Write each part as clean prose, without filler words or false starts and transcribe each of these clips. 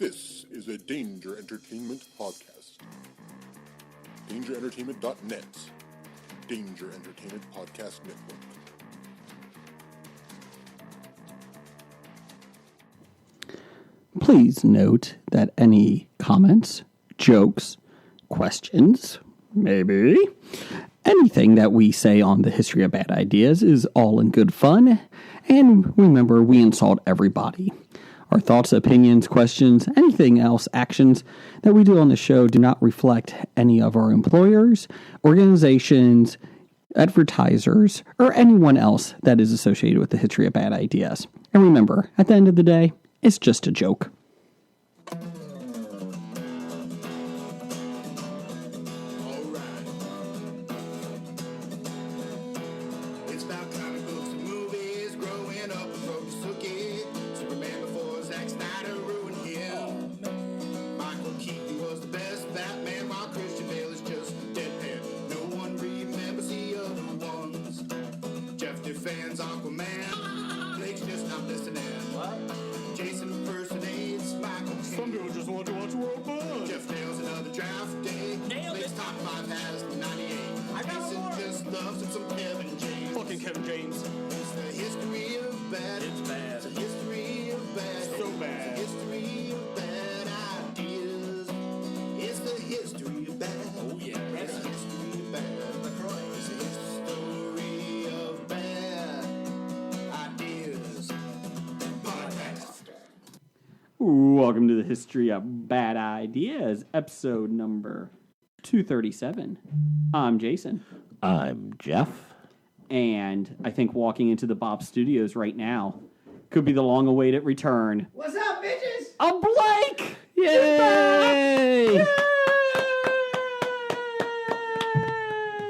This is a Danger Entertainment podcast. DangerEntertainment.net. Danger Entertainment Podcast Network. Please note that any comments, jokes, questions, maybe, anything that we say on the History of Bad Ideas is all in good fun. And remember, we insult everybody. Our thoughts, opinions, questions, anything else, actions that we do on the show do not reflect any of our employers, organizations, advertisers, or anyone else that is associated with the History of Bad Ideas. And remember, at the end of the day, it's just a joke. It's about comic books and movies, growing up with Rokusuke, Superman before Zack Snyder ruined him. Michael Keaton was the best Batman, while Christian Bale is just deadpan. No one remembers the other ones. Jeff defends Aquaman, Blake's just not listening. What? Jason impersonates Michael Keaton. Some people just want to watch World Buzz. Jeff nails another draft day. Nailed Blake's it. top 5 has 98. I got Jason more. just loves him some Kevin James. Fucking Kevin James. It's the history of bad. It's bad. It's the history of bad. So bad. It's the history of bad ideas. It's the history of bad. Oh, yeah. It's the history of bad. It's the history of bad ideas. Podcast. Welcome to the History of Bad Ideas, episode number 237. I'm Jason, I'm Jeff. and I think walking into the Bob Studios right now could be the long-awaited return What's up, bitches? of Blake! Yay!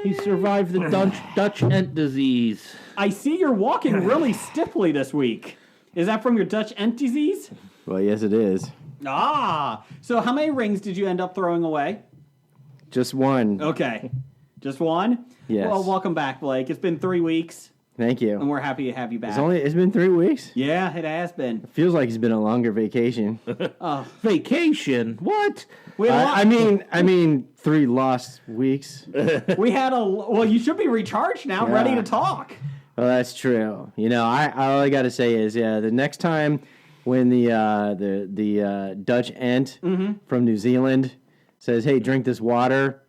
He survived the Dutch ant disease. I see you're walking really stiffly this week. Is that from your Dutch ant disease? Well, yes, it is. Ah! So how many rings did you end up throwing away? Just one. Okay. Just one? Yes. Well, welcome back, Blake. It's been 3 weeks, Thank and you. we're happy to have you back. It's been 3 weeks. Yeah, it has been. Feels like it's been a longer vacation. Vacation? What? We had a lot- I mean, 3 lost weeks. we had a well. You should be recharged now, Yeah. ready to talk. Well, that's true. You know, all I got to say is, the next time when the Dutch ant from New Zealand says, "Hey, drink this water,"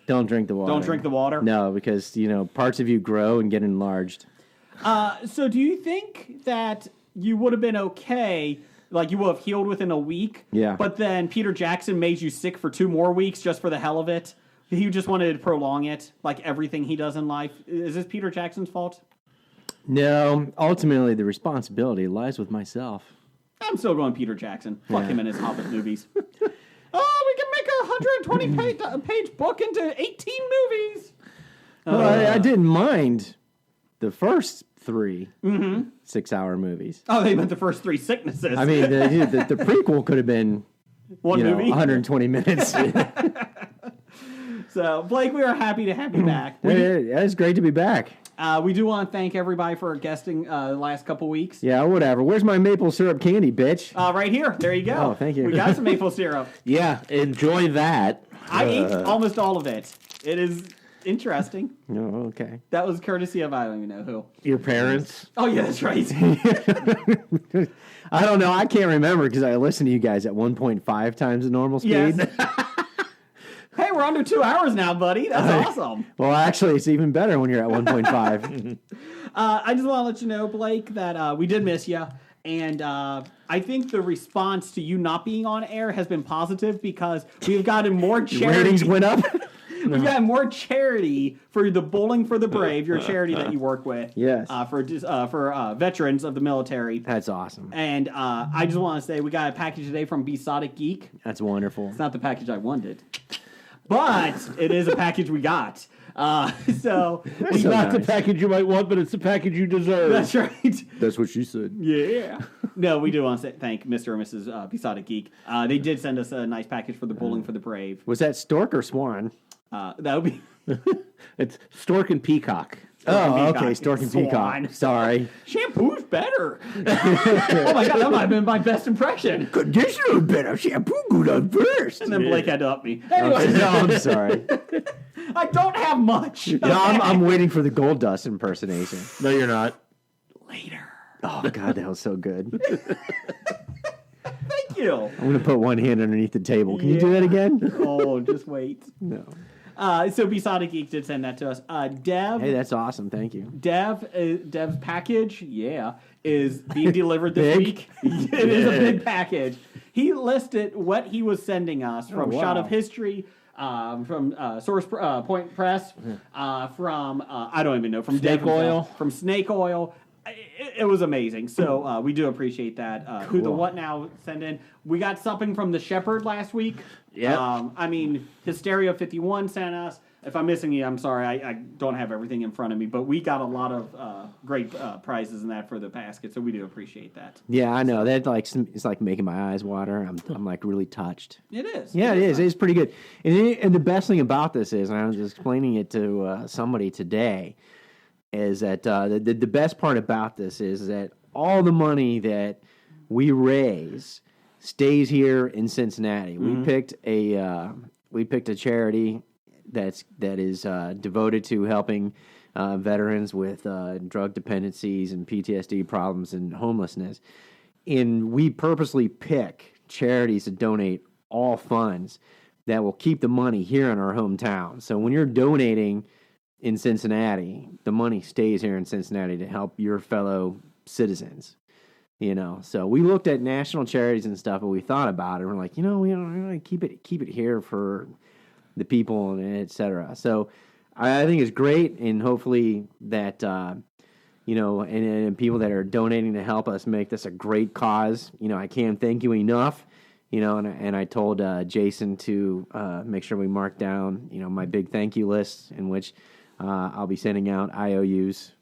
don't drink the water. Don't drink the water. No, because parts of you grow and get enlarged. So, do you think that you would have been okay? Like you would have healed within a week. Yeah. But then Peter Jackson made you sick for 2 more weeks just for the hell of it. He just wanted to prolong it, like everything he does in life. Is this Peter Jackson's fault? No, ultimately the responsibility lies with myself. I'm still going Peter Jackson. Fuck Yeah. him and his Hobbit movies. Oh, we can make a 120 page book into 18 movies. Well, I didn't mind the first 3 6-hour movies. Oh, they meant the first 3 sicknesses. I mean, the prequel could have been one movie. 120 minutes. So, Blake, we are happy to have you back. It's great to be back. We do want to thank everybody for guesting the last couple weeks. Yeah, whatever. Where's my maple syrup candy, bitch? Right here. There you go. Oh, thank you. We got some maple syrup. Yeah, enjoy that. I ate almost all of it. It is interesting. Oh, okay. That was courtesy of I don't even know who. Your parents. Oh, yeah, that's right. I don't know. I can't remember because I listened to you guys at 1.5 times the normal speed. Yes. Hey, we're under 2 hours now, buddy. That's awesome. Well, actually, it's even better when you're at 1.5. I just want to let you know, Blake, that we did miss you. And I think the response to you not being on air has been positive because we've gotten more charity. Ratings went up. We've gotten more charity for the Bowling for the Brave, your charity that you work with. Yes. For veterans of the military. That's awesome. And I just want to say we got a package today from Besotted Geek. That's wonderful. It's not the package I wanted, but it is a package we got. So It's so not the nice. package you might want, but it's the package you deserve. that's right. That's what she said. Yeah. No, we do want to thank Mr. and Mrs. Besotted Geek. They did send us a nice package for the Bowling for the Brave. Was that stork or swan? That would be It's Stork and Peacock. Oh, Peacock. okay, Stork and Swan. Peacock. Sorry. Shampoo's better. Oh my god, that might have been my best impression. Conditioner better. Shampoo good on first. And then Blake had to up me. No, Anyway, I'm sorry. I don't have much. No, I'm waiting for the Gold Dust impersonation. No, you're not. Later. Oh God, that was so good. Thank you. I'm gonna put one hand underneath the table. Can you do that again? Oh, just wait. No. So Besotted Geek did send that to us. Dev. Hey, that's awesome. Thank you. Dev's package, is being delivered this Big? week. It is a big package. He listed what he was sending us from wow. Shot of History, from Source Point Press, from I don't even know, from Snake Dev Oil. himself, from Snake Oil. It was amazing. So we do appreciate that. Who the Cool. What Now send in. We got something from the Shepherd last week. Yep. I mean, Hysteria 51 sent us. If I'm missing you, I'm sorry. I don't have everything in front of me, but we got a lot of great prizes in that for the basket, so we do appreciate that. Yeah, I know that. Like, it's like making my eyes water. I'm like really touched. It is. Yeah, it is. It's pretty good. And the best thing about this is, and I was explaining it to somebody today, is that the best part about this is that all the money that we raise stays here in Cincinnati. We picked a charity that is devoted to helping veterans with drug dependencies and PTSD problems and homelessness. And we purposely pick charities to donate all funds that will keep the money here in our hometown. So when you're donating in Cincinnati, the money stays here in Cincinnati to help your fellow citizens. You know, so we looked at national charities and stuff, and we thought about it. We're like, we don't keep it here for the people and et cetera. So I think it's great, and hopefully that and people that are donating to help us make this a great cause. I can't thank you enough. And I told Jason to make sure we mark down my big thank you list, in which I'll be sending out IOUs.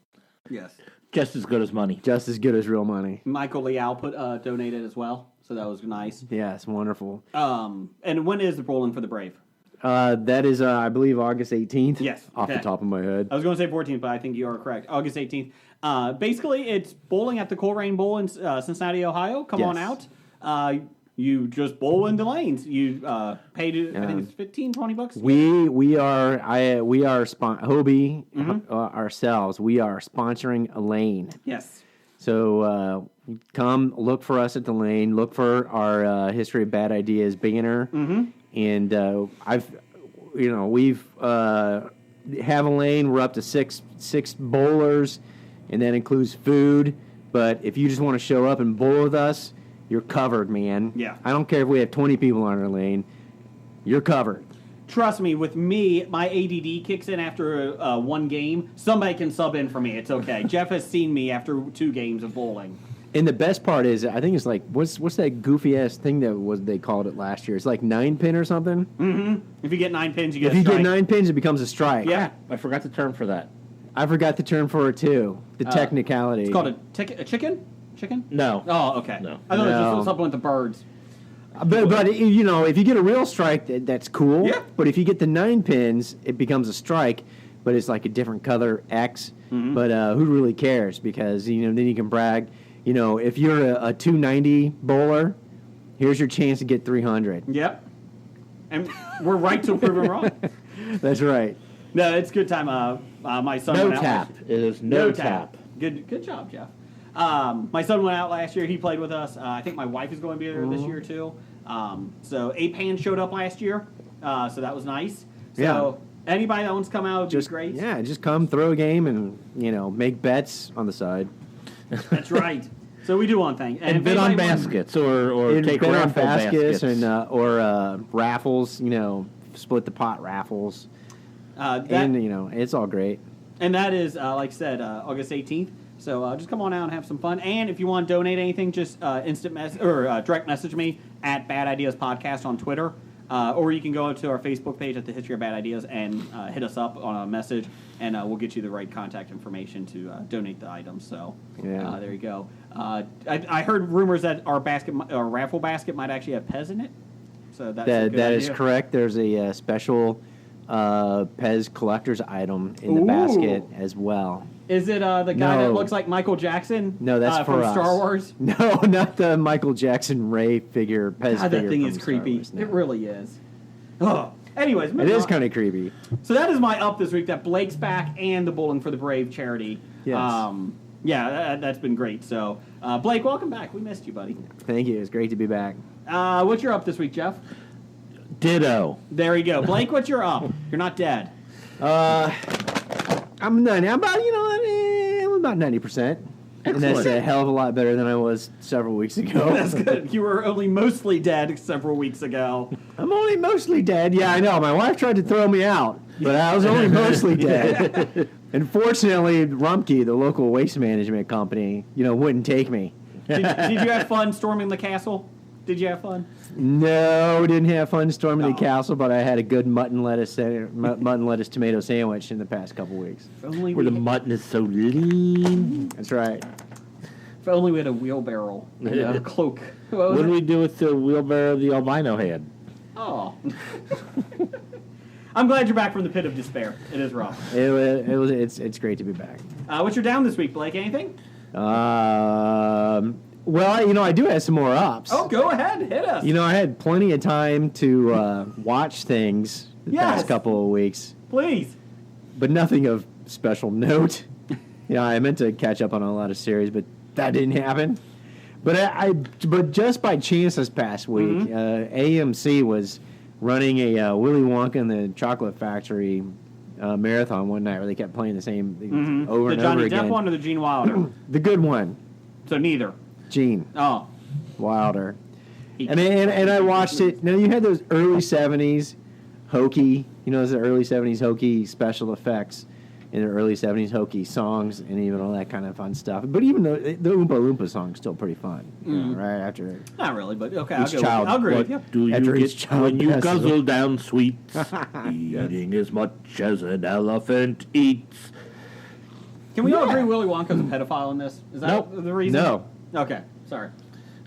Yes. Just as good as money. Just as good as real money. Michael Leal donated as well, so that was nice. Yeah, it's wonderful. And when is the Bowling for the Brave? That is, I believe, August 18th. Yes. Off the Okay. top of my head. I was going to say 14th, but I think you are correct. August 18th. Basically, it's bowling at the Coleraine Bowl in Cincinnati, Ohio. Come on Yes. out. You just bowl in the lanes. You paid, I think it's $15-$20. We are Hobie ourselves. We are sponsoring a lane. Yes. So come look for us at the lane. Look for our History of Bad Ideas banner. Mm-hmm. And we've have a lane. We're up to six bowlers, and that includes food. But if you just want to show up and bowl with us, you're covered, man. Yeah. I don't care if we have 20 people on our lane. You're covered. Trust me, with me, my ADD kicks in after one game. Somebody can sub in for me. It's okay. Jeff has seen me after 2 games of bowling. And the best part is, I think it's like, what's that goofy ass thing they called it last year? It's like 9 pin or something. Mm-hmm. If you get 9 pins, you get If a you strike. get 9 pins, it becomes a strike. Yeah. I forgot the term for that. I forgot the term for it too. The technicality. It's called a chicken? Chicken? No. Oh, okay. No. I thought it was No. just something with the birds. But if you get a real strike, that's cool. Yeah. But if you get the 9 pins, it becomes a strike, but it's like a different color X. Mm-hmm. But who really cares? Because then you can brag. If you're a 290 bowler, here's your chance to get 300. Yep. And we're right to prove them wrong. That's right. No, it's a good time. My son No went out tap. last- It is no tap. Good job, Jeff. My son went out last year. He played with us. I think my wife is going to be there this year too. So Apan showed up last year, so that was nice. So anybody that wants to come out would be great. Yeah, just come throw a game and make bets on the side. That's right. So we do one thing. And if bid on anybody wants- baskets or And take bet on raffle baskets. and or raffles. Split the pot raffles, that, and it's all great. And that is, like I said, August 18th. So just come on out and have some fun. And if you want to donate anything, just direct message me at Bad Ideas Podcast on Twitter. Or you can go to our Facebook page at the History of Bad Ideas and hit us up on a message, and we'll get you the right contact information to donate the items. So there you go. I heard rumors that our raffle basket might actually have Pez in it. So that's a good That is idea. correct. There's a special Pez collector's item in the basket as well. Is it the guy that No. looks like Michael Jackson? No, that's for from us. Star Wars. No, not the Michael Jackson Ray figure, Pez God, figure. that thing from is Star creepy. Wars, no. It really is. Oh. Anyways, It moving is on. kind of creepy. So that is my up this week. That Blake's back and the Bowling for the Brave charity. Yes. Yeah, that's been great. So, Blake, welcome back. We missed you, buddy. Thank you. It's great to be back. What's your up this week, Jeff? Ditto. There you go. Blake, what's your up? You're not dead. I'm done. I'm about, I'm about 90%. And that's a hell of a lot better than I was several weeks ago. That's good. You were only mostly dead several weeks ago. I'm only mostly dead. Yeah, I know. My wife tried to throw me out, but I was only mostly dead. And fortunately, Rumpke, the local waste management company, wouldn't take me. Did you have fun storming the castle? Did you have fun? No, didn't have fun storming the castle, but I had a good mutton lettuce tomato sandwich in the past couple weeks. If only Where we the mutton is so lean. That's right. If only we had a wheelbarrow and a cloak. What was What it? do we do with the wheelbarrow the albino had? Oh. I'm glad you're back from the pit of despair. It is rough. It's great to be back. What's your down this week, Blake? Anything? Well, I do have some more ups. Oh, go ahead. Hit us. I had plenty of time to watch things the Yes. past couple of weeks, Please. but nothing of special note. I meant to catch up on a lot of series, but that didn't happen. But just by chance this past week, AMC was running a Willy Wonka and the Chocolate Factory marathon one night where they kept playing the same over The and Johnny over again. Depp one or the Gene Wilder? The good one, So neither. Gene Oh. Wilder. And I watched it. Now, you had those early 70s hokey, those early 70s hokey special effects and the early 70s hokey songs and even all that kind of fun stuff. But even the Oompa Loompa song's still pretty fun, right after. Not really, but okay. Each child- I'll agree with you. What do After you each get child when you passes guzzle down sweets? Eating as much as an elephant eats. Can we all agree Willy Wonka's a pedophile in this? Is that Nope. the reason? No. Okay. Sorry.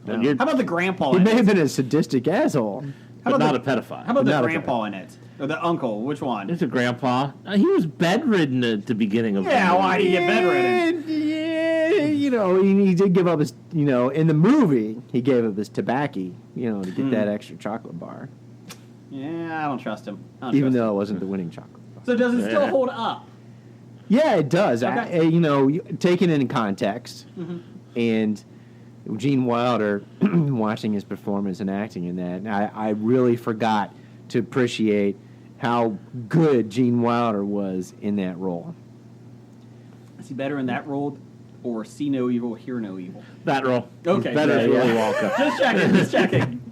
And you're How about the grandpa He in may it? have been a sadistic asshole. How but about not a the, pedophile. How about the Not a grandpa in it? Or the uncle? Which one? It's a grandpa. He was bedridden at the beginning of Yeah, the movie. why did he get bedridden? Yeah, he did give up his, in the movie, he gave up his tobacco, to get that extra chocolate bar. Yeah, I don't trust him. I don't Even trust though it wasn't the winning chocolate bar. him. So does it still Yeah. hold up? Yeah, it does. Okay. Taken in context, and Gene Wilder, watching his performance and acting in that, I really forgot to appreciate how good Gene Wilder was in that role. Is he better in that role or see no evil, hear no evil? That role. Okay. Better as Yeah, Willy yeah. Wonka.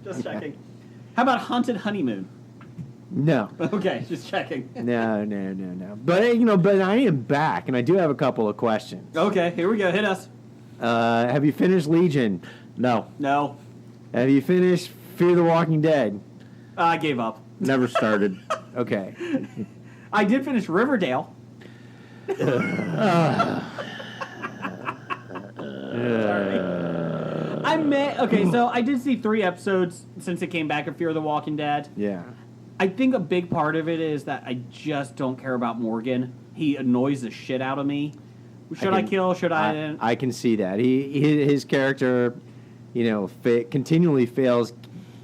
Just checking. How about Haunted Honeymoon? No. Okay, just checking. No. But I am back, and I do have a couple of questions. Okay, here we go. Hit us. Have you finished Legion? No, No, Have you finished Fear the Walking Dead? I gave up. never started. Okay. I did finish Riverdale. Okay, so I did see 3 episodes since it came back of Fear the Walking Dead. Yeah. I think a big part of it is that I just don't care about Morgan. He annoys the shit out of me. Should I kill? Should I? I can see that. His character, continually fails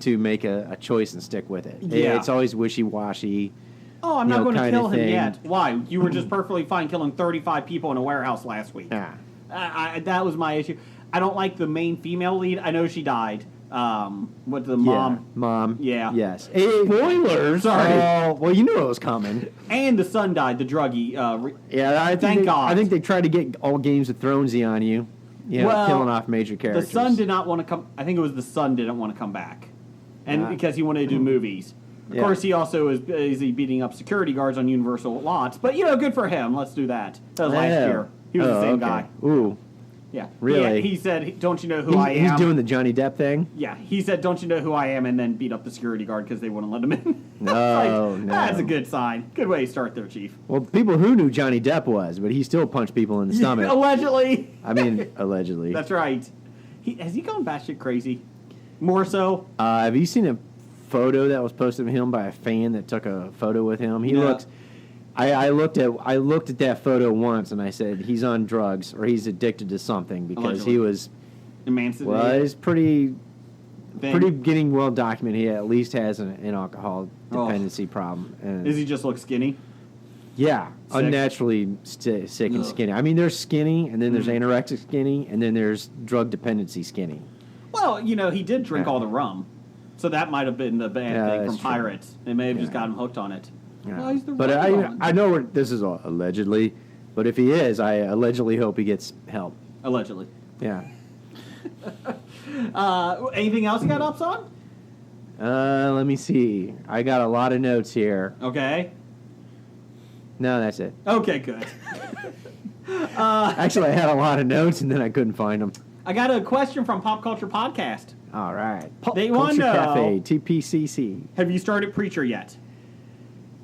to make a choice and stick with it. Yeah. It's always wishy-washy. Oh, I'm not going to kinda kill him thing. yet. Why? You were just perfectly fine killing 35 people in a warehouse last week. Yeah. That was my issue. I don't like the main female lead. I know she died. With the mom. Yeah. Mom. Yeah. Yes. Spoilers. Sorry. Oh, well, you knew it was coming. And the son died, the druggie. Yeah, Thank God. I think they tried to get all Games of Thronesy on you. Well, Killing off major the characters. son did not want to come. I think it was the son didn't want to come back. And Yeah. because he wanted to do movies. Of Yeah. course, he also is busy beating up security guards on Universal lots. But, good for him. Let's do that. That was last Yeah. year. He was the same guy. Ooh. Yeah. Really? Yeah, he said, don't you know who I am? He's doing the Johnny Depp thing? Yeah, he said, don't you know who I am, and then beat up the security guard because they wouldn't let him in. No, no. That's a good sign. Good way to start there, Chief. Well, people who knew Johnny Depp was, but he still punched people in the stomach. Allegedly. I mean, allegedly. That's right. Has he gone batshit crazy? More so? Have you seen a photo that was posted of him by a fan that took a photo with him. He Yeah. looks. I looked at that photo once and I said he's on drugs or he's addicted to something because Allegedly. he was. Emancipated. Well, he's pretty Thing. getting well documented. He at least has an alcohol Oh. dependency problem. And Does he just look skinny? yeah, Sick? unnaturally sick and Ugh. skinny. I mean, there's skinny, and then there's anorexic skinny, and then there's drug dependency skinny. Well, he did drink Yeah. all the rum, so that might have been the bad Yeah, thing that's from true. Pirates. They may have just Yeah. got him hooked on it. Yeah. Well, he's the But rum I god. know this is all allegedly, but if he is, I allegedly hope he gets help. Allegedly. Yeah. Anything else you got ups on? Let me see. I got a lot of notes here. Okay. No, that's it. Okay, good. Actually, I had a lot of notes, and then I couldn't find them. I got a question from Pop Culture Podcast. All right. Pop They Culture wanna know- Cafe, TPCC. Have you started Preacher yet?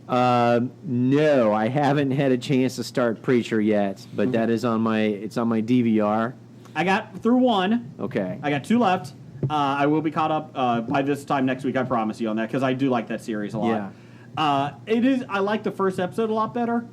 No, I haven't had a chance to start Preacher yet, but that is on my DVR. I got through one. Okay. I got two left. I will be caught up by this time next week. I promise you on that because I do like that series a lot. It is. I like the first episode a lot better.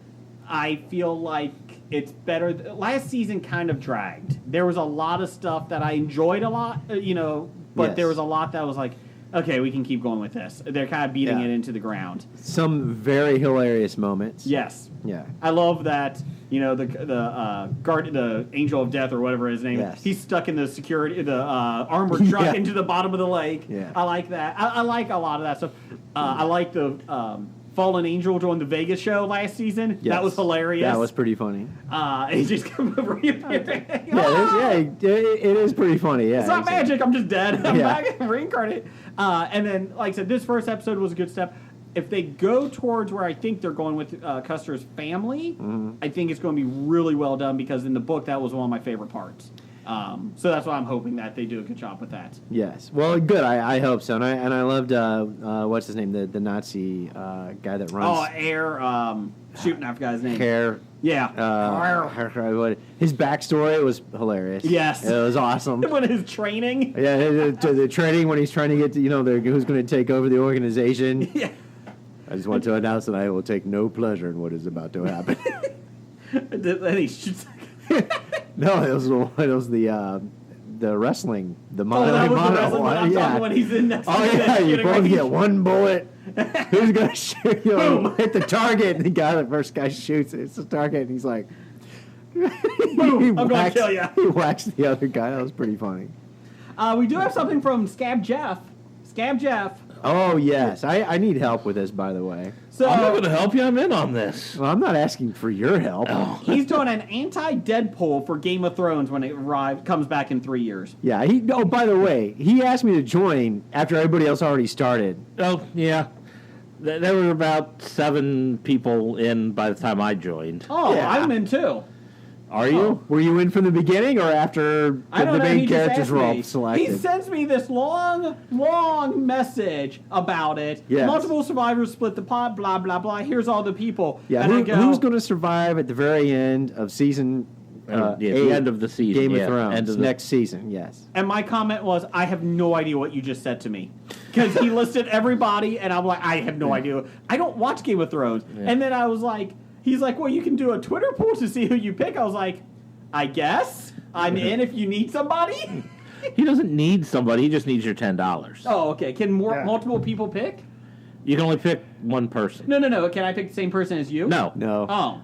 I feel like it's better. Last season kind of dragged. There was a lot of stuff that I enjoyed a lot, but Yes. there was a lot that was like, okay, we can keep going with this. They're kind of beating Yeah. it into the ground. Some very hilarious moments. Yes. Yeah. I love that. The angel of death or whatever his name Yes. is. He's stuck in the armored truck Yeah. into the bottom of the lake. Yeah. I like that. I like a lot of that stuff. I like the fallen angel doing the Vegas show last season. Yes. That was hilarious. That was pretty funny. He just come reappearing. It is pretty funny. Yeah. It's not exactly. magic. I'm just dead. I'm Yeah. back reincarnated. And then, like I said, this first episode was a good step. If they go towards where I think they're going with Custer's family, I think it's going to be really well done because in the book that was one of my favorite parts. So that's why I'm hoping that they do a good job with that. Yes. Well, good. I hope so. And I loved what's his name, the Nazi guy that Oh, runs shooting, I forgot his name. Hair. Yeah. His backstory was hilarious. Yes. It was awesome. When his training. Yeah, the training when he's trying to get to who's going to take over the organization. Yeah. I just want to announce that I will take no pleasure in what is about to happen. Then he shoots. No, it was the wrestling, the Oh, mono. that was the mono wrestling one. one. I'm Yeah. talking when he's in next to Oh the yeah, you shooting both range. get one bullet. Who's gonna shoot? Hit the target. And the first guy shoots. It's the target, and he's like, Boom, I'm gonna kill ya. He whacks the other guy. That was pretty funny. We do have something from Scab Jeff. Scab Jeff. Oh yes, I need help with this, by the way. So I'm not going to help you. I'm in on this. Well, I'm not asking for your help. he's doing an anti-Deadpool for Game of Thrones when it comes back in 3 years. Yeah. By the way, he asked me to join after everybody else already started. Oh, yeah. There were about 7 people in by the time I joined. Oh, Yeah. I'm in too. Are you? Were you in from the beginning or after I don't the know. main He just characters asked were all me. selected? He sends me this long message about it. Yes. Multiple survivors split the pot. Blah blah blah. Here's all the people. Yeah, and I go, who's going to survive at the very end of season? Yeah, the 8, end of the season, Game yeah, of Thrones, end of the- next season. Yes. And my comment was, I have no idea what you just said to me. Because he listed everybody, and I'm like, I have no idea. I don't watch Game of Thrones. Yeah. And then I was like, he's like, well, you can do a Twitter poll to see who you pick. I was like, I guess I'm in if you need somebody. He doesn't need somebody. He just needs your $10. Oh, okay. Can multiple people pick? You can only pick one person. No. Can I pick the same person as you? No. Oh.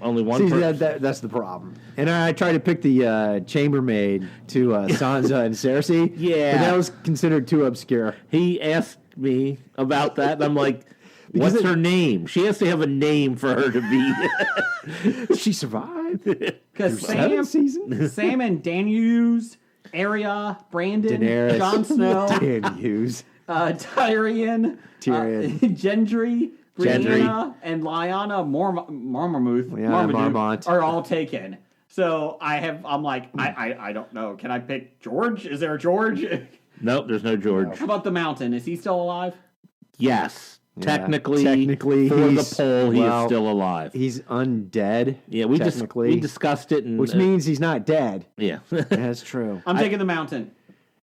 Only one See, person. that's the problem. And I tried to pick the chambermaid to Sansa and Cersei. Yeah. But that was considered too obscure. He asked me about that, and I'm like, what's her name? She has to have a name for her to be. She survived. Because Seven seasons? Sam and Daenerys, Arya, Brandon, Daenerys. Jon Snow, Dan Hughes. Tyrion, Tyrion. Gendry, Gendry. Brianna, and Lyanna Marmamuth Marmont. are all taken. So I'm like, I don't know. Can I pick George? Is there a George? Nope, there's no George. How about the Mountain? Is he still alive? Yes. Yeah. Technically, for for the he's- poll, he well, is still alive. He's undead. Yeah, we technically, we discussed it, and which means he's not dead. yeah. That's true. I'm taking the Mountain.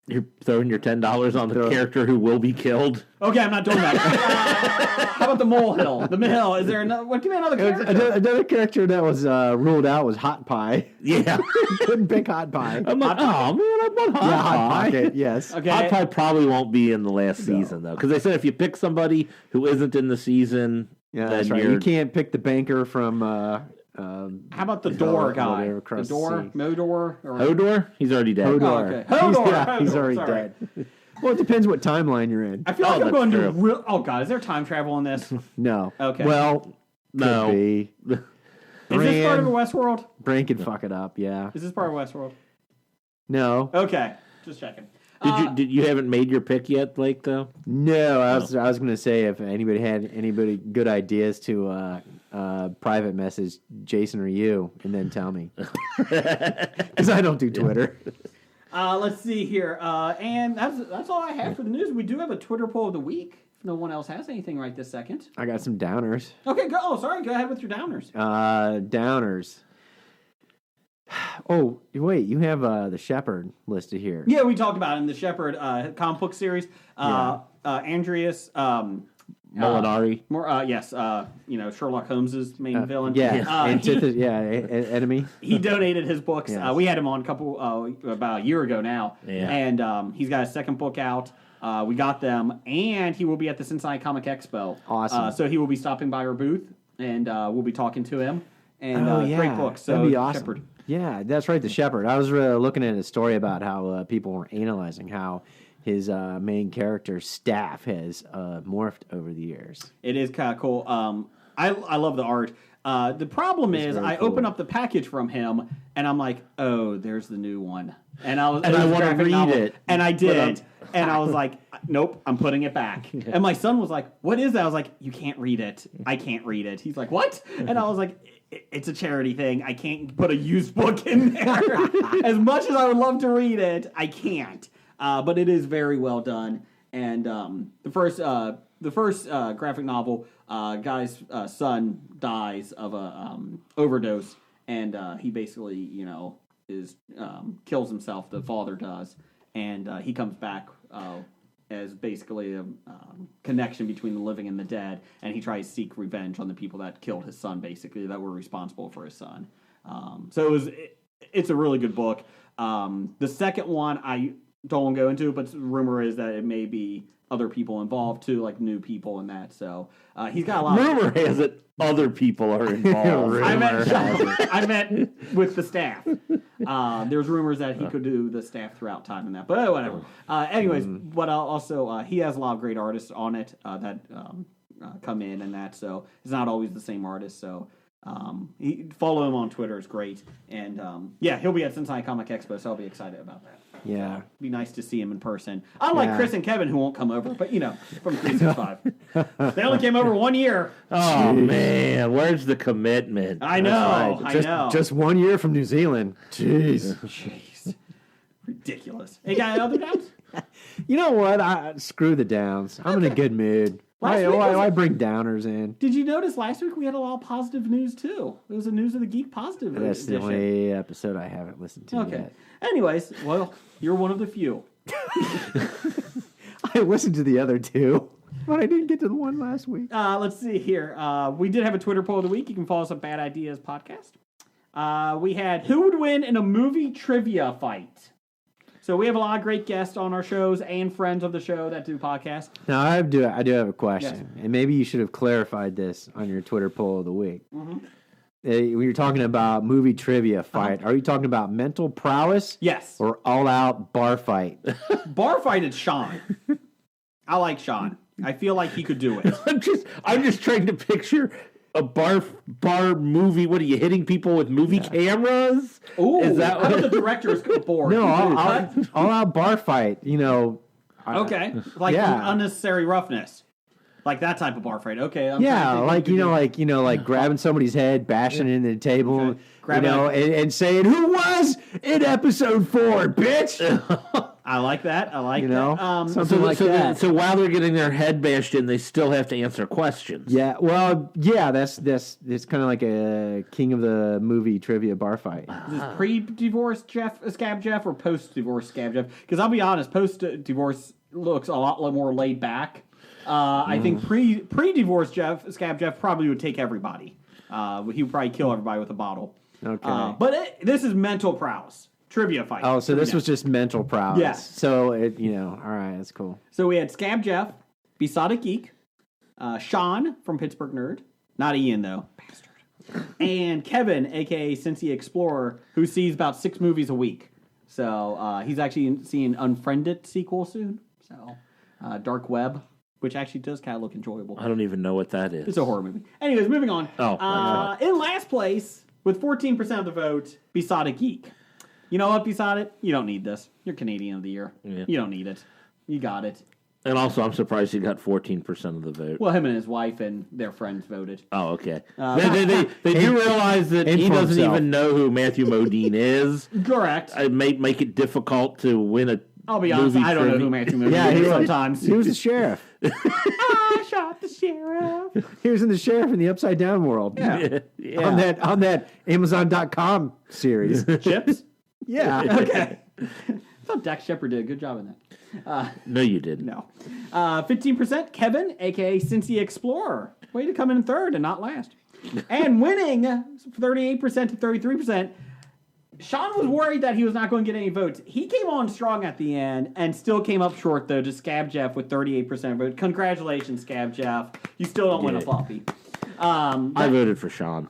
You're throwing your $10 on the character who will be killed. Okay, I'm not doing that. How about the molehill? The mill. Is there another? What? Give me another character. Another character that was ruled out was Hot Pie. Yeah. Couldn't pick Hot Pie. I'm like, oh man, I want Hot Yeah, Pie. Hot Pocket, yes. Okay. Hot Pie probably won't be in the last season though, because they said if you pick somebody who isn't in the season, Yeah, then that's right. you're You can't pick the banker from. How about the door guy? whatever, The across the door, sea. Modor. Or... Hodor. He's already dead. Hodor. Oh, okay. Hodor. Yeah, he's Hodor, already sorry. dead. Well, it depends what timeline you're in. I feel like I'm that's going true. to. Real... Oh God, is there time travel in this? Is No. Okay. Well, No. could be. this part of Westworld? Brain could fuck it up. Yeah. Is this part of Westworld? No. Okay, just checking. Did you haven't made your pick yet, Blake? Though. No. I was going to say if anybody had good ideas to private message Jason or you, and then tell me because I don't do Twitter. Let's see here, and that's all I have for the news. We do have a Twitter poll of the week. If no one else has anything right this second. I got some downers. Okay, go. Oh, sorry. Go ahead with your downers. Downers. Oh, wait, you have the Shepherd listed here. Yeah, we talked about it in the Shepherd comic book series. Andreas Molinari. yes, Sherlock Holmes's main villain. Yeah, He, enemy. he donated his books. Yes. We had him on about a year ago now, Yeah. and he's got a second book out. We got them, and he will be at the Cincinnati Comic Expo. Awesome. So he will be stopping by our booth, and we'll be talking to him. And yeah, great book. So that'd be awesome. Shepherd. Yeah, that's right, the Shepherd. I was looking at a story about how people were analyzing how his main character's staff has morphed over the years. It is kind of cool. I love the art. The problem is, very I cool. open up the package from him, and I'm like, "Oh, there's the new one." And I was, And it was I a wanna graphic read novel, it, and I but did, and I was like, "Nope, I'm putting it back." And my son was like, "What is that?" I was like, "You can't read it. I can't read it." He's like, "What?" And I was like, "It's a charity thing. I can't put a used book in there. As much as I would love to read it, I can't." But it is very well done. And the first graphic novel, guy's son dies of a overdose, and he basically, is kills himself. The father does, and he comes back as basically a connection between the living and the dead, and he tries to seek revenge on the people that killed his son, basically, that were responsible for his son. So it's a really good book. The second one I don't want to go into, but the rumor is that it may be other people involved too, like new people and that. So he's got a lot. Rumor has it other people are involved. I meant with the staff. There's rumors that he could do the staff throughout time and that, but whatever. Anyways, but also he has a lot of great artists on it that come in and that. So it's not always the same artist. So follow him on Twitter is great, and he'll be at Cincinnati Comic Expo, so I'll be excited about that. Yeah. Be nice to see him in person. Unlike Yeah. Chris and Kevin, who won't come over, but from 365. They only came over 1 year. Oh man, where's the commitment? I know. I know. Just 1 year from New Zealand. Jeez. Jeez. Ridiculous. Hey, got any other downs? You know what? Screw the downs. I'm in a good mood. Last week was- Why bring downers in? Did you notice last week we had a lot of positive news too? It was a News of the Geek positive That's the edition. only episode I haven't listened to Okay. yet. Anyways, well, you're one of the few. I listened to the other two, but I didn't get to the one last week. Let's see here. We did have a Twitter poll of the week. You can follow us at Bad Ideas Podcast. We had who would win in a movie trivia fight. So we have a lot of great guests on our shows and friends of the show that do podcasts. Now I do have a question, and maybe you should have clarified this on your Twitter poll of the week. Mm-hmm. When you're talking about movie trivia fight, are you talking about mental prowess? Yes. Or all-out bar fight? Bar fight is Sean. I like Sean. I feel like he could do it. I'm just trying to picture a bar movie. What are you hitting people with movie cameras? Ooh, Is that how about what? the director's board? No, What? all-out bar fight. You know. Okay, like Yeah. unnecessary roughness, like that type of bar fight. Okay, I'm Yeah, trying to like think like grabbing somebody's head, bashing it into the table, Okay. Grabbing and saying, "Who was in episode 4, bitch?" I like that. I like You know? that. Something like that. So while they're getting their head bashed in, they still have to answer questions. Yeah, well, yeah, that's it's kind of like a King of the Movie trivia bar fight. Is this pre-divorce Scab Jeff or post-divorce Scab Jeff? Because I'll be honest, post-divorce looks a lot more laid back. I think pre-divorce Scab Jeff probably would take everybody. He would probably kill everybody with a bottle. Okay. But this is mental prowess. Trivia fight. Oh, so this Trivia. was just mental prowess. Yeah. So all right, that's cool. So we had Scab Jeff, Besotted Geek, Sean from Pittsburgh Nerd, not Ian though, bastard, and Kevin, aka Cincy Explorer, who sees about 6 movies a week. So he's actually seeing Unfriended sequel soon. So Dark Web, which actually does kind of look enjoyable. I don't even know what that is. It's a horror movie. Anyways, moving on. Oh, in last place with 14% of the vote, Besotted Geek. You know what, Besotted? You don't need this. You're Canadian of the Year. Yeah. You don't need it. You got it. And also, I'm surprised he got 14% of the vote. Well, him and his wife and their friends voted. Oh, okay. They do realize that he for doesn't himself. even know who Matthew Modine is. Correct. It may make it difficult to win a I'll be honest, movie I don't know trivia. who Matthew Modine Yeah, is sometimes. He was the sheriff. I shot the sheriff. He was in the sheriff in the Upside Down world. Yeah. Yeah. On that Amazon.com series. Chips? Yeah. Okay. I thought Dax Shepard did a good job in that. No, you didn't. No. 15%, Kevin, a.k.a. Cincy Explorer. Way to come in third and not last. And winning 38% to 33%. Sean was worried that he was not going to get any votes. He came on strong at the end and still came up short, though, to Scab Jeff with 38% vote. Congratulations, Scab Jeff. You still don't win a Did. Fluffy. I voted for Sean.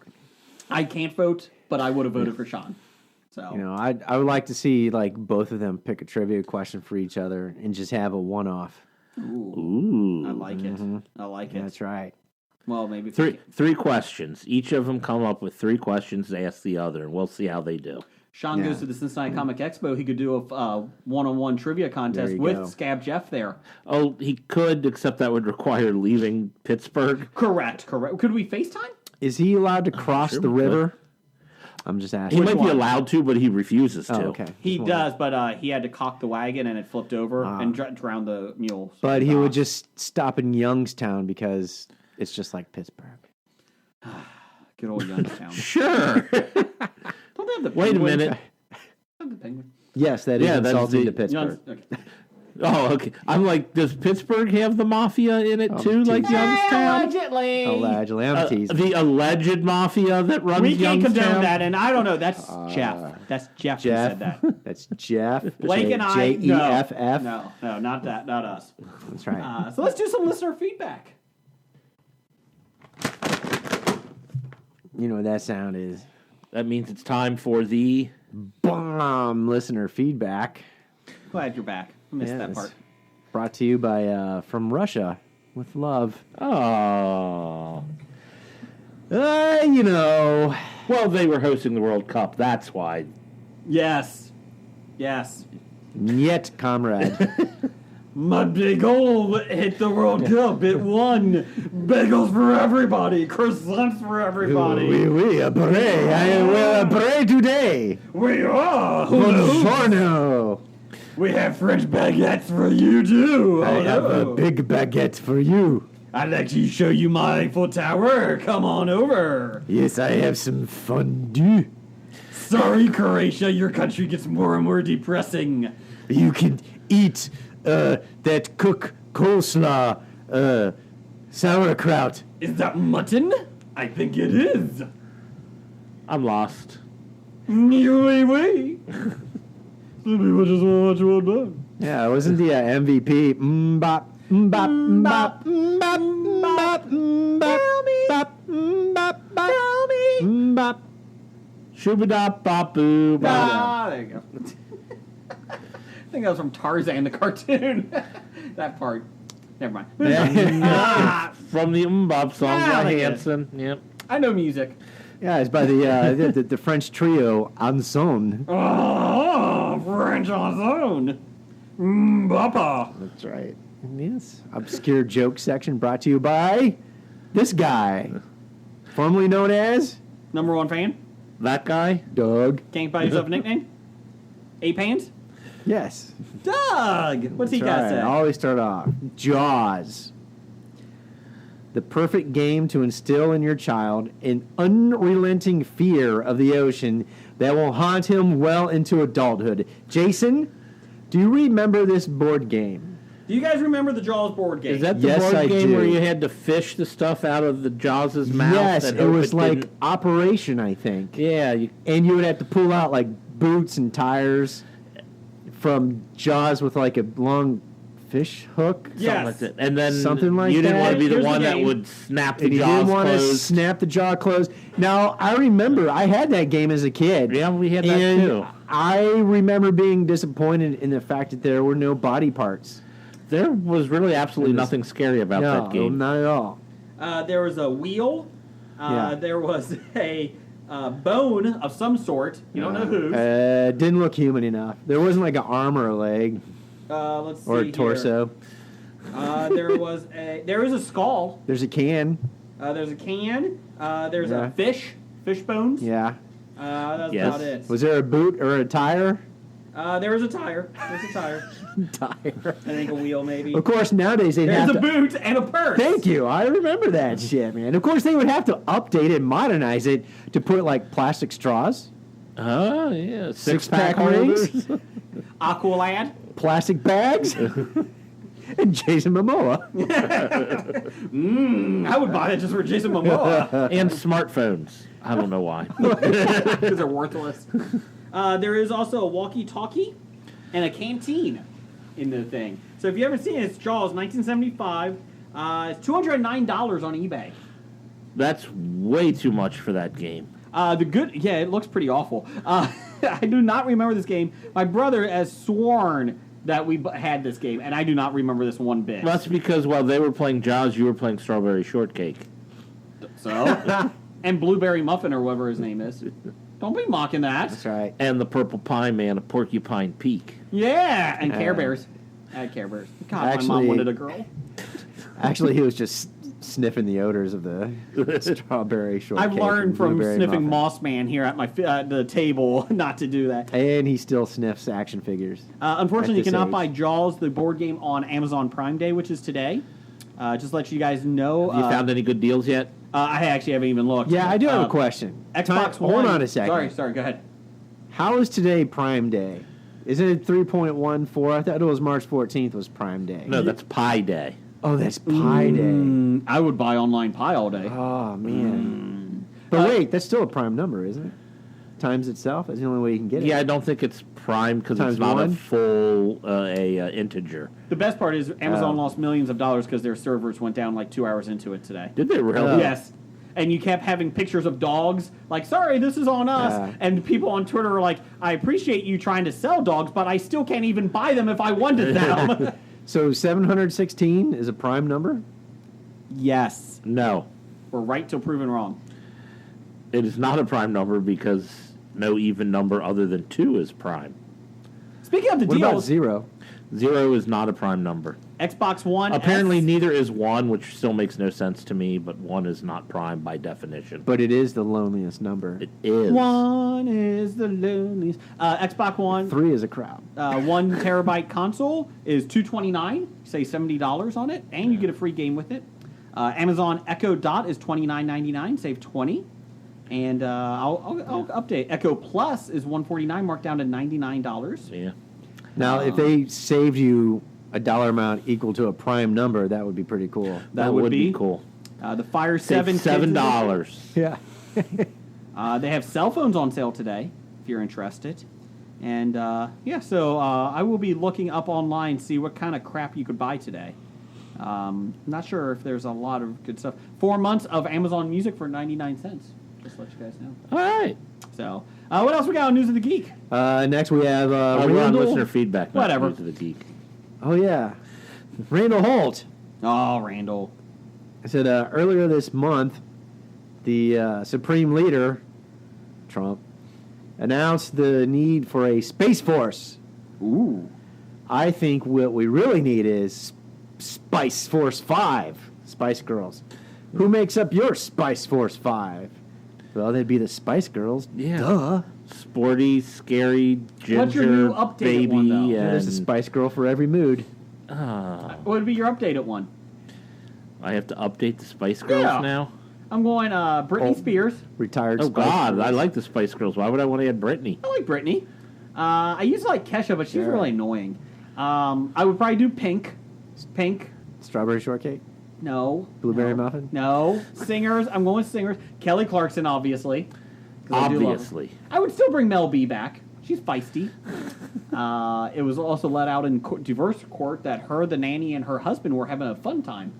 I can't vote, but I would have voted for Sean. So You know, I would like to see like both of them pick a trivia question for each other and just have a one-off. Ooh. I like it. I like it. That's right. Well, maybe Three questions. Each of them come up with 3 questions to ask the other, and we'll see how they do. Sean Yeah. goes to the Cincinnati Comic Expo. He could do a one-on-one trivia contest There you with go. Scab Jeff there. Oh, he could, except that would require leaving Pittsburgh. Correct. Could we FaceTime? Is he allowed to cross sure the we could. river? I'm just He asking. might be one? allowed to, but he refuses to. Oh, okay. He Just does, but he had to cock the wagon and it flipped over and drowned the mule. But he would just stop in Youngstown because it's just like Pittsburgh. Good old Youngstown. Sure. Don't they have the Wait a penguin? minute. Don't the penguin. Yes, that is Yeah, that's insulting the- to Pittsburgh. Okay. Oh, okay. I'm like, does Pittsburgh have the mafia in it too, like Youngstown? Allegedly. Allegedly, I'm teasing. The alleged mafia that runs We can't Youngstown? condone that, and I don't know. That's Jeff. That's Jeff, who Jeff. said that. That's Jeff. Blake and I. Jeff. No, not that. Not us. That's right. So let's do some listener feedback. You know what that sound is? That means it's time for the... Bomb listener feedback. Glad you're back. I missed that Yes. part. Brought to you by From Russia with love. Oh. You know. Well, they were hosting the World Cup. That's why. Yes. Yes. Yet, comrade. My big ol' hit the World Cup. It won. Bagels for everybody. Croissants for everybody. oui, a beret. I will a beret today. We are. Buongiorno. We have French baguettes for you too. I have a big baguette for you. I'd like to show you my Eiffel Tower. Come on over. Yes, I have some fondue. Sorry, Croatia. Your country gets more and more depressing. You can eat that cook coleslaw sauerkraut. Is that mutton? I think it is. I'm lost. Oui, oui. Some people just want to watch one bug. Yeah, wasn't the MVP? Mbop, mbop, mbop, mbop, mbop, mbop, mbop, mbop, mbop. Shoobadop bop boo bop. Ah, there you go. I think that was from Tarzan, the cartoon. That part. Never mind. Ah, From the Bop song Ah, by I get it. Hanson. Yep. I know music. Yeah, it's by the French trio Anson. Oh, French on Papa. That's right. Yes. Obscure joke section brought to you by this guy, formerly known as Number 1 fan. That guy? Doug. Can't buy yourself a nickname. 8 pans. Yes. Doug, what's he got to Right. say? I always start off. Jaws. The perfect game to instill in your child an unrelenting fear of the ocean that will haunt him well into adulthood. Jason, do you remember this board game? Do you guys remember the Jaws board game? Is that the Yes, board I game do. where you had to fish the stuff out of the Jaws' mouth? Yes, and it hope was like didn't- Operation, I think. Yeah, And you would have to pull out like boots and tires from Jaws with like a long fish hook. Yes. like that. And then Something like you didn't that. want to be the Here's the one that game. would snap the And you jaws didn't want to closed. snap the jaw closed. Now, I remember I had that game as a kid. Yeah, we had that and too. I remember being disappointed in the fact that there were no body parts. There was really absolutely nothing scary about No, that game. not at all. There was a wheel. Yeah. There was a bone of some sort. You don't know whose. Didn't look human enough. There wasn't like an arm or a leg Let's see or a here. torso. There is a skull. There's a can. There's a can. There's Yeah. a fish bones. Yeah. That's Yes. about it. Was there a boot or a tire? There was a tire. There's a tire. Tire. I think a wheel maybe. Of course, nowadays they'd There's have a to. boot and a purse. Thank you. I remember that shit, man. Of course, they would have to update it, modernize it to put like plastic straws, Oh, yeah. Six-pack holders. rings, Aqualad. plastic bags, and Jason Momoa. I would buy that just for Jason Momoa and smartphones. I don't know why. because they're worthless. There is also a walkie-talkie and a canteen in the thing. So if you haven't seen it, it's Jaws, 1975. It's $209 on eBay. That's way too much for that game. It looks pretty awful. I do not remember this game. My brother has sworn that we had this game, and I do not remember this one bit. Well, that's because while they were playing Jaws, you were playing Strawberry Shortcake. So, and Blueberry Muffin or whatever his name is. Don't be mocking that. That's right. And the Purple Pine Man of Porcupine Peak. Yeah, and Care Bears. I had Care Bears. God, my Actually- mom wanted a girl. Actually, he was just sniffing the odors of the strawberry shortcake. I've learned and from blueberry sniffing muffin. Moss Man here at the table not to do that. And he still sniffs action figures. Unfortunately, you At this cannot age. buy Jaws, the board game, on Amazon Prime Day, which is today. Just to let you guys know. Have you found any good deals yet? I actually haven't even looked. Yeah, I do have a question. Xbox One. Hold on a second. Sorry, go ahead. How is today Prime Day? Isn't it 3.14? I thought it was March 14th was Prime Day. No, that's Pi Day. Oh, that's Pi Day. I would buy online pie all day. Oh, man. But wait, that's still a prime number, isn't it? Times itself? That's the only way you can get it. Yeah, I don't think it's prime because Times it's not one? a full integer. The best part is Amazon Oh. lost millions of dollars because their servers went down like 2 hours into it today. Did they really? Yes. And you kept having pictures of dogs, like, sorry, this is on us. Yeah. And people on Twitter are like, I appreciate you trying to sell dogs, but I still can't even buy them if I wanted them. So 716 is a prime number? Yes. No, We're right till proven wrong. it is not a prime number because no even number other than 2 is prime. Speaking of the What about deals, 0? 0 is not a prime number. Xbox One. Apparently, S, neither is 1, which still makes no sense to me, but 1 is not prime by definition. But it is the loneliest number. It is. One is the loneliest. Xbox One. 3 is a crowd. 1 terabyte console is $229. Say $70 on it, and you get a free game with it. Amazon Echo Dot is $29.99. Save $20. And I'll update. Echo Plus is $149, marked down to $99. Yeah. Now, if they saved you a dollar amount equal to a prime number, that would be pretty cool. That would be cool. The Fire Save 7 $7. Yeah. They have cell phones on sale today, if you're interested. And so I will be looking up online, see what kind of crap you could buy today. Not sure if there's a lot of good stuff. 4 months of Amazon Music for 99 cents. Just to let you guys know. All right. So, what else we got on News of the Geek? Next, we have We're on Randall. listener feedback. not Whatever. News of the Geek. Oh, yeah. Randall Holt. Oh, Randall. I said earlier this month, the Supreme Leader, Trump, announced the need for a Space Force. Ooh. I think what we really need is Spice Force 5, Spice Girls. Who makes up your Spice Force 5? Well, they'd be the Spice Girls. Yeah. Duh. sporty, scary, ginger What's your new updated baby. one, though? There's a And Spice Girl for every mood. What would be your updated one? I have to update the Spice Girls Yeah. now. I'm going Britney Spears. Retired Oh Spice God, Girls. I like the Spice Girls. Why would I want to add Britney? I like Britney. I used to like Kesha, but she's really annoying. I would probably do Pink. Pink. Strawberry Shortcake? No. Blueberry no. Muffin? No. Singers. I'm going with singers. Kelly Clarkson, obviously. 'Cause I do love her. Obviously. I would still bring Mel B back. She's feisty. It was also let out in diverse court that her, the nanny, and her husband were having a fun time.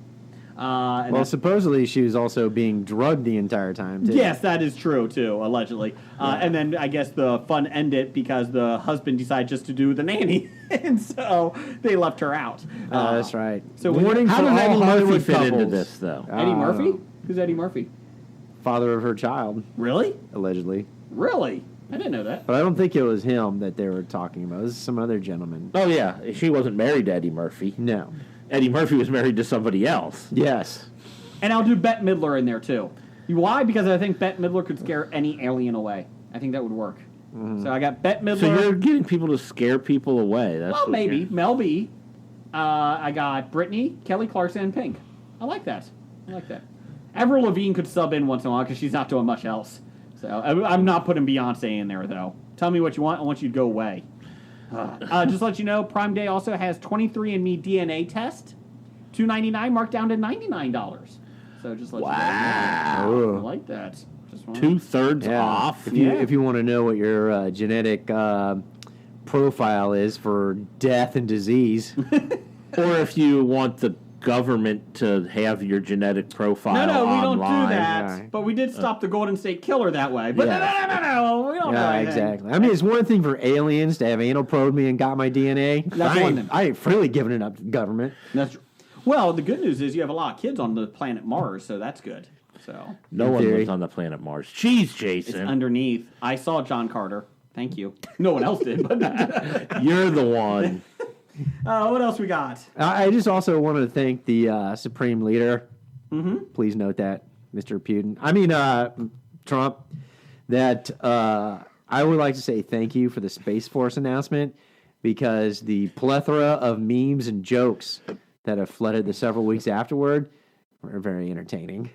And Well, that's- supposedly she was also being drugged the entire time, too. yes, that is true too, allegedly. And then I guess the fun ended because the husband decided just to do the nanny, and so they left her out. That's right. So Warning How for did all Eddie Hollywood Murphy fit couples. into this, though? Eddie Murphy? know. Who's Eddie Murphy? Father of her child, Really? allegedly. Really? I didn't know that. But I don't think it was him that they were talking about. It was some other gentleman. Oh yeah, she wasn't married to Eddie Murphy. No. Eddie Murphy was married to somebody else. Yes. And I'll do Bette Midler in there too. Why? Because I think Bette Midler could scare any alien away. I think that would work. So I got Bette Midler. So you're getting people to scare people away. That's well, what maybe you're- Mel B. I got Britney, Kelly Clarkson, and Pink. I like that. I like that. Avril Lavigne could sub in once in a while because she's not doing much else. So I'm not putting Beyonce in there though. Tell me what you want. I want you to go away. Just to let you know, Prime Day also has 23andMe DNA test, $2.99 marked down to $99. So just let you guys know. Ooh. I like that. Just wanna- 2/3 Yeah. off. If you want to know what your genetic profile is for death and disease, Or if you want the government to have your genetic profile No, we don't online. do that. Right. But we did stop the Golden State Killer that way. But Yeah. no, we don't know yeah, anything. exactly. I mean, it's one thing for aliens to have anal probed me and got my DNA. That's I one ain't, thing. I ain't freely giving it up to the government. That's well. The good news is you have a lot of kids on the planet Mars, so that's good. So No In one theory. lives on the planet Mars. Jeez, it's Jason. underneath. I saw John Carter. Thank you. No one else did. But You're the one. what else we got? I just also wanted to thank the Supreme Leader. Mm-hmm. Please note that, Mr. Putin. I mean, Trump. That I would like to say thank you for the Space Force announcement because the plethora of memes and jokes that have flooded the several weeks afterward were very entertaining.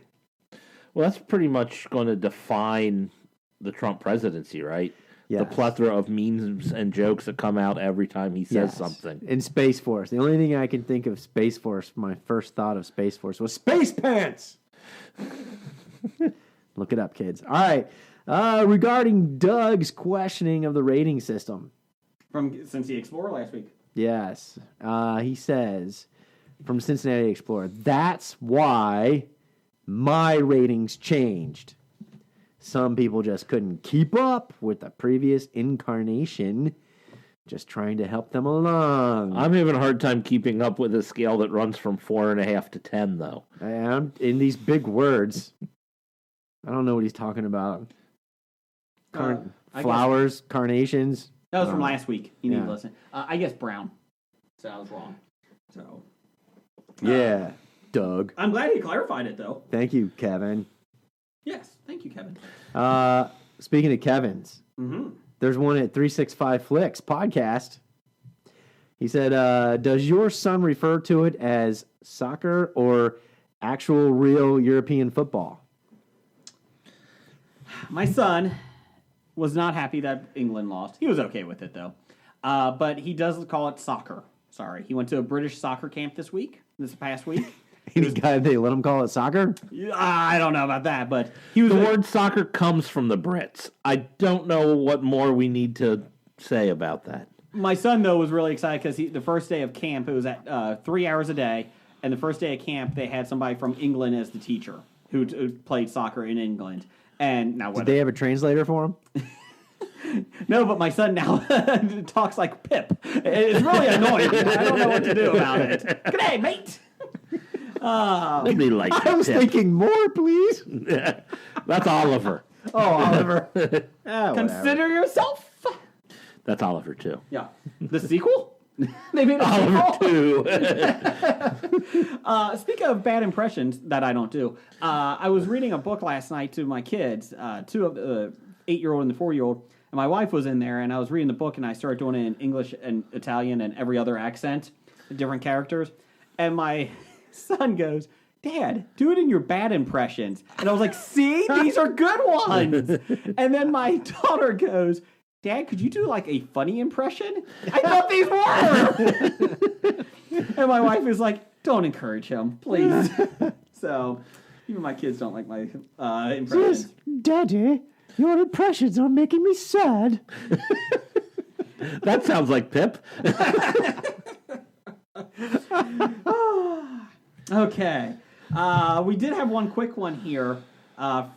Well, that's pretty much going to define the Trump presidency, right? The Yes. plethora of memes and jokes that come out every time he says Yes. something. In Space Force. The only thing I can think of Space Force, my first thought of Space Force was Space Pants! Look it up, kids. All right. Regarding Doug's questioning of the rating system. From Cincy Explorer last week. Yes. He says from Cincinnati Explorer, that's why my ratings changed. Some people just couldn't keep up with the previous incarnation. Just trying to help them along. I'm having a hard time keeping up with a scale that runs from 4.5 to 10, though. I'm in these big words. I don't know what he's talking about. I guess- Flowers, carnations. That was from last week. You need yeah. to listen. I guess brown. So I was wrong. So Yeah, Doug. I'm glad he clarified it though. Thank you, Kevin. Yes, thank you, Kevin. Speaking of Kevin's, Mm-hmm. there's one at 365 Flicks podcast. He said, does your son refer to it as soccer or actual real European football? My son was not happy that England lost. He was okay with it though, but he does call it soccer. Sorry, he went to a British soccer camp this past week. They let him call it soccer? I don't know about that, but he was The word soccer comes from the Brits. I don't know what more we need to say about that. My son, though, was really excited because the first day of camp, it was at 3 hours a day. And the first day of camp, they had somebody from England as the teacher who played soccer in England. And now what? Did they have a translator for him? No, but my son now talks like Pip. It's really annoying. I don't know what to do about it. G'day, mate. Nobody likes I was Pip. thinking more, please. That's Oliver. Oh, Oliver. Ah, whatever. Consider yourself. That's Oliver, too. Yeah. The sequel? They made a Oliver, sequel? too. Speaking of bad impressions that I don't do, I was reading a book last night to my kids, two of the 8-year-old and the 4-year-old, and And my wife was in there, and I was reading the book, and I started doing it in English and Italian and every other accent, different characters. And my son goes, Dad, do it in your bad impressions. And I was like, see, these are good ones. And then my daughter goes, Dad, could you do like a funny impression? I thought these were. And my wife is like, don't encourage him, please. So even my kids don't like my impressions. Daddy, your impressions are making me sad. That sounds like Pip. Okay. We did have one quick one here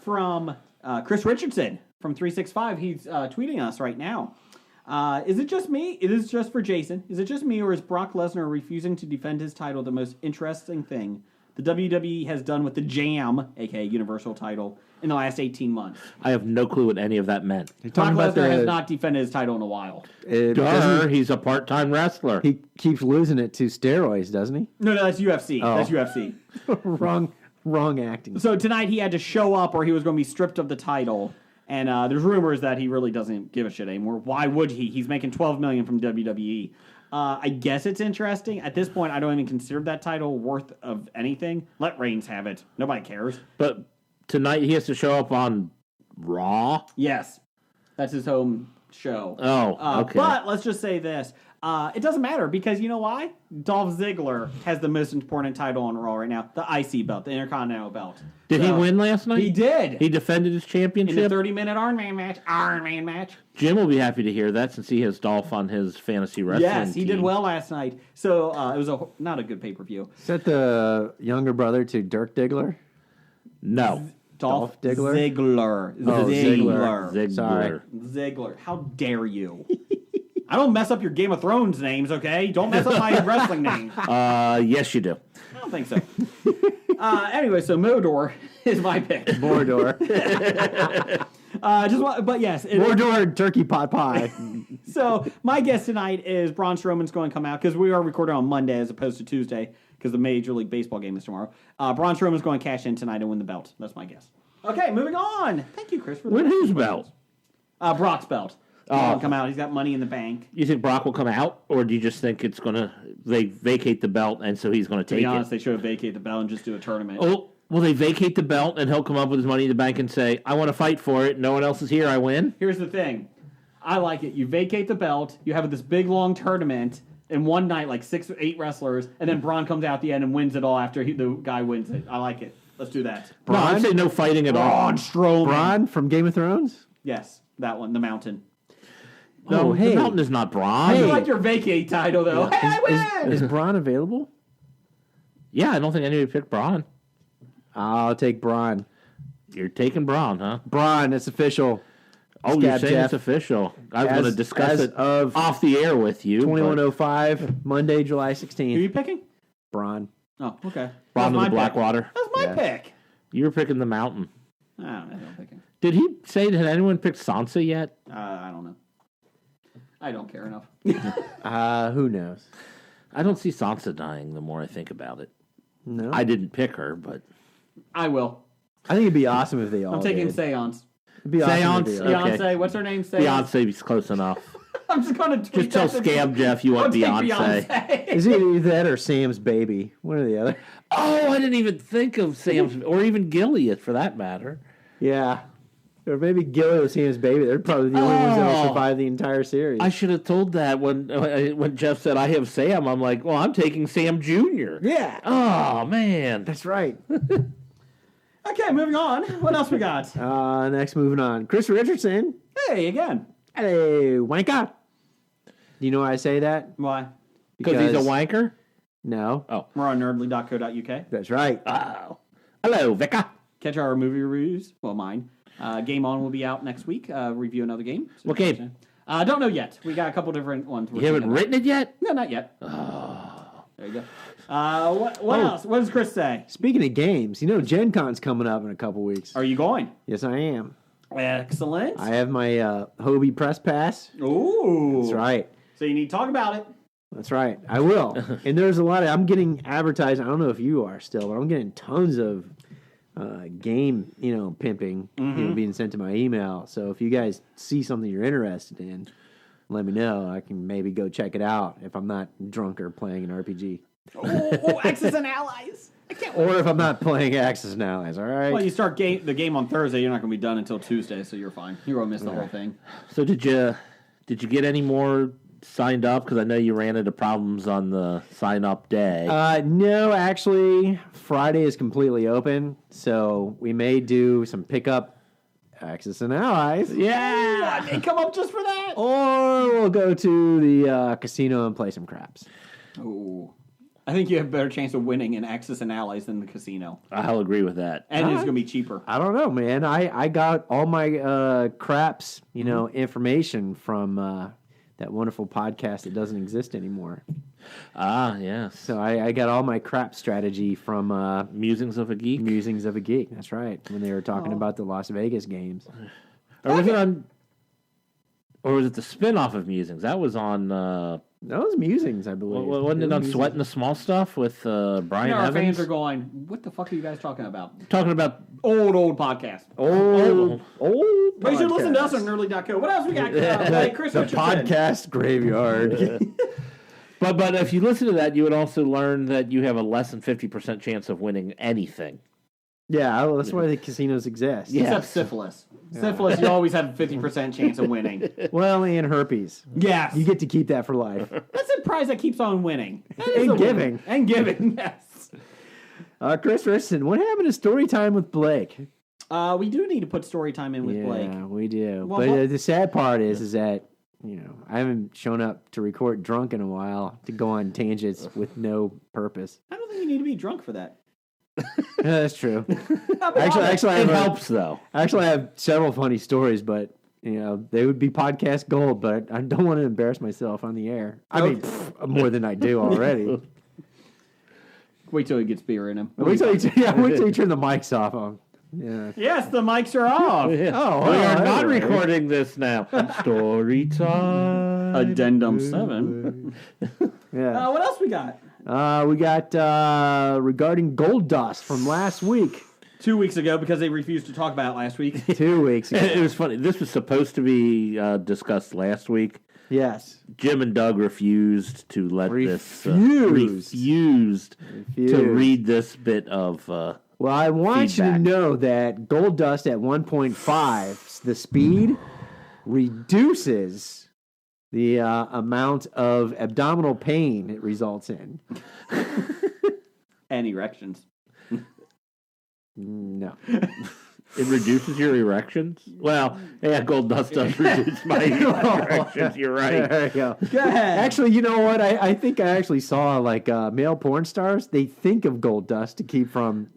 from Chris Richardson from 365. He's tweeting us right now. Is it just me? It is just for Jason. Is it just me, or is Brock Lesnar refusing to defend his title the most interesting thing the WWE has done with the Jam, aka Universal title, in the last 18 months? I have no clue what any of that meant. Brock Lesnar has not defended his title in a while. He's a part-time wrestler. He keeps losing it to steroids, doesn't he? No, that's UFC. Oh. That's UFC. Wrong acting. So tonight he had to show up, or he was going to be stripped of the title. And there's rumors that he really doesn't give a shit anymore. Why would he? He's making $12 million from WWE. I guess it's interesting. At this point, I don't even consider that title worth of anything. Let Reigns have it. Nobody cares. But tonight he has to show up on Raw. Yes, that's his home show. Oh, okay. But let's just say this. It doesn't matter, because you know why? Dolph Ziggler has the most important title on Raw right now, the IC belt, the Intercontinental belt. Did he win last night? He did. He defended his In championship. the 30-minute Iron Man match. Jim will be happy to hear that, since he has Dolph on his fantasy wrestling Yes, he did team. well last night. So it was not a good pay-per-view. Is that the younger brother to Dirk Diggler? No. Dolph Diggler? Ziggler. Oh, Ziggler. Ziggler. Sorry. Ziggler. How dare you? I don't mess up your Game of Thrones names, okay? Don't mess up my wrestling names. Yes, you do. I don't think so. Anyway, so Mordor is my pick. Mordor. But yes. Mordor turkey pot pie. So my guess tonight is Braun Strowman's going to come out, because we are recording on Monday as opposed to Tuesday, because the Major League Baseball game is tomorrow. Braun Strowman's going to cash in tonight and win the belt. That's my guess. Okay, moving on. Thank you, Chris, for the Win whose belt? Brock's belt. He'll come out. He's got money in the bank. You think Brock will come out, or do you just think it's going to vacate the belt, and so he's going to To take be honest, it? they should have vacated the belt and just do a tournament. Oh, will they vacate the belt, and he'll come up with his money in the bank and say, I want to fight for it. No one else is here. I win? Here's the thing. I like it. You vacate the belt. You have this big, long tournament in one night, like 6 or 8 wrestlers, and then Braun comes out at the end and wins it all after the guy wins it. I like it. Let's do that. No, I'd say no fighting at all. Braun Strowman. Braun from Game of Thrones? Yes, that one, the Mountain. No, hey. the mountain is not Braun. I like your vacate title, though. Hey, I win! Is Braun available? Yeah, I don't think anybody picked Braun. I'll take Braun. You're taking Braun, huh? Braun, it's official. Oh, you're Scab saying Jeff. it's official. I was As- going to discuss as it of off the air with you. 21:05, Monday, July Who are 16th. you picking? Braun. Oh, okay. Braun That's to the my pick. Blackwater. That's my Yeah. pick. You were picking the mountain. I don't know. I'm picking. Did he say that anyone picked Sansa yet? I don't know. I don't care enough. Who knows? I don't see Sansa dying the more I think about it. No. I didn't pick her, but I will. I think it'd be awesome if they all I'm taking did. Seance. It'd be awesome if Seance? they all- Yeah. Okay. Beyonce. What's her name? Seance. Beyonce's close enough. I'm just going to tweet Just tell that to- Scam Jeff you want I'll take Beyonce. Is it either that or Sam's baby? One or the other. Oh, I didn't even think of Sam's, or even Gilead for that matter. Yeah. Or maybe Gilly or Sam's baby. They're probably the only ones that'll Oh. survive the entire series. I should have told that when Jeff said I have Sam. I'm like, well, I'm taking Sam Jr. Yeah. Oh man, That's right. Okay, moving on. What else we got? Next, moving on. Chris Richardson. Hey, again. Hey, wanka. Do you know why I say that? Why? because he's a wanker. No. We're on nerdly.co.uk. That's right. Oh, hello, Vicka. Catch our movie reviews. Well, mine. Game On will be out next week. Review another game. What game? Don't know yet. We got a couple different ones. You haven't written it yet? No, not yet. There you go. What else? What does Chris say? Speaking of games, Gen Con's coming up in a couple weeks. Are you going? Yes, I am. Excellent. I have my Hobie Press Pass. Ooh. That's right. So you need to talk about it. That's right. I will. And there's a lot of, I'm getting advertised. I don't know if you are still, but I'm getting tons of game, pimping, being sent to my email. So if you guys see something you're interested in, let me know. I can maybe go check it out if I'm not drunk or playing an RPG. Oh, Axis and Allies. I can't wait. Or if I'm not playing Axis and Allies, all right? Well, you start the game on Thursday. You're not going to be done until Tuesday, so you're fine. You're going to miss the whole thing. So did you get any more signed up? Because I know you ran into problems on the sign up day. No, actually, Friday is completely open, so we may do some pickup Axis and Allies. Yeah, I may come up just for that. Or we'll go to the casino and play some craps. Oh, I think you have a better chance of winning in Axis and Allies than the casino, I'll agree with that. and it's going to be cheaper. I don't know, man. I got all my craps, information from that wonderful podcast that doesn't exist anymore. Ah, yes. So I got all my crap strategy from Musings of a Geek. Musings of a Geek. That's right. When they were talking about the Las Vegas games. Or was it on? Or was it the spin-off of Musings? That was on. That was Musings, I believe. Wasn't it on Musings. Sweating the Small Stuff with Brian Our Evans? fans are going, what the fuck are you guys talking about? Talking about Old podcast. Old But you should listen to us podcast. on Nerdly.co. What else we got? Like Chris The Richardson. podcast graveyard. But if you listen to that, you would also learn that you have a less than 50% chance of winning anything. Yeah, well, that's why the casinos exist. Yeah. Except syphilis. Syphilis, you always have a 50% chance of winning. Well, and herpes. Yes. You get to keep that for life. That's a prize that keeps on winning. That is And a giving. winning. And giving, yes. Chris Richardson, what happened to story time with Blake? We do need to put story time in with Blake. Yeah, we do. Well, but what- the sad part is that I haven't shown up to record drunk in a while to go on tangents with no purpose. I don't think you need to be drunk for that. Yeah, that's true. Actually, Actually, I It have helps, though. I have several funny stories, but they would be podcast gold. But I don't want to embarrass myself on the air. I mean, more than I do already. wait till he gets beer in him. wait till you turn the mics off. Yeah. Yes, the mics are off. Oh, we well, are not anyway. recording this now. Story time. Addendum 7. Yeah. What else we got? We got regarding Gold Dust from last week. 2 weeks ago, because they refused to talk about it last week. 2 weeks ago. It was funny. This was supposed to be discussed last week. Yes. Jim and Doug refused to let Refused. refused to read this bit of. Well, I want you to feedback. know that Gold Dust at 1.5, the speed reduces the amount of abdominal pain it results in. And erections. No. It reduces your erections. Well, yeah, Gold Dust does reduce my erections. You're right. There you go. Go ahead. Actually, you know what? I think I actually saw like male porn stars. They think of Gold Dust to keep from,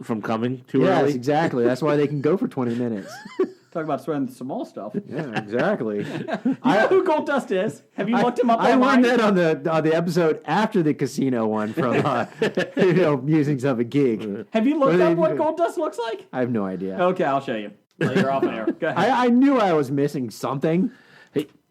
From coming too Yes, early. exactly. That's why they can go for 20 minutes. Talk about sweating the small stuff. You Yeah, exactly. know who Gold Dust is? Have you looked him up I online? learned that on the episode after the casino one from Musings of a Geek. Have you looked Well, up what Gold Dust looks like? I have no idea. Okay, I'll show you later off air. Go ahead. I knew I was missing something,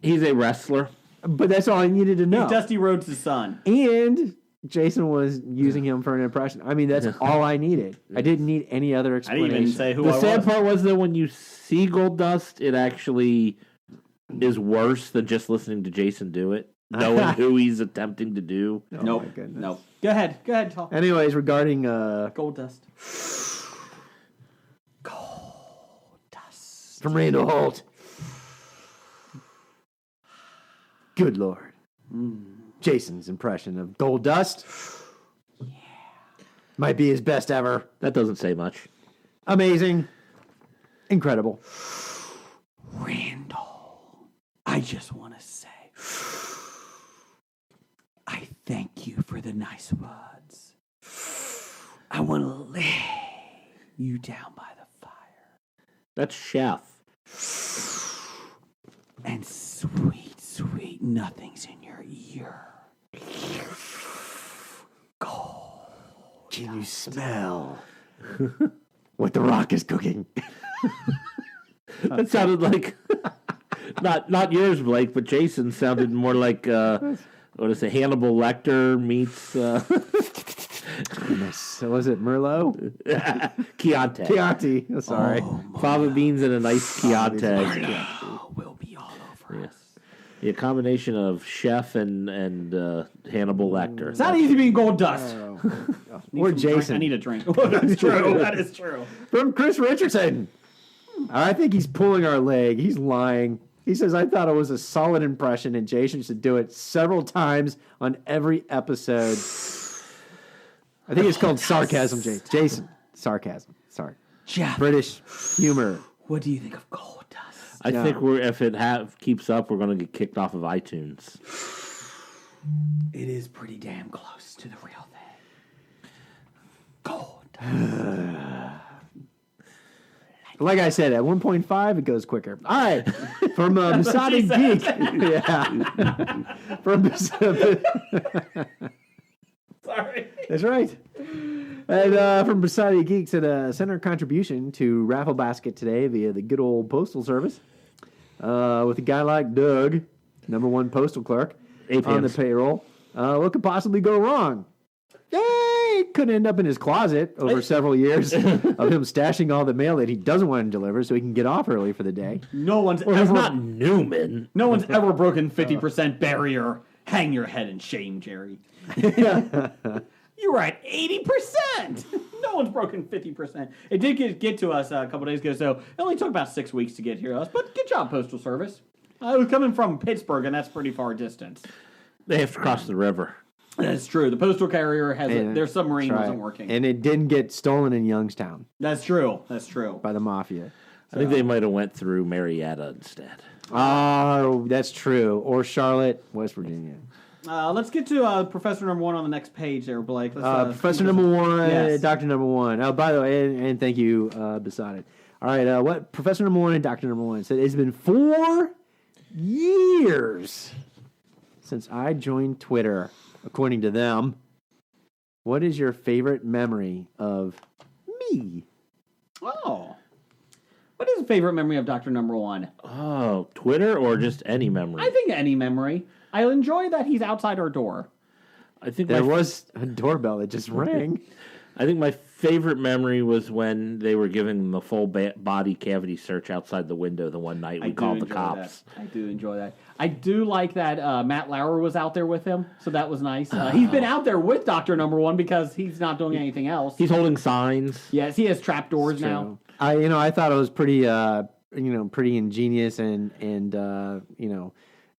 He's a wrestler. but that's all I needed to know. Dusty Rhodes' son. And Jason was using him for an impression. I mean, that's all I needed. I didn't need any other I explanation. didn't even say who The I sad was. part was that when you see Gold Dust, it actually is worse than just listening to Jason do it, knowing who he's attempting to do. Oh, Nope. my goodness. Nope. Go ahead, Tom. Anyways, regarding Gold Dust. from Randall Holt. Good Lord. Jason's impression of Gold Dust might be his best ever. That doesn't say much. Amazing. Incredible. Randall, I just want to say, I thank you for the nice words. I want to lay you down by the fire. That's Chef. And sweet, sweet nothings in your ear. Can you smell what the Rock is cooking? That sounded like not yours, Blake, but Jason sounded more like what is it? Hannibal Lecter meets Remus. Was it Merlot? Chianti. Chianti. Oh, sorry. Fava beans and a nice Chianti. Will be all over. Yes. A combination of chef and Hannibal Lecter. It's not easy being gold dust. Or Jason. I need a drink. That's true. That is true. From Chris Richardson. I think he's pulling our leg. He's lying. He says, I thought it was a solid impression, and Jason should do it several times on every episode. I think it's called sarcasm, Jason. Sarcasm. Sorry. Jeff, British humor. what do you think of gold dust? I think if it keeps up, we're going to get kicked off of iTunes. It is pretty damn close to the real thing. Gold dust. Like I said, at 1.5, it goes quicker. All right. From Masonic Geek. Yeah. From Sorry. That's right. And from Beside Geeks, at sent our contribution to Raffle Basket today via the good old postal service. With a guy like Doug, #1 postal clerk, on the payroll. What could possibly go wrong? Yay! Couldn't end up in his closet over several years of him stashing all the mail that he doesn't want to deliver so he can get off early for the day. No one's It's ever not Newman. no one's ever broken 50% barrier. Hang your head in shame, Jerry. You were at 80%. No one's broken 50%. It did get to us a couple days ago, so it only took about 6 weeks to get here to us. But good job, Postal Service. I was coming from Pittsburgh, and that's pretty far distance. They have to cross the river. That's true. The postal carrier has their submarine That's right. wasn't working. And it didn't get stolen in Youngstown That's true. That's true. by the mafia. I think they might have went through Marietta instead. Oh, that's true. Or Charlotte, West Virginia. Let's get to Professor #1 on the next page there, Blake. Let's, Professor #1, Yes. Doctor #1. Oh, by the way, and thank you, Beside it. All right, what Professor #1 and Doctor #1 said, it's been 4 years since I joined Twitter, according to them. What is your favorite memory of me? Oh. What is your favorite memory of Dr. #1? Oh, Twitter or just any memory? I think any memory. I enjoy that he's outside our door. I think There was a doorbell that just rang. I think my favorite memory was when they were giving them the full body cavity search outside the window the one night we called the cops. I do enjoy that. I do like that Matt Lauer was out there with him, so that was nice. He's been out there with Dr. #1 because he's not doing anything else. He's holding signs. Yes, he has trapdoors now. I thought it was pretty, pretty ingenious and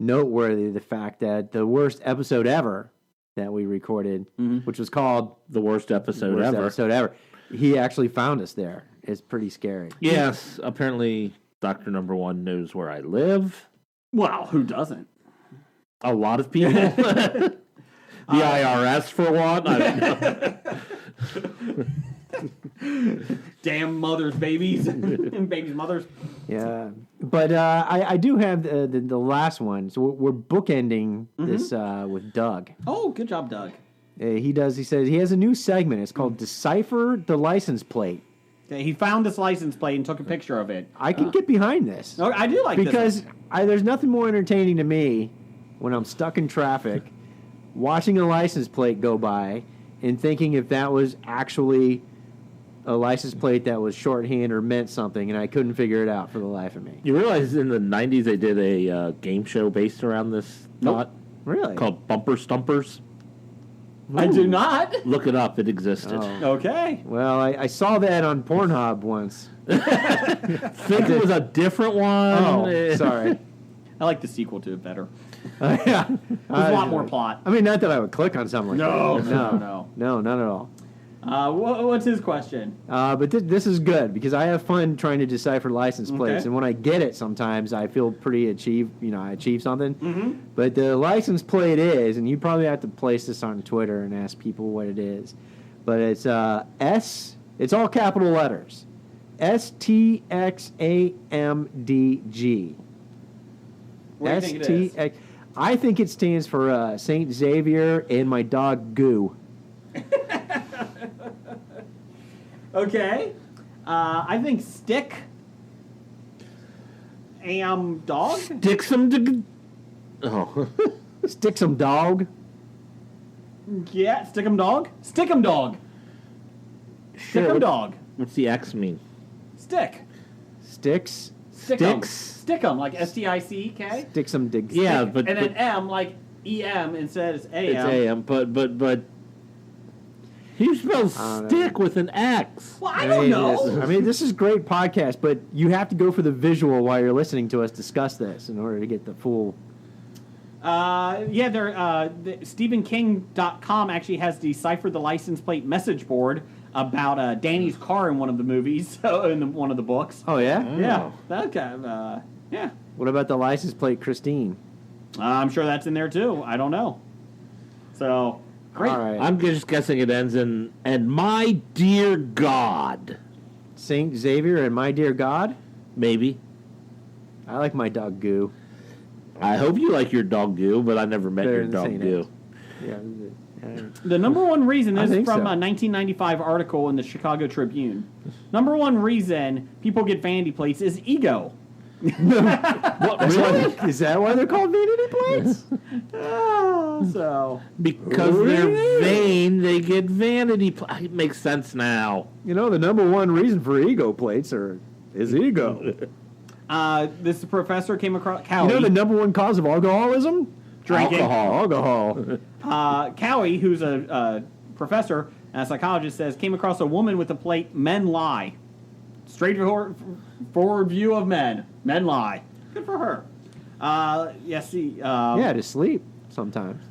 noteworthy, the fact that the worst episode ever that we recorded, which was called The worst episode ever. He actually found us there. It's pretty scary. Yes, apparently Dr. #1 knows where I live. Well, who doesn't? A lot of people. The IRS, for one. I don't know. Damn mothers, babies, and babies' mothers. Yeah, but I do have the last one. So we're bookending this with Doug. Oh, good job, Doug. He says he has a new segment. It's called Decipher the License Plate. Okay, he found this license plate and took a picture of it. I can get behind this. Oh, I do like because this. there's nothing more entertaining to me when I'm stuck in traffic, watching a license plate go by and thinking if that was actually a license plate that was shorthand or meant something, and I couldn't figure it out for the life of me. You realize in the 90s they did a game show based around this thought Really? called Bumper Stumpers? I do not. Look it up. It existed. Oh. Okay. Well, I saw that on Pornhub once. Think it was a different one. Oh, sorry. I like the sequel to it better. Yeah. There's a lot more plot. I mean, not that I would click on something like that. No. No, not at all. What's his question? But this is good because I have fun trying to decipher license plates, Okay. and when I get it, sometimes I feel pretty I achieve something. Mm-hmm. But the license plate is, and you probably have to place this on Twitter and ask people what it is. But it's S. It's all capital letters. STXAMDG. What do you think it is? I think it stands for Saint Xavier and my dog Goo. Okay. I think stick. Dog? Stick some. Oh. Stick some dog. Yeah, stick 'em dog. Stick 'em dog. Stick 'em dog. What's the X mean? Stick. Sticks. Stick 'em. Sticks? Stick 'em, like STICK. Stick some digs. Yeah, And but then M, like EM, instead is AM. it's AM. But he spells don't know. stick with an X. Well, I don't know. I mean, this is great podcast, but you have to go for the visual while you're listening to us discuss this in order to get the full. StephenKing.com actually has deciphered the license plate message board about Danny's car in one of the movies, in one of the books. Oh yeah. Yeah, that kind of, yeah. What about the license plate, Christine? I'm sure that's in there too. I don't know. So, great. All right. I'm just guessing it ends in, and my dear God. Saint Xavier and My Dear God. Maybe. I like my dog Goo. I hope you like your dog Goo, but I never met Better your than dog Saint Goo. X. Yeah. The number one reason, I this is think from so. a 1995 article in the Chicago Tribune. Number one reason people get vanity plates is ego. What, really? Is that why they're called vanity plates? So, Because they're vain, they get vanity. It makes sense now. You know, the number one reason for ego plates is ego. this professor came across You Cowie. know the number one cause of alcoholism? Drinking. Alcohol. Cowie, who's a professor and a psychologist, says came across a woman with the plate "Men lie." Straightforward view of men. Men lie. Good for her. Yes. Yeah, to sleep sometimes.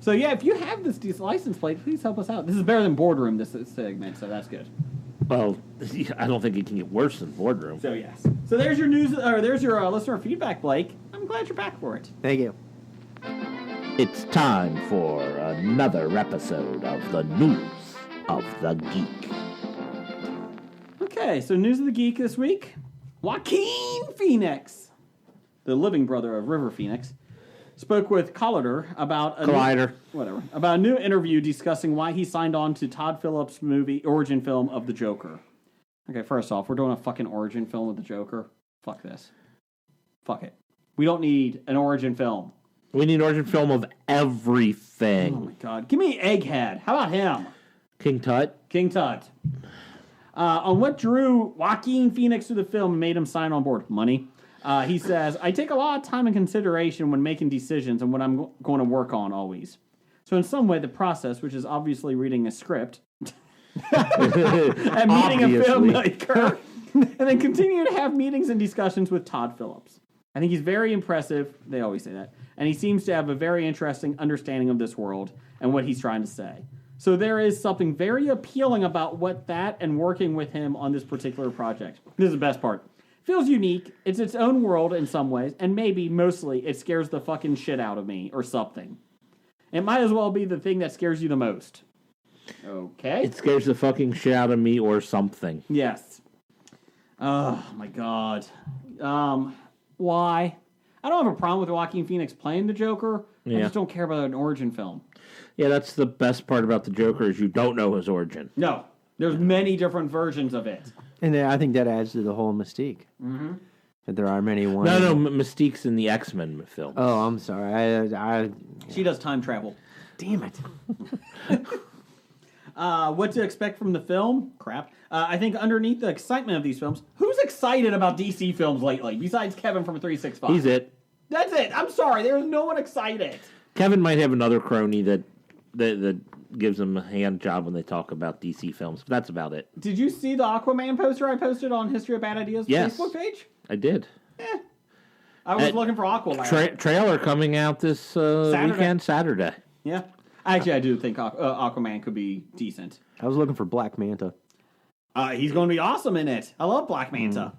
So yeah, if you have this license plate, please help us out. This is better than boardroom. This segment, so that's good. Well, I don't think it can get worse than boardroom. So yes. So there's your news, or there's your listener feedback, Blake. I'm glad you're back for it. Thank you. It's time for another episode of the News of the Geek. Okay, so news of the geek this week. Joaquin Phoenix, the living brother of River Phoenix, spoke with Collider about about a new interview discussing why he signed on to Todd Phillips' movie origin film of the Joker. Okay, first off, we're doing a fucking origin film of the Joker. Fuck this. Fuck it. We don't need an origin film. We need an origin film of Oh everything. my god. Give me Egghead. How about him? King Tut? King Tut. On what drew Joaquin Phoenix to the film and made him sign on board? Money. He says, I take a lot of time and consideration when making decisions and what I'm going to work on always. So in some way, the process, which is obviously reading a script and meeting a filmmaker, and then continue to have meetings and discussions with Todd Phillips. I think he's very impressive. They always say that. And he seems to have a very interesting understanding of this world and what he's trying to say. So there is something very appealing about what that and working with him on this particular project. This is the best part. Feels unique. It's its own world in some ways, and maybe, mostly, it scares the fucking shit out of me, or something. It might as well be the thing that scares you the most. Okay? It scares the fucking shit out of me or something. Yes. Oh, my God. Why? I don't have a problem with Joaquin Phoenix playing the Joker. I Yeah. just don't care about an origin film. Yeah, that's the best part about the Joker is you don't know his origin. No. There's many different versions of it. And I think that adds to the whole mystique. Mm-hmm. That there are many ones. No, Mystique's in the X-Men film. Oh, I'm sorry. I She does time travel. damn it. What to expect from the film? Crap. I think underneath the excitement of these films, who's excited about DC films lately besides Kevin from 365? He's it. That's it. I'm sorry. There's no one excited. Kevin might have another crony that gives him a hand job when they talk about DC films, but that's about it. Did you see the Aquaman poster I posted on History of Bad Ideas Yes. Facebook page? I did. I was looking for Aquaman. Trailer coming out this weekend, Saturday. Yeah. Actually, I do think Aquaman could be decent. I was looking for Black Manta. He's going to be awesome in it. I love Black Manta.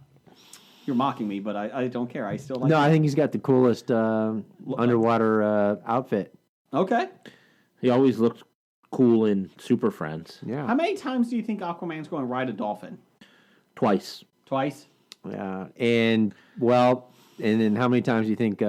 You're mocking me, but I don't care. I still like No, it. I think he's got the coolest underwater outfit. Okay. He always looked cool in Super Friends. Yeah. How many times do you think Aquaman's going to ride a dolphin? Twice. Twice? Yeah. And then how many times do you think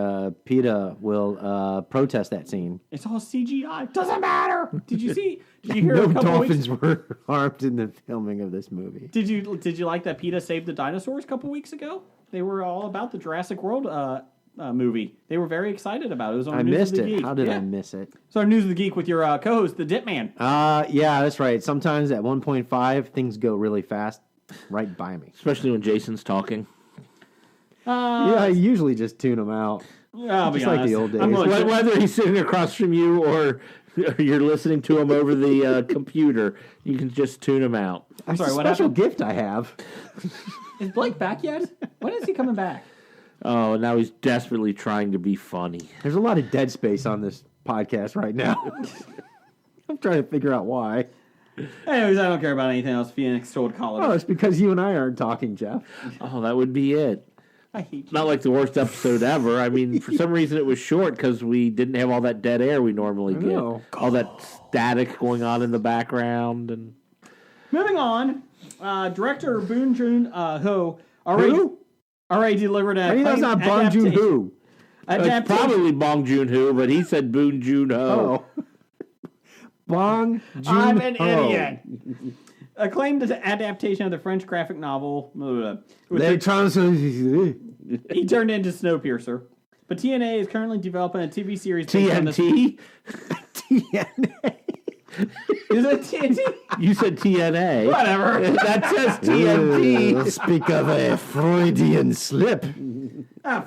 PETA will protest that scene? It's all CGI. Doesn't matter. Did you see? Did you hear No a couple dolphins weeks? were harmed in the filming of this movie. Did you like that PETA saved the dinosaurs a couple weeks ago? They were all about the Jurassic World movie. They were very excited about it. It was on I News missed of the it. Geek. How did I Yeah. miss it? So, News of the Geek with your co-host, the Dip Man. Yeah, that's right. Sometimes at 1.5, things go really fast right by me. Especially when Jason's talking. Yeah, I usually just tune them out. I'll be Just like the honest. old days. I'm going to- Whether he's sitting across from you or you're listening to him over the computer, you can just tune him out. That's sorry, a what special happened? gift I have. Is Blake back yet? When is he coming back? Oh, now he's desperately trying to be funny. There's a lot of dead space on this podcast right now. I'm trying to figure out why. Anyways, I don't care about anything else Phoenix told college. Oh, it's because you and I aren't talking, Jeff. Oh, that would be it. I hate you. Not like the worst episode ever. I mean, for some reason it was short because we didn't have all that dead air we normally get. know. All that static going on in the background. And Moving on, director Boon Joon-ho already delivered a Maybe that's not Bong Joon-ho. it's probably Bong Joon-ho, but he said Boon Joon-ho. Oh. Bong Joon-ho. I'm an idiot. Acclaimed adaptation of the French graphic novel. They He turned into Snowpiercer. But TNA is currently developing a TV series. based on this- TNT? Is it TNT? You said TNA. Whatever. That says TNT. Speak of a Freudian slip.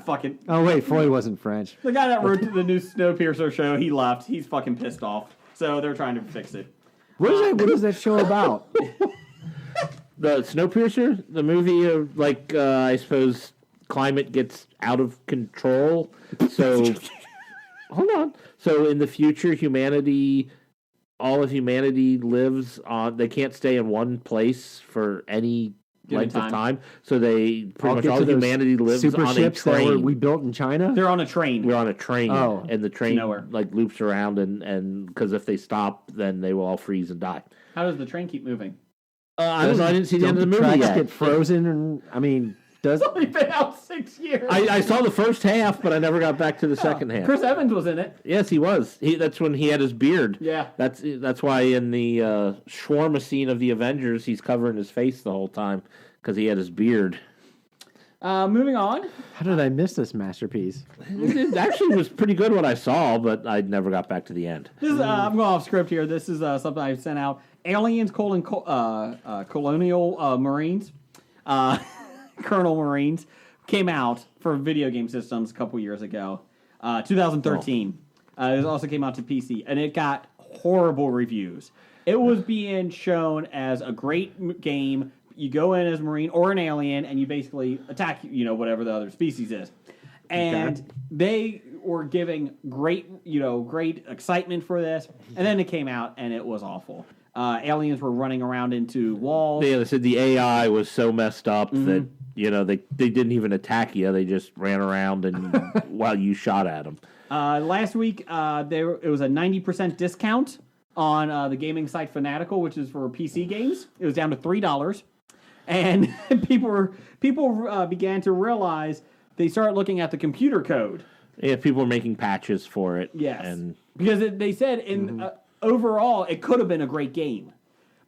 Fuck it. Oh, wait, Freud wasn't French. The guy that wrote the new Snowpiercer show, he left. He's fucking pissed off. So they're trying to fix it. What is that show about? The Snowpiercer, the movie of I suppose climate gets out of control. So hold on. So in the future, all of humanity lives on. They can't stay in one place for any length of time. So they pretty much all humanity lives super on a ships that train. we built in China. They're on a train. We're on a train, Oh. and the train nowhere. loops around, and because if they stop, then they will all freeze and die. How does the train keep moving? I don't know. I didn't see the end of the movie tracks yet. get frozen, and I mean, does It's only been out 6 years. I saw the first half, but I never got back to the second half. Chris Evans was in it. Yes, he was. That's when he had his beard. Yeah. That's why in the shawarma scene of the Avengers, he's covering his face the whole time because he had his beard. Moving on. how did I miss this masterpiece? It actually was pretty good what I saw, but I never got back to the end. This is, I'm going off script here. This is something I sent out. Aliens: Colonial Marines, Colonel Marines, came out for video game systems a couple years ago, 2013. It also came out to PC, and it got horrible reviews. It was being shown as a great game. You go in as a Marine or an alien, and you basically attack, whatever the other species is. And they were giving great excitement for this, and then it came out, and it was awful. Aliens were running around into walls. Yeah, they said the AI was so messed up that they didn't even attack you; they just ran around and while you shot at them. Last week, it was a 90% discount on the gaming site Fanatical, which is for PC games. It was down to $3, and people began to realize. They started looking at the computer code. Yeah, people were making patches for it. Yes, and because they said overall it could have been a great game,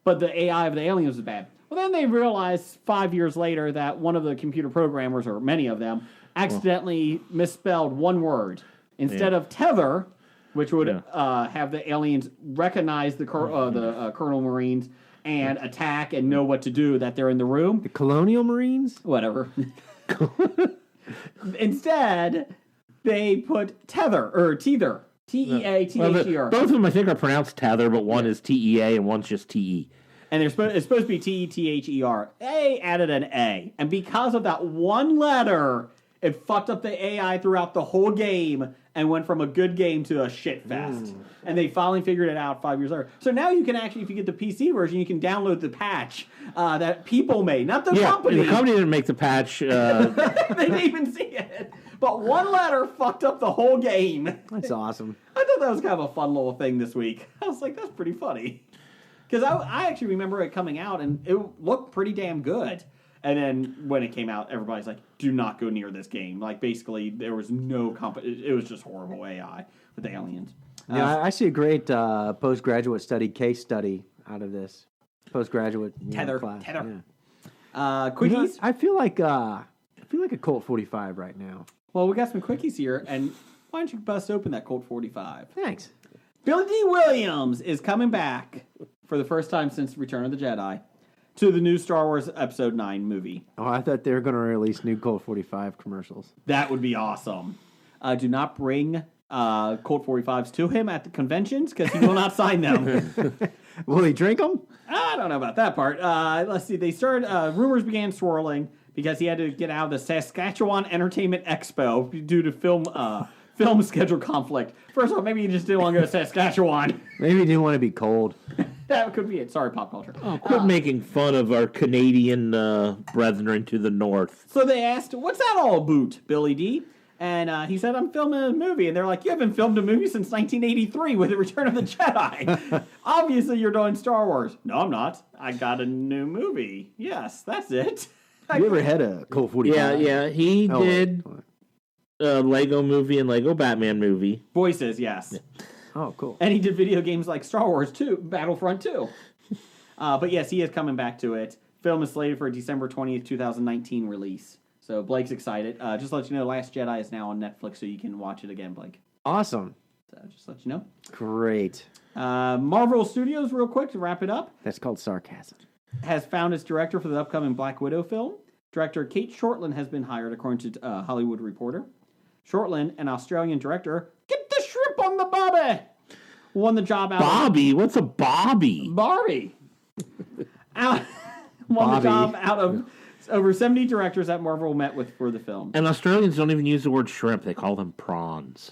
but the AI of the aliens was bad. Well, then they realized 5 years later that one of the computer programmers, or many of them, accidentally misspelled one word instead of tether, which would have the aliens recognize the Colonel Marines and attack and know what to do. That they're in the room. The Colonial Marines? Whatever. Instead, they put tether or teether. T-E-A-T-H-E-R. both of them I think are pronounced tether, but one is T-E-A and one's just T-E. And it's supposed to be T-E-T-H-E-R. They added an A. And because of that one letter, it fucked up the AI throughout the whole game and went from a good game to a shit fest. And they finally figured it out 5 years later. So now you can actually, if you get the PC version, you can download the patch that people made, not the company. The company didn't make the patch. They didn't even see it. But one letter fucked up the whole game. That's awesome. I thought that was kind of a fun little thing this week. I was like, that's pretty funny. Because I actually remember it coming out, and it looked pretty damn good. And then when it came out, everybody's like, do not go near this game. Like, basically, there was no it was just horrible AI with the aliens. Yeah, I see a great postgraduate case study out of this. Postgraduate Tether. class. Tether. Yeah. Quickies? I feel like a Colt 45 right now. Well, we got some quickies here, and why don't you bust open that Colt 45? Thanks. Billy D. Williams is coming back for the first time since Return of the Jedi to the new Star Wars Episode 9 movie. Oh, I thought they were going to release new Colt 45 commercials. That would be awesome. Do not bring Colt 45s to him at the conventions because he will not sign them. Will he drink them? I don't know about that part. Let's see. They started. Rumors began swirling because he had to get out of the Saskatchewan Entertainment Expo due to film schedule conflict. First of all, maybe he just didn't want to go to Saskatchewan. Maybe he didn't want to be cold. That could be it. Sorry, pop culture. Quit making fun of our Canadian brethren to the north. So they asked, "What's that all about, Billy D?" And he said, "I'm filming a movie." And they're like, "You haven't filmed a movie since 1983 with The Return of the Jedi. Obviously, you're doing Star Wars." "No, I'm not. I got a new movie." "Yes, that's it." You ever had a Colt 45? Yeah. He Oh, wait. did a Lego movie and Lego Batman movie. Voices, yes. Oh, cool. And he did video games like Star Wars 2, Battlefront 2. But yes, he is coming back to it. Film is slated for a December 20th, 2019 release. So Blake's excited. Just to let you know, Last Jedi is now on Netflix, so you can watch it again, Blake. Awesome. So just to let you know. Great. Marvel Studios, real quick, to wrap it up, That's called sarcasm. has found its director for the upcoming Black Widow film. Director Kate Shortland has been hired, according to Hollywood Reporter. Shortland, an Australian director, get the shrimp on the bobby, won the job out Bobby? What's a Bobby? Barbie. Won Bobby. the job out of over 70 directors that Marvel met with for the film. And Australians don't even use the word shrimp. They call them prawns.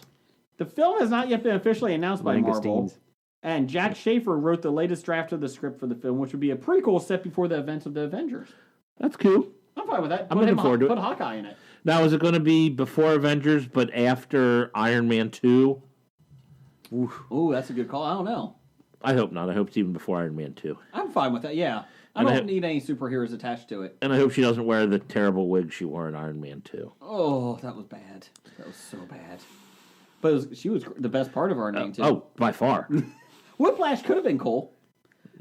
The film has not yet been officially announced by Marvel. Langoustines. And Jack Schaefer wrote the latest draft of the script for the film, which would be a prequel set before the events of the Avengers. That's cool. I'm fine with that. I'm looking forward to it. Put Hawkeye in it. Now, is it going to be before Avengers, but after Iron Man 2? Ooh, that's a good call. I don't know. I hope not. I hope it's even before Iron Man 2. I'm fine with that, yeah. I And don't need any superheroes attached to it. And I hope she doesn't wear the terrible wig she wore in Iron Man 2. Oh, that was bad. That was so bad. But she was the best part of our name, too. Oh, by far. Whiplash could have been cool.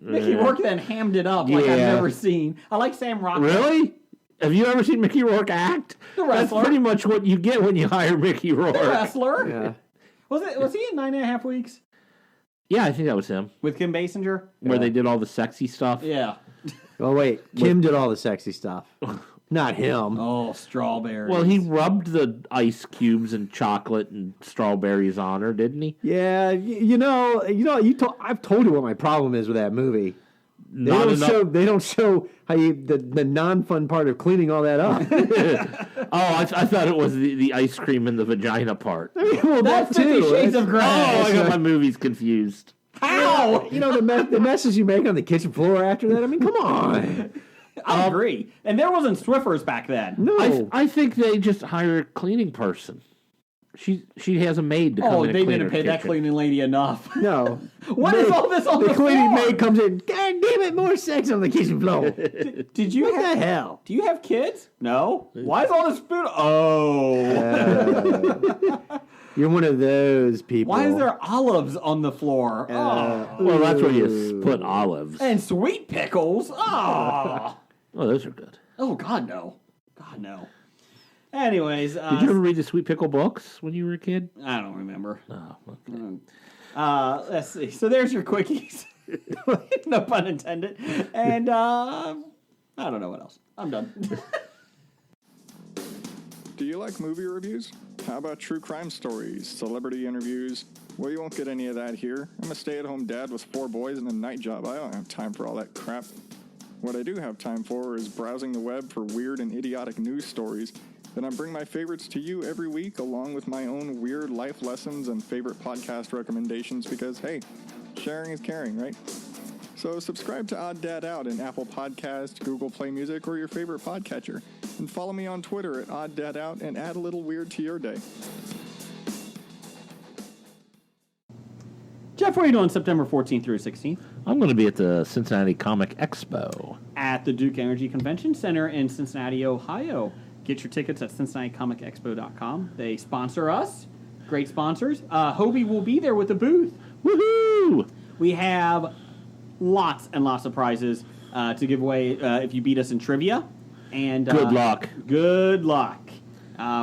Mickey Rourke then hammed it up like I've Yeah. never seen. I like Sam Rockwell. Really? Have you ever seen Mickey Rourke act? The That's wrestler. pretty much what you get when you hire Mickey Rourke. The wrestler. Yeah. Was he in 9.5 Weeks Yeah, I think that was him. with Kim Basinger? Where they did all the sexy stuff. Yeah. Oh, wait. Kim did all the sexy stuff. Not him. Oh, strawberries. Well, he rubbed the ice cubes and chocolate and strawberries on her, didn't he? Yeah, I've told you what my problem is with that movie. They Not don't enough. show. They don't show how the non-fun part of cleaning all that up. Oh, I thought it was the ice cream in the vagina part. Well, That's that too. 50 Shades of Grey. Oh, I got my movies confused. How? You know the messes you make on the kitchen floor after that. I mean, come on. I agree. And there wasn't Swiffers back then. No. I think they just hire a cleaning person. She has a maid to come Oh, in and they clean didn't her pay that kitchen. cleaning lady enough. No. What is all this on the cleaning floor? maid comes in. God damn it! More sex on the kitchen floor. Did you What have, the hell? Do you have kids? No. Why is all this food? Oh. You're one of those people. Why is there olives on the floor? Oh. Well, that's where you put olives. And sweet pickles. Oh. Oh, those are good. Oh, God, no. God, no. Anyways, Did you ever read the Sweet Pickle books when you were a kid? I don't remember. Oh, okay. Let's see. So there's your quickies. No pun intended. And I don't know what else. I'm done. Do you like movie reviews? How about true crime stories, celebrity interviews? Well, you won't get any of that here. I'm a stay-at-home dad with 4 boys and a night job. I don't have time for all that crap. What I do have time for is browsing the web for weird and idiotic news stories. Then I bring my favorites to you every week, along with my own weird life lessons and favorite podcast recommendations because, hey, sharing is caring, right? So subscribe to Odd Dad Out in Apple Podcast, Google Play Music, or your favorite podcatcher. And follow me on Twitter at Odd Dad Out and add a little weird to your day. Jeff, where are you doing September 14th through 16th? I'm going to be at the Cincinnati Comic Expo. At the Duke Energy Convention Center in Cincinnati, Ohio. Get your tickets at CincinnatiComicExpo.com. They sponsor us. Great sponsors. Hobie will be there with the booth. Woohoo! We have lots and lots of prizes to give away if you beat us in trivia. And Good luck. Good luck.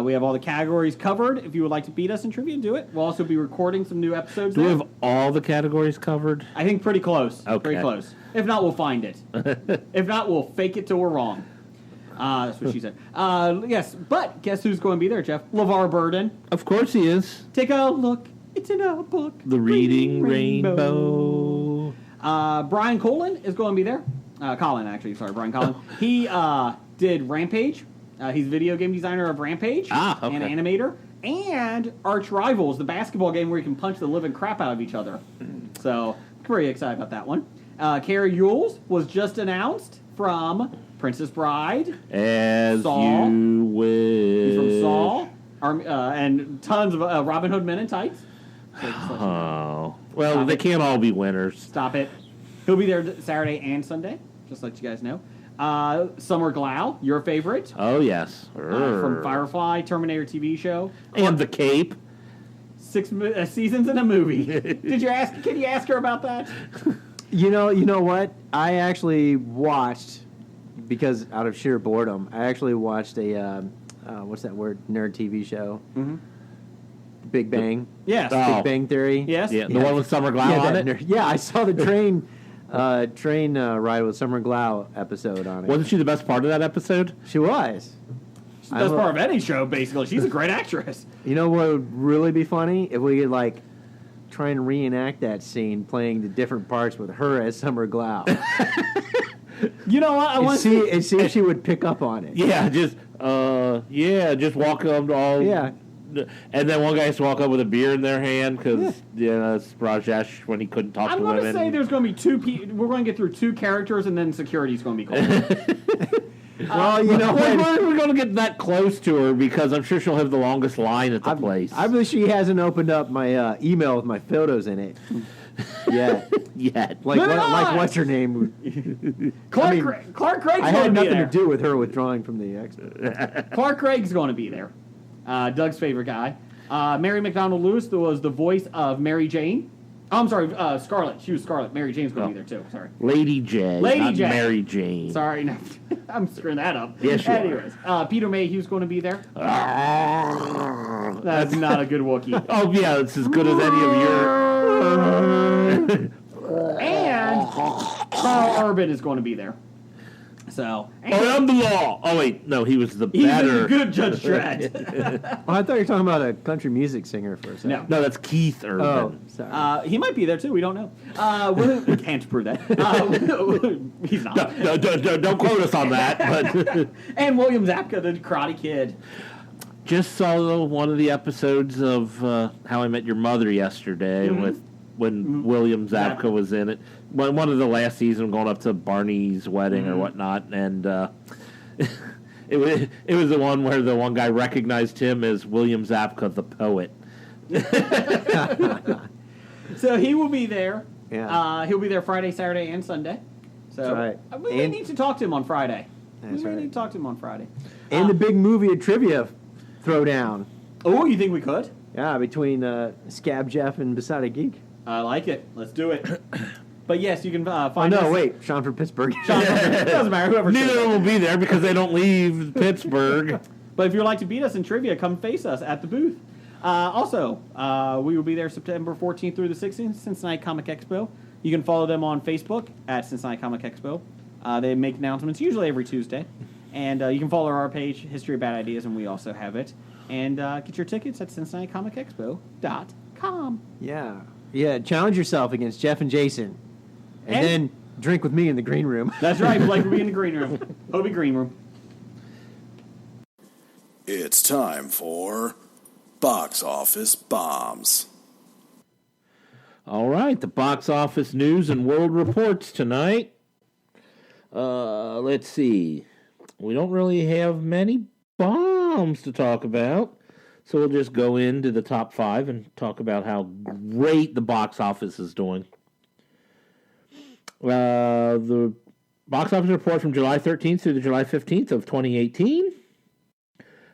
We have all the categories covered. If you would like to beat us in trivia, do it. We'll also be recording some new episodes. Do we there. have all the categories covered? I think pretty close. Okay. Pretty close. If not, we'll find it. If not, we'll fake it till we're wrong. That's what she said. Yes, but guess who's going to be there, Jeff? LeVar Burton. Of course he is. Take a look. It's in a book. The Reading Rainbow. Brian Colin is going to be there. Colin, actually. Sorry, Brian Colin. He did Rampage. He's a video game designer of Rampage. Okay. And animator. And Arch Rivals, the basketball game where you can punch the living crap out of each other. So, pretty excited about that one. Carrie Yules was just announced from Princess Bride. As Saul. you wish. He's from Saul. And tons of Robin Hood Men in Tights. So just let you know. Oh. Well, they can't all be winners. Stop it. He'll be there Saturday and Sunday. Just to let you guys know. Summer Glau, your favorite. Oh, yes. From Firefly, Terminator TV show. And The Cape. 6 seasons in a movie. Can you ask her about that? You know what? I actually watched, because out of sheer boredom, I actually watched a what's that word? Nerd TV show. Mm-hmm. Big Bang. Yes. Oh. Big Bang Theory. Yes. Yeah, the one with Summer Glau on it. Yeah, I saw the train ride with Summer Glau episode on it. Wasn't she the best part of that episode? She was. She's the best part of any show, basically. She's a great actress. You know what would really be funny? If we could, try and reenact that scene playing the different parts with her as Summer Glau. You know what? I want to and see if she would pick up on it. Yeah, just walk up to all. Yeah. And then one guy has to walk up with a beer in their hand because it's Rajesh when he couldn't talk I'm to going women. to say there's going to be two people. We're going to get through two characters, and then security's going to be called. Well, you know what? We're going to get that close to her because I'm sure she'll have the longest line at the place. I believe she hasn't opened up my email with my photos in it yet. Yet. Moving on! What's her name? Clark Gregg's I going had to be nothing there. to do with her withdrawing from the Expo. Clark Gregg's going to be there. Doug's favorite guy. Mary McDonald Lewis was the voice of Mary Jane. Oh, I'm sorry, Scarlett. She was Scarlett. Mary Jane's going to be there too. Sorry. Lady J. Lady not J. Mary Jane. Sorry, no, I'm screwing that up. Yes, you are. Anyways, Peter Mayhew's going to be there. That's not a good Wookiee. Oh, yeah, it's as good as any of your... And Carl Urban is going to be there. So, Oh, I'm the law. Oh, wait. No, he was the he's better. a good Judge Dredd. Oh, I thought you were talking about a country music singer for a second. No. No, that's Keith Urban. Oh, sorry. He might be there too. We don't know. We can't prove that. He's not. Don't quote us on that. But And William Zabka, the Karate Kid. just saw one of the episodes of How I Met Your Mother yesterday with when William Zabka was in it. One of the last season, going up to Barney's wedding or whatnot, and it was the one where the one guy recognized him as William Zabka, the poet. So he will be there. Yeah. He'll be there Friday, Saturday, and Sunday. So That's right. We may And- need to talk to him on Friday. That's we may right. need to talk to him on Friday. And the big movie of trivia throwdown. Oh, you think we could? Yeah, between Scab Jeff and Beside Geek. I like it. Let's do it. But yes, you can Oh, find us. no, wait. Sean from Pittsburgh. It doesn't matter. Whoever Neither shows of up. them will be there because they don't leave Pittsburgh. But if you'd like to beat us in trivia, come face us at the booth. Also, we will be there September 14th through the 16th, Cincinnati Comic Expo. You can follow them on Facebook at Cincinnati Comic Expo. They make announcements usually every Tuesday. And you can follow our page, History of Bad Ideas, and we also have it. And get your tickets at CincinnatiComicExpo.com. Yeah. Yeah, challenge yourself against Jeff and Jason. And then drink with me in the green room. That's right, Blake will be in the green room. Hobie Green Room. It's time for Box Office Bombs. All right, the box office news and world reports tonight. Let's see. We don't really have many bombs to talk about, so we'll just go into the top 5 and talk about how great the box office is doing. The box office report from July 13th through the July 15th of 2018.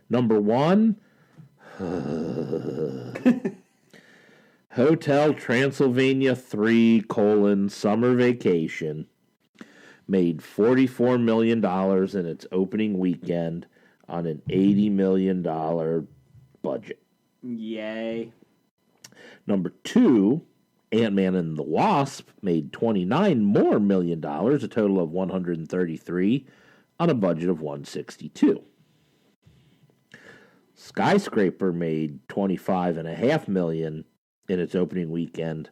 Number 1. Hotel Transylvania 3: Summer Vacation made $44 million in its opening weekend on an $80 million budget. Yay. Number 2, Ant-Man and the Wasp made $29 more million, a total of 133 on a budget of 162. Skyscraper made $25.5 million in its opening weekend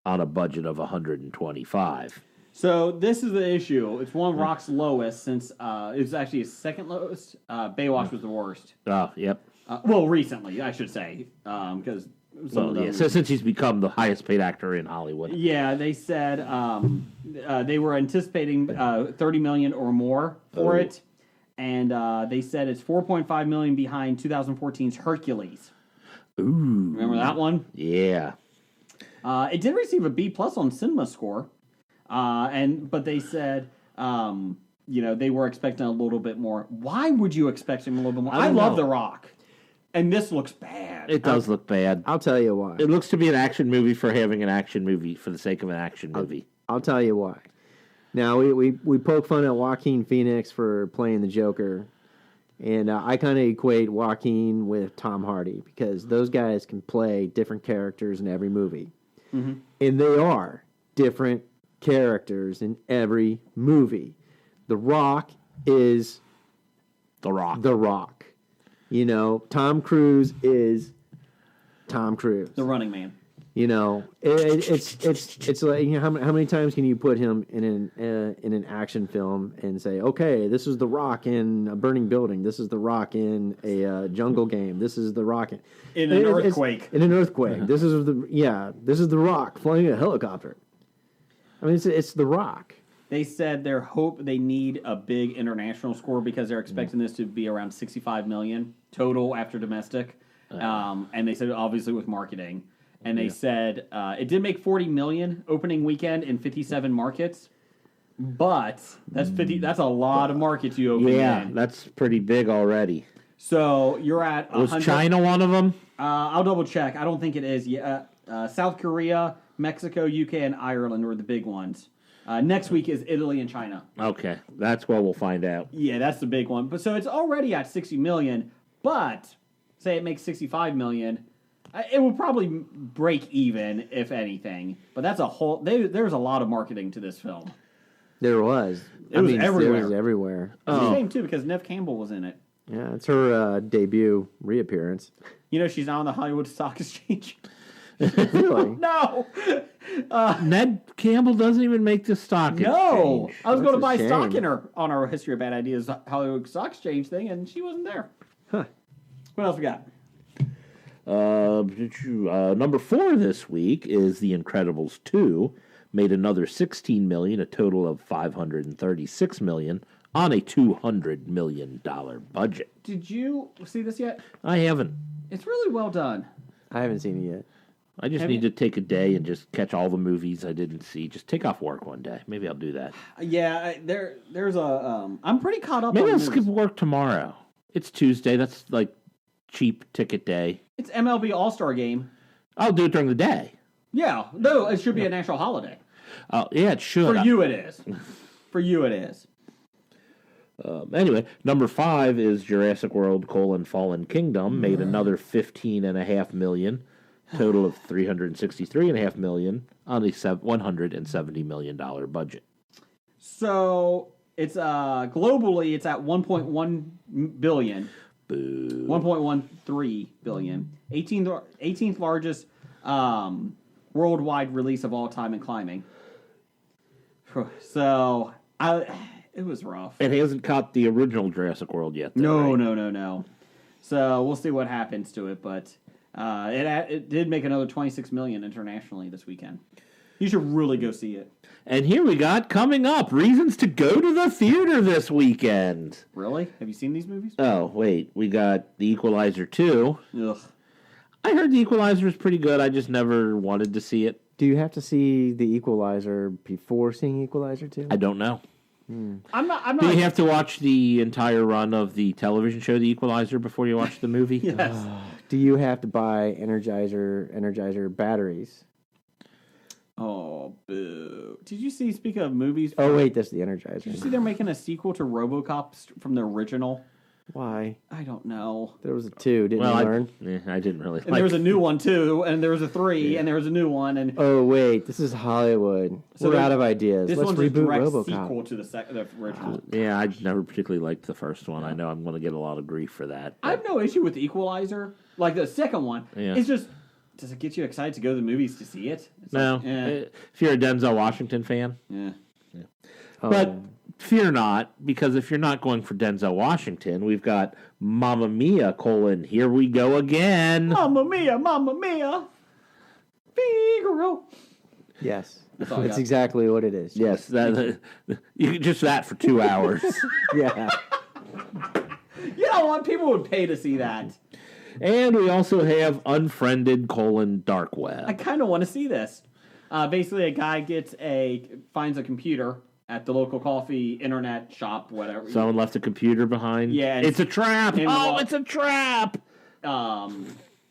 on a budget of 125. So this is the issue. It's one of Rock's lowest since it was actually his second lowest. Baywatch was the worst. Oh, yep. Well, recently, I should say, because So since he's become the highest paid actor in Hollywood. Yeah, they said they were anticipating $30 million or more for it, and they said it's $4.5 million behind 2014's Hercules. Ooh, Remember that one? yeah. It did receive a B plus on Cinema Score, but they said they were expecting a little bit more. Why would you expect him a little bit more? I don't love know. The Rock, and this looks bad. It does look bad. I'll tell you why. It looks to be an action movie for having an action movie for the sake of an action movie. I'll tell you why. Now, we poke fun at Joaquin Phoenix for playing the Joker, and I kind of equate Joaquin with Tom Hardy because those guys can play different characters in every movie. Mm-hmm. And they are different characters in every movie. The Rock is The Rock. The Rock. You know, Tom Cruise is Tom Cruise. The Running Man. You know, it's like, you know, how many times can you put him in an action film and say, okay, this is The Rock in a burning building, this is The Rock in a jungle game, this is The Rock In an earthquake. In an earthquake. This is The Rock flying a helicopter. I mean, it's The Rock. They said they need a big international score because they're expecting this to be around $65 million total after domestic, and they said obviously with marketing. And they said it did make $40 million opening weekend in 57 markets, but that's 50. That's a lot of markets you open in. That's pretty big already. So you're at Was 100. China one of them? I'll double check. I don't think it is. Yeah, South Korea, Mexico, UK, and Ireland were the big ones. Next week is Italy and China. Okay, that's what we'll find out. Yeah, that's the big one. But so it's already at 60 million. But say it makes 65 million. It will probably break even, if anything. But that's a whole... There's a lot of marketing to this film. There was. It was everywhere. It was everywhere. It's a shame, too, because Neve Campbell was in it. Yeah, it's her debut reappearance. You know, she's now on the Hollywood Stock Exchange. Really? No! Ned Campbell doesn't even make the stock No! exchange. I was going to a buy stock shame. on our History of Bad Ideas Hollywood Stock Exchange thing, and she wasn't there. Huh. What else we got? Number 4 this week is The Incredibles 2. Made another $16 million, a total of $536 million on a $200 million budget. Did you see this yet? I haven't. It's really well done. I haven't seen it yet. I just Have need you? to take a day and just catch all the movies I didn't see. Just take off work one day. Maybe I'll do that. Yeah, there's a... I'm pretty caught up Maybe on I'll movies. skip work tomorrow. It's Tuesday. That's like cheap ticket day. It's MLB All-Star Game. I'll do it during the day. Yeah, no, it should be a national holiday. Yeah, it should. For you it is. For you it is. Anyway, number 5 is Jurassic World: Fallen Kingdom. Made another $15.5 million, total of $363.5 million on a $170 million budget. So, it's globally, it's at 1.1 billion. Boo. 1.13 billion. 18th largest worldwide release of all time in climbing. So, it was rough. It hasn't caught the original Jurassic World yet, though, right? No. So we'll see what happens to it, but it did make another 26 million internationally this weekend. You should really go see it. And here we got, coming up, reasons to go to the theater this weekend. Really? Have you seen these movies? Oh, wait. We got The Equalizer 2. Ugh. I heard The Equalizer is pretty good. I just never wanted to see it. Do you have to see The Equalizer before seeing Equalizer 2? I don't know. I'm not. Do you have to watch the entire run of the television show The Equalizer before you watch the movie? Yes. Do you have to buy Energizer batteries? Oh, boo. Did you see, speaking of movies... Oh, wait, that's the Energizer. Did you see they're making a sequel to RoboCop from the original? Why? I don't know. There was a 2, didn't you learn? I didn't really And there was a new one too, and there was a 3, and there was a new one, and Oh, wait, this is Hollywood. So We're out of ideas. this Let's one's a reboot direct RoboCop. sequel to the original. Yeah, I never particularly liked the first one. I know I'm going to get a lot of grief for that. I have no issue with the Equalizer, like the second one. Yeah. It's just, does it get you excited to go to the movies to see it? It's No, like, if you're a Denzel Washington fan, yeah. but fear not, because if you're not going for Denzel Washington, we've got Mamma Mia: Here We Go Again. Mamma mia, Figaro. Yes. all I That's got. exactly what it is. Yes, just that for 2 hours. Yeah. You know what? People would pay to see that. And we also have Unfriended: Dark I Web. kind of want to see this. Basically, a guy finds a computer at the local coffee internet shop, whatever. Someone left a computer behind. Yeah, and it's a trap. and Oh, what- it's a trap.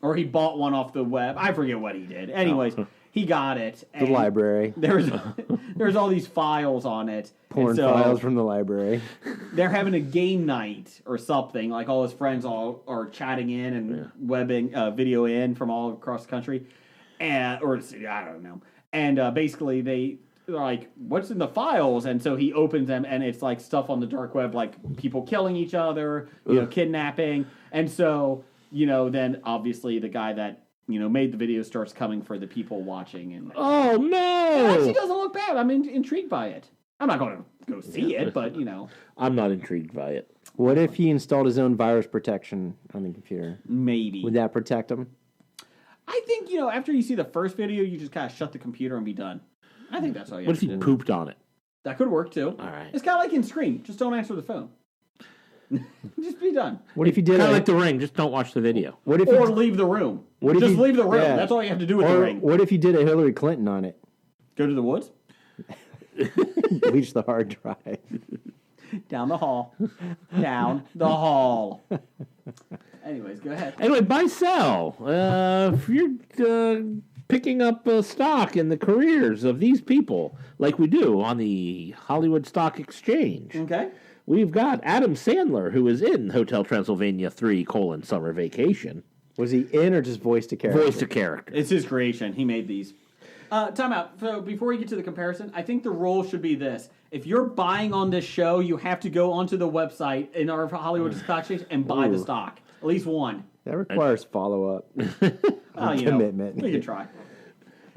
Or he bought one off the web. I forget what he did. Anyways, he got it. The library. There's all these files on it. Porn and so files from the library. they're having a game night or something. Like all his friends all are chatting in and webbing video in from all across the country, or I don't know. And basically they're like, "What's in the files?" And so he opens them, and it's like stuff on the dark web, like people killing each other, kidnapping. And so then obviously the guy that made the video starts coming for the people watching, and Oh it actually no! doesn't look bad. I'm intrigued by it. I'm not going to go see it, but I'm not intrigued by it. What if he installed his own virus protection on the computer? maybe. Would that protect him? I think, after you see the first video, you just kind of shut the computer and be done. I think that's all you What have if to he do. pooped on it? That could work too. All right. It's kind of like in Scream. Just don't answer the phone. Just be done. What if he did Kind a, of like The Ring. Just don't watch the video. What if Or he, leave the room. What if just you- leave the room. yeah. That's all you have to do with the or ring. what if he did a Hillary Clinton on it? Go to the woods. Bleach the hard drive. Down the hall. Down the hall. Anyways, go ahead. Anyway, buy sell. If you're picking up stock in the careers of these people, like we do on the Hollywood Stock Exchange, Okay. we've got Adam Sandler, who is in Hotel Transylvania 3: Summer Vacation, Was he in or just voiced a character? voiced a character. It's his creation. He made these. Time out. So before we get to the comparison, I think the rule should be this. If you're buying on this show, you have to go onto the website in our Hollywood Stock Exchange and buy the Ooh. stock. At least one. That requires follow-up. Commitment. We can try.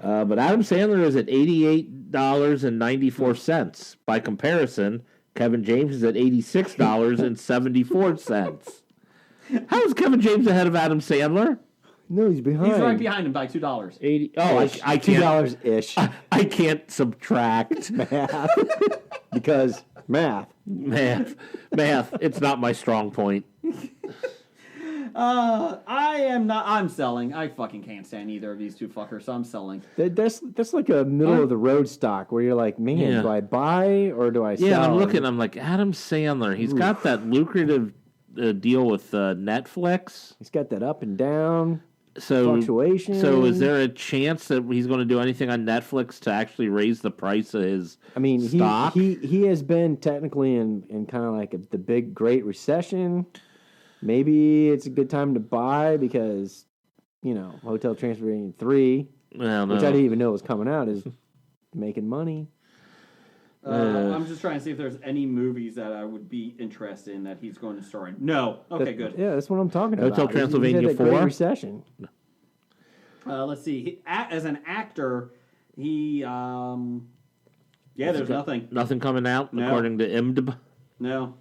But Adam Sandler is at $88.94. By comparison, Kevin James is at $86.74. How is Kevin James ahead of Adam Sandler? No, he's behind. He's right behind him by $2. 80. Oh, I can't. $2-ish. I can't subtract Math. Because math. math. It's not my strong point. I'm selling. I fucking can't stand either of these two fuckers, so I'm selling. That's like a middle of the road stock where you're like, man, Yeah. do I buy or do I sell? Yeah, I'm looking. I'm like Adam Sandler. He's got that lucrative deal with Netflix. He's got that up and down So fluctuation. So is there a chance that he's going to do anything on Netflix to actually raise the price of his I mean, stock? he has been technically in kind of like the big Great Recession. Maybe it's a good time to buy because, Hotel Transylvania 3, Well, no. which I didn't even know was coming out, is making money. I'm just trying to see if there's any movies that I would be interested in that he's going to star in. No. Okay, good. Yeah, that's what I'm talking Hotel about. He's Transylvania had that Great 4? Recession. Let's see. As an actor, he. There's nothing. Nothing coming out No. according to IMDb. No.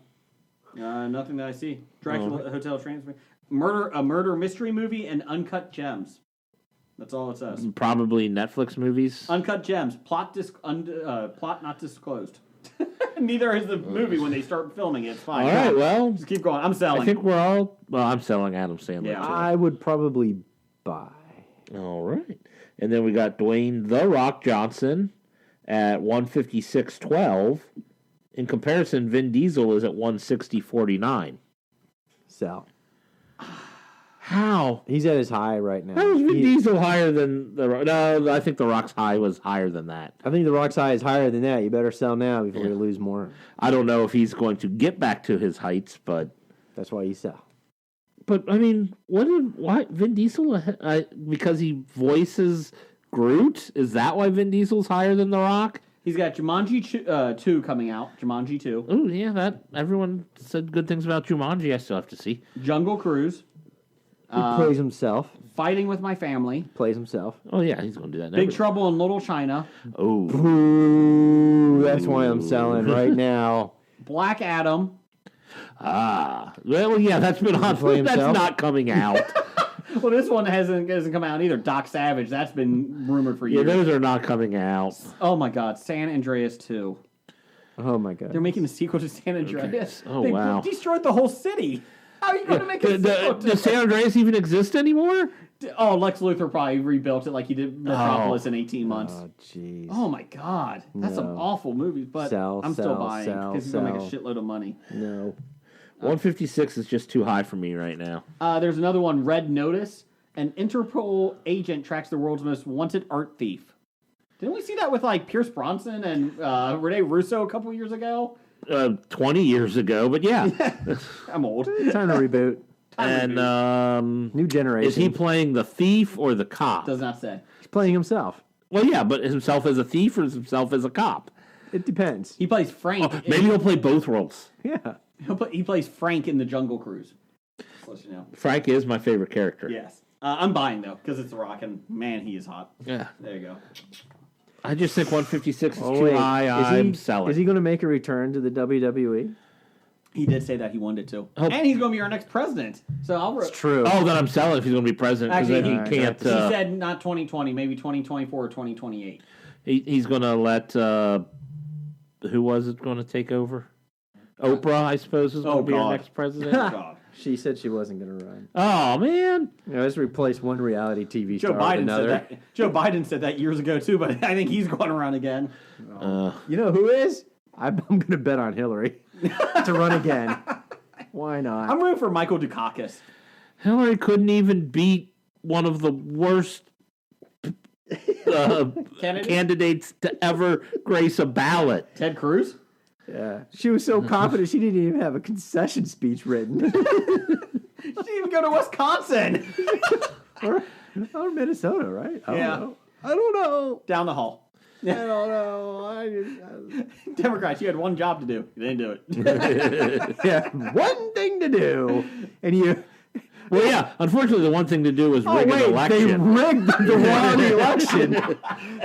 Nothing that I see. Dracula Hotel Transfer. A murder mystery movie and Uncut Gems. That's all it says. Probably Netflix movies. Uncut Gems. Plot not disclosed. Neither is the movie when they start filming it. It's fine. All right, well, Just keep going. I'm selling. I think we're all. Well, I'm selling Adam Sandler Yeah. too. I would probably buy. All right, and then we got Dwayne The Rock Johnson at 156.12. In comparison, Vin Diesel is at 160.49. Sell. How? He's at his high right now. How is Vin He- Diesel higher than the Rock? No, I think The Rock's high was higher than that. I think the Rock's high is higher than that. You better sell now before you lose more. I don't know if he's going to get back to his heights, but That's why you sell. But I mean, why Vin Diesel? Because he voices Groot. Is that why Vin Diesel's higher than The Rock? He's got Jumanji 2 coming out. Jumanji 2. Oh yeah, that everyone said good things about Jumanji. I still have to see. Jungle Cruise. He plays himself. Fighting with My Family. Plays himself. Oh yeah, he's going to do that. Big Trouble in Little China. Oh, Ooh, that's why I'm selling right now. Black Adam. well, yeah, that's been on. play That's himself? not coming out. Well, this one hasn't come out either. Doc Savage. That's been rumored for Yeah, years. those are not coming out. Oh my God, San Andreas 2. Oh my god. They're making a sequel to San Andreas. Oh, They wow. destroyed the whole city. How are you going to make a sequel to Does San Andreas even exist anymore? Oh, Lex Luthor probably rebuilt it like he did Metropolis in 18 months. Oh jeez. Oh my God, that's some No. awful movies, but Sell, I'm still sell, buying sell, because he's gonna make a sell. shitload of money. No. 156 is just too high for me right now. There's another one, Red Notice. An Interpol agent tracks the world's most wanted art thief. Didn't we see that with like Pierce Bronson and Rene Russo a couple years ago? 20 years ago, but yeah. I'm old. Time to reboot. And New generation. is he playing the thief or the cop? Does not say. He's playing himself. Well, yeah, but himself as a thief or himself as a cop? It depends. He plays Frank. Maybe he'll play both roles. Yeah. He plays Frank in the Jungle Cruise. Just to let you know. Frank is my favorite character. Yes. I'm buying though because it's The Rock and man, he is hot. Yeah. There you go. I just think 156 is Oh, too wait. high. I'm selling. Is he going to make a return to the WWE? He did say that he wanted to, Oh. and he's going to be our next president. So I'll. It's true. Oh, then I'm selling if he's going to be president because then Actually, he can't. He said not 2020, maybe 2024 or 2028. He's going to let who was it going to take over? Oprah, I suppose, is going to be our God. next president. God. She said she wasn't going to run. Oh man, You know, let's replace one reality TV Joe star with Biden another. said that. Joe Biden said that years ago too, but I think he's going around again. You know who is? I'm going to bet on Hillary to run again. Why not? I'm rooting for Michael Dukakis. Hillary couldn't even beat one of the worst candidates to ever grace a ballot. Ted Cruz. Yeah. She was so confident she didn't even have a concession speech written. She didn't even go to Wisconsin. or Minnesota, right? I don't Yeah. know. I don't know. Down the hall. I don't know. Democrats, you had one job to do. You didn't do it. Yeah, one thing to do. And you... Well, yeah. Unfortunately, the one thing to do was rig an they election. rigged the wrong election.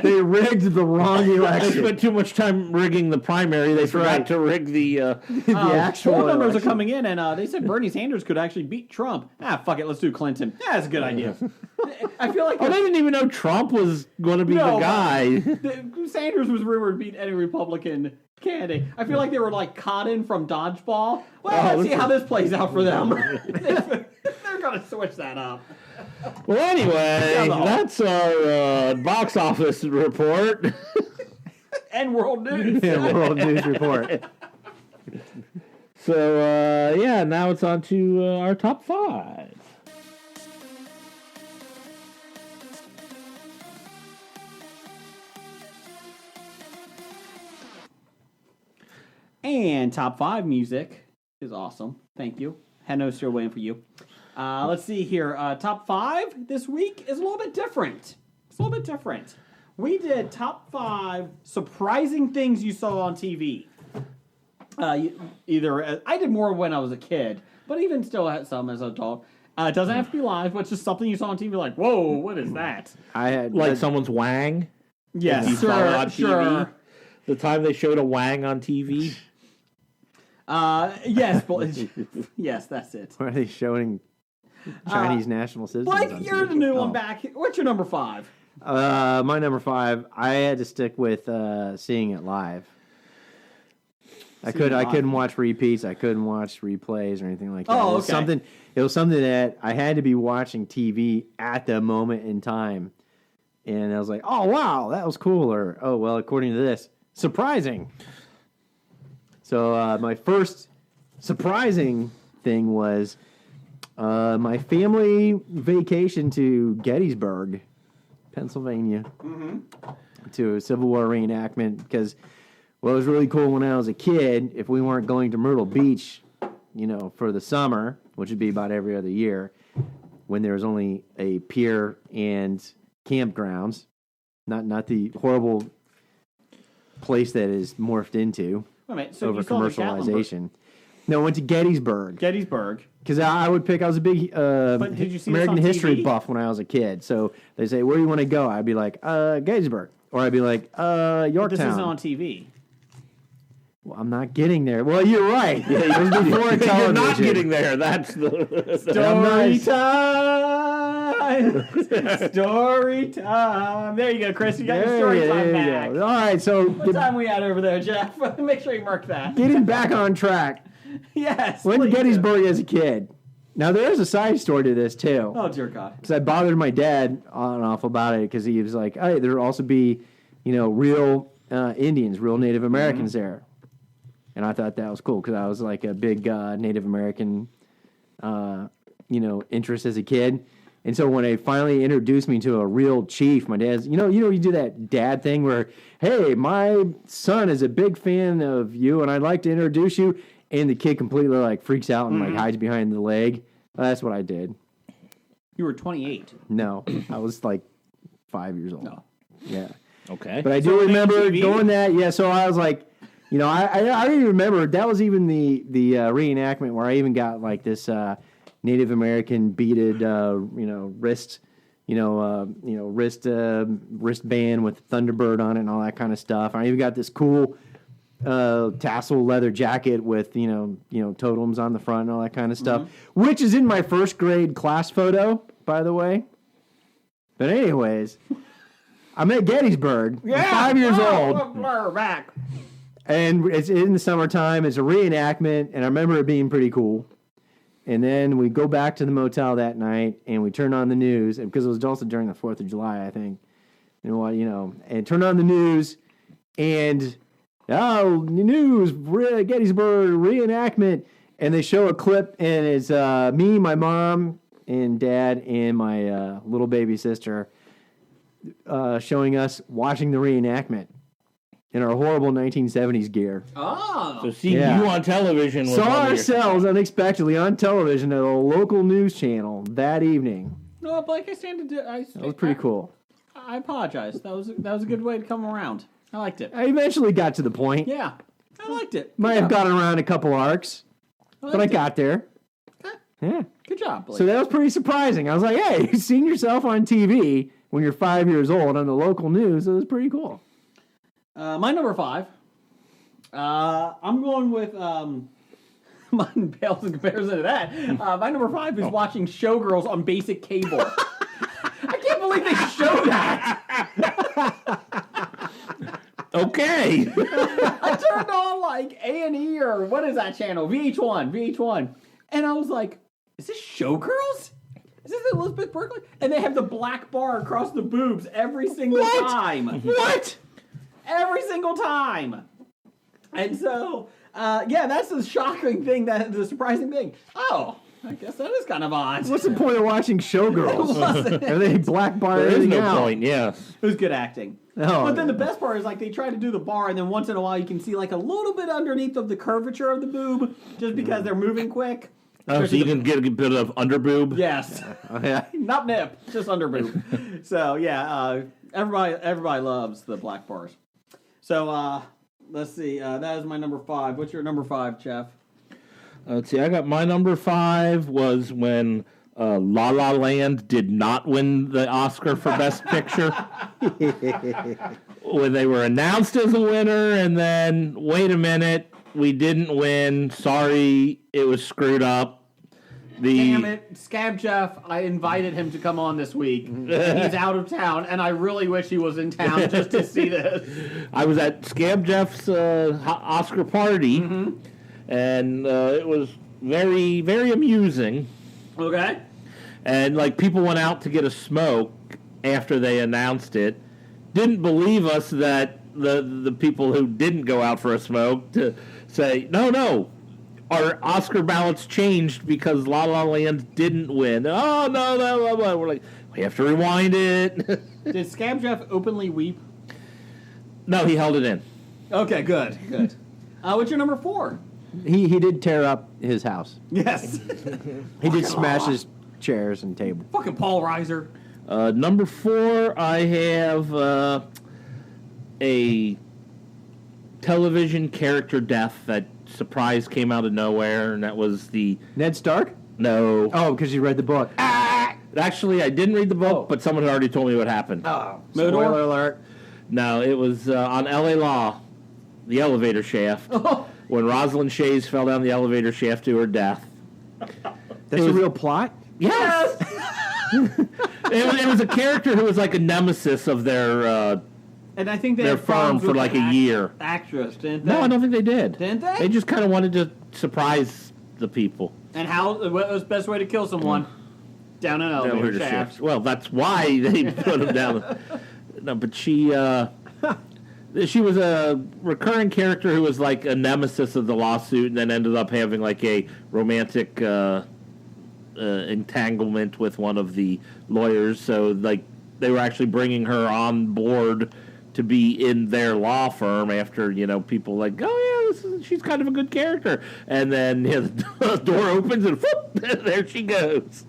They rigged the wrong They election. spent too much time rigging the primary. They forgot right. to rig the. The actual Poll numbers election. are coming in, and they said Bernie Sanders could actually beat Trump. Fuck it, let's do Clinton. That's a good idea. I feel like Oh, they didn't even know Trump was going to be No, the guy. Sanders was rumored to beat any Republican candidate. I feel like they were like Cotton from Dodgeball. Well, let's see how this plays out for them. They're going to switch that up. Well, anyway, Come on. that's our box office report. And world news. Yeah, World News Report. So, yeah, now it's on to our top 5. And top 5 music is awesome. Thank you. Henno still waiting for you. Let's see here. Top 5 this week is a little bit different. It's a little bit different. We did top 5 surprising things you saw on TV. I did more when I was a kid, but even still had some as an adult. It doesn't have to be live, but it's just something you saw on TV like, whoa, what is that? I had Like someone's wang. Yes, You saw it on sure. TV? The time they showed a wang on TV. Yes, yes, that's it. Why are they showing Chinese national citizens? Blake, on you're TV? the new one Oh. back. What's your number 5? My number 5, I had to stick with seeing it live. I couldn't watch repeats. I couldn't watch replays or anything like that. Oh, It was okay. It was something that I had to be watching TV at the moment in time, and I was like, "Oh wow, that was cool," or "Oh well, according to this, surprising." So my first surprising thing was my family vacation to Gettysburg, Pennsylvania, to a Civil War reenactment because. Well, it was really cool when I was a kid. If we weren't going to Myrtle Beach, for the summer, which would be about every other year, when there was only a pier and campgrounds, not the horrible place that is morphed into Wait a minute, so over you saw the commercialization. No, I went to Gettysburg. Gettysburg. Because I was a big But did you see this American on history TV? buff when I was a kid. So they say, where do you want to go? I'd be like, Gettysburg. Or I'd be like, Yorktown. This isn't on TV. Well, I'm not getting there. Well, you're right. It was before television. You're not getting there. That's the Story time. Story time. There you go, Chris. You got your story time back. All right, so What time we at over there, Jeff? Make sure you mark that. getting back on track. Yes. Went to please do. Gettysburg as a kid. Now, there's a side story to this, too. Oh, dear God. Because I bothered my dad on and off about it because he was like, hey, there'll also be, real Indians, real Native Americans there. And I thought that was cool because I was like a big Native American, interest as a kid. And so when they finally introduced me to a real chief, my dad's, you do that dad thing where, hey, my son is a big fan of you and I'd like to introduce you. And the kid completely like freaks out and like hides behind the leg. That's what I did. You were 28. No, I was like 5 years old. No. Yeah. Okay. But I So do were they on remember TV? going that. Yeah, so I was like, I even remember that was even the reenactment where I even got like this Native American beaded, wrist, wristband with Thunderbird on it and all that kind of stuff. I even got this cool tassel leather jacket with totems on the front and all that kind of stuff, which is in my first grade class photo, by the way. But anyways, I'm at Gettysburg. I'm 5 years old. We're back. And it's in the summertime. It's a reenactment, and I remember it being pretty cool. And then we go back to the motel that night, and we turn on the news, and because it was also during the 4th of July, I think. And turn on the news, and the news, Gettysburg reenactment, and they show a clip, and it's me, my mom, and dad, and my little baby sister showing us watching the reenactment. In our horrible 1970s gear. Oh. So seeing Yeah. you on television was Saw one of your- ourselves unexpectedly on television at a local news channel that evening. No, Blake, I stand to do. That was pretty cool. I apologize. That was a good way to come around. I liked it. I eventually got to the point. Yeah, I liked it. Might have gotten around a couple arcs, but I got there. Okay. Yeah. Good job, Blake. So that was pretty surprising. I was like, hey, seeing yourself on TV when you're 5 years old on the local news, it was pretty cool. My number 5. I'm going with mine pales in comparison to that. My number 5 is watching Showgirls on basic cable. I can't believe they show that. Okay. I turned on like A&E or what is that channel? VH1, and I was like, "Is this Showgirls? Is this Elizabeth Berkley?" And they have the black bar across the boobs every single time. What? Every single time. And so, that's the shocking thing, the surprising thing. Oh, I guess that is kind of odd. What's the point of watching Showgirls? Are they black bar There is everything no out? point, yes. It was good acting. Oh, But then the best part is like they try to do the bar, and then once in a while you can see like a little bit underneath of the curvature of the boob, just because they're moving quick. Oh, so you can get a bit of underboob? Yes, yeah. not nip, just under boob. So everybody loves the black bars. So let's see. That is my number 5. What's your number 5, Jeff? Let's see, I got my number 5 was when La La Land did not win the Oscar for Best Picture. When they were announced as a winner, and then, wait a minute, we didn't win. Sorry, it was screwed up. Damn it, Scab Jeff, I invited him to come on this week. He's out of town, and I really wish he was in town just to see this. I was at Scab Jeff's Oscar party, and it was very, very amusing. Okay? And like people went out to get a smoke after they announced it. Didn't believe us that the people who didn't go out for a smoke to say, no, our Oscar ballots changed because La La Land didn't win. Oh, no. We're like, we have to rewind it. Did Scab Jeff openly weep? No, he held it in. Okay, good. What's your number 4? He did tear up his house. Yes. He did smash his chairs and table. Fucking Paul Reiser. Number 4, I have a television character death that came out of nowhere, and that was the... Ned Stark? No. Oh, because you read the book. Actually, I didn't read the book, but someone had already told me what happened. Oh, Modor? spoiler alert. No, it was on L.A. Law, the elevator shaft, when Rosalind Shays fell down the elevator shaft to her death. That's a real plot? Yes! it was a character who was like a nemesis of their And I think they their had firm problems for with like the a year. Actress, didn't they? No, I don't think they did. Didn't they? They just kind of wanted to surprise the people. And what was the best way to kill someone? Down an elevator Elevator shaft. shafts. Well, that's why they put him down. No, but she was a recurring character who was like a nemesis of the lawsuit, and then ended up having like a romantic entanglement with one of the lawyers. So like they were actually bringing her on board to be in their law firm after, people like, oh yeah, she's kind of a good character, and then the door opens and whoop, there she goes.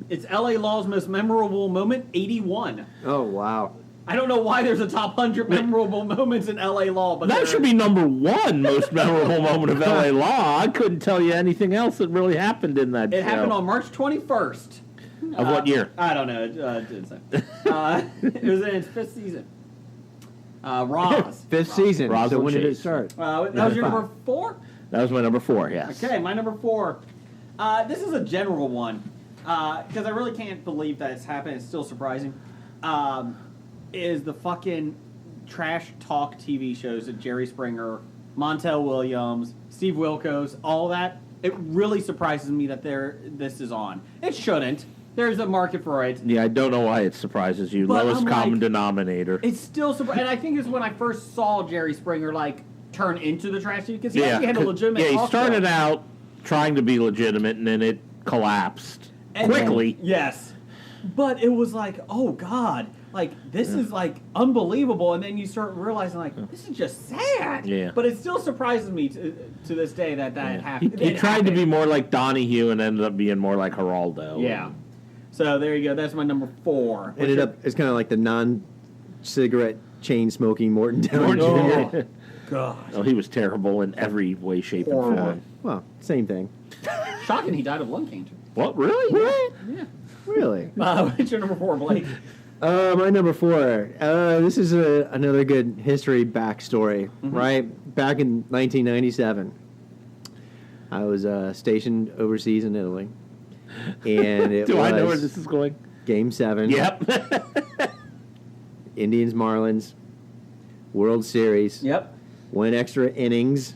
It's L.A. Law's most memorable moment, 81. Oh, wow. I don't know why there's a top 100 memorable moments in L.A. Law, but That should be number 1 most memorable moment of L.A. Law. I couldn't tell you anything else that really happened in that It show. happened on March 21st. Of what year? I don't know. It didn't say. It was in its 5th season. Roz. Fifth season. Rosalind So when did it Shays. start? That was your number 4? That was my number 4, yes. Okay, my number 4. This is a general one. Because I really can't believe that it's happened. It's still surprising. Is the fucking trash talk TV shows of Jerry Springer, Montel Williams, Steve Wilkos, all that. It really surprises me that this is on. It shouldn't. There's a market for it. Yeah, I don't know why it surprises you. But Lowest I'm common like- denominator. It's still surprising. And I think it's when I first saw Jerry Springer, turn into the trash TV. Because he actually had a legitimate he talk show. started out trying to be legitimate, and then it collapsed And then- quickly. yes. But it was like, oh, God. This is, unbelievable. And then you start realizing, this is just sad. Yeah. But it still surprises me to this day that happened. He tried to be more like Donahue and ended up being more like Geraldo. Yeah. So there you go. That's my number 4. It's kind of like the non-cigarette chain smoking Morton Downey Morton Jr. Jr. God. Oh, he was terrible in every way, shape, and Horrible. form. Well, same thing. Shocking he died of lung cancer. What? Really? What? Yeah. Really? What's your number 4, Blake? My number 4. This is another good history backstory, right? Back in 1997, I was stationed overseas in Italy, and it Do was I know where this is going? Game 7. Yep. Indians Marlins, World Series. Yep. Went extra innings.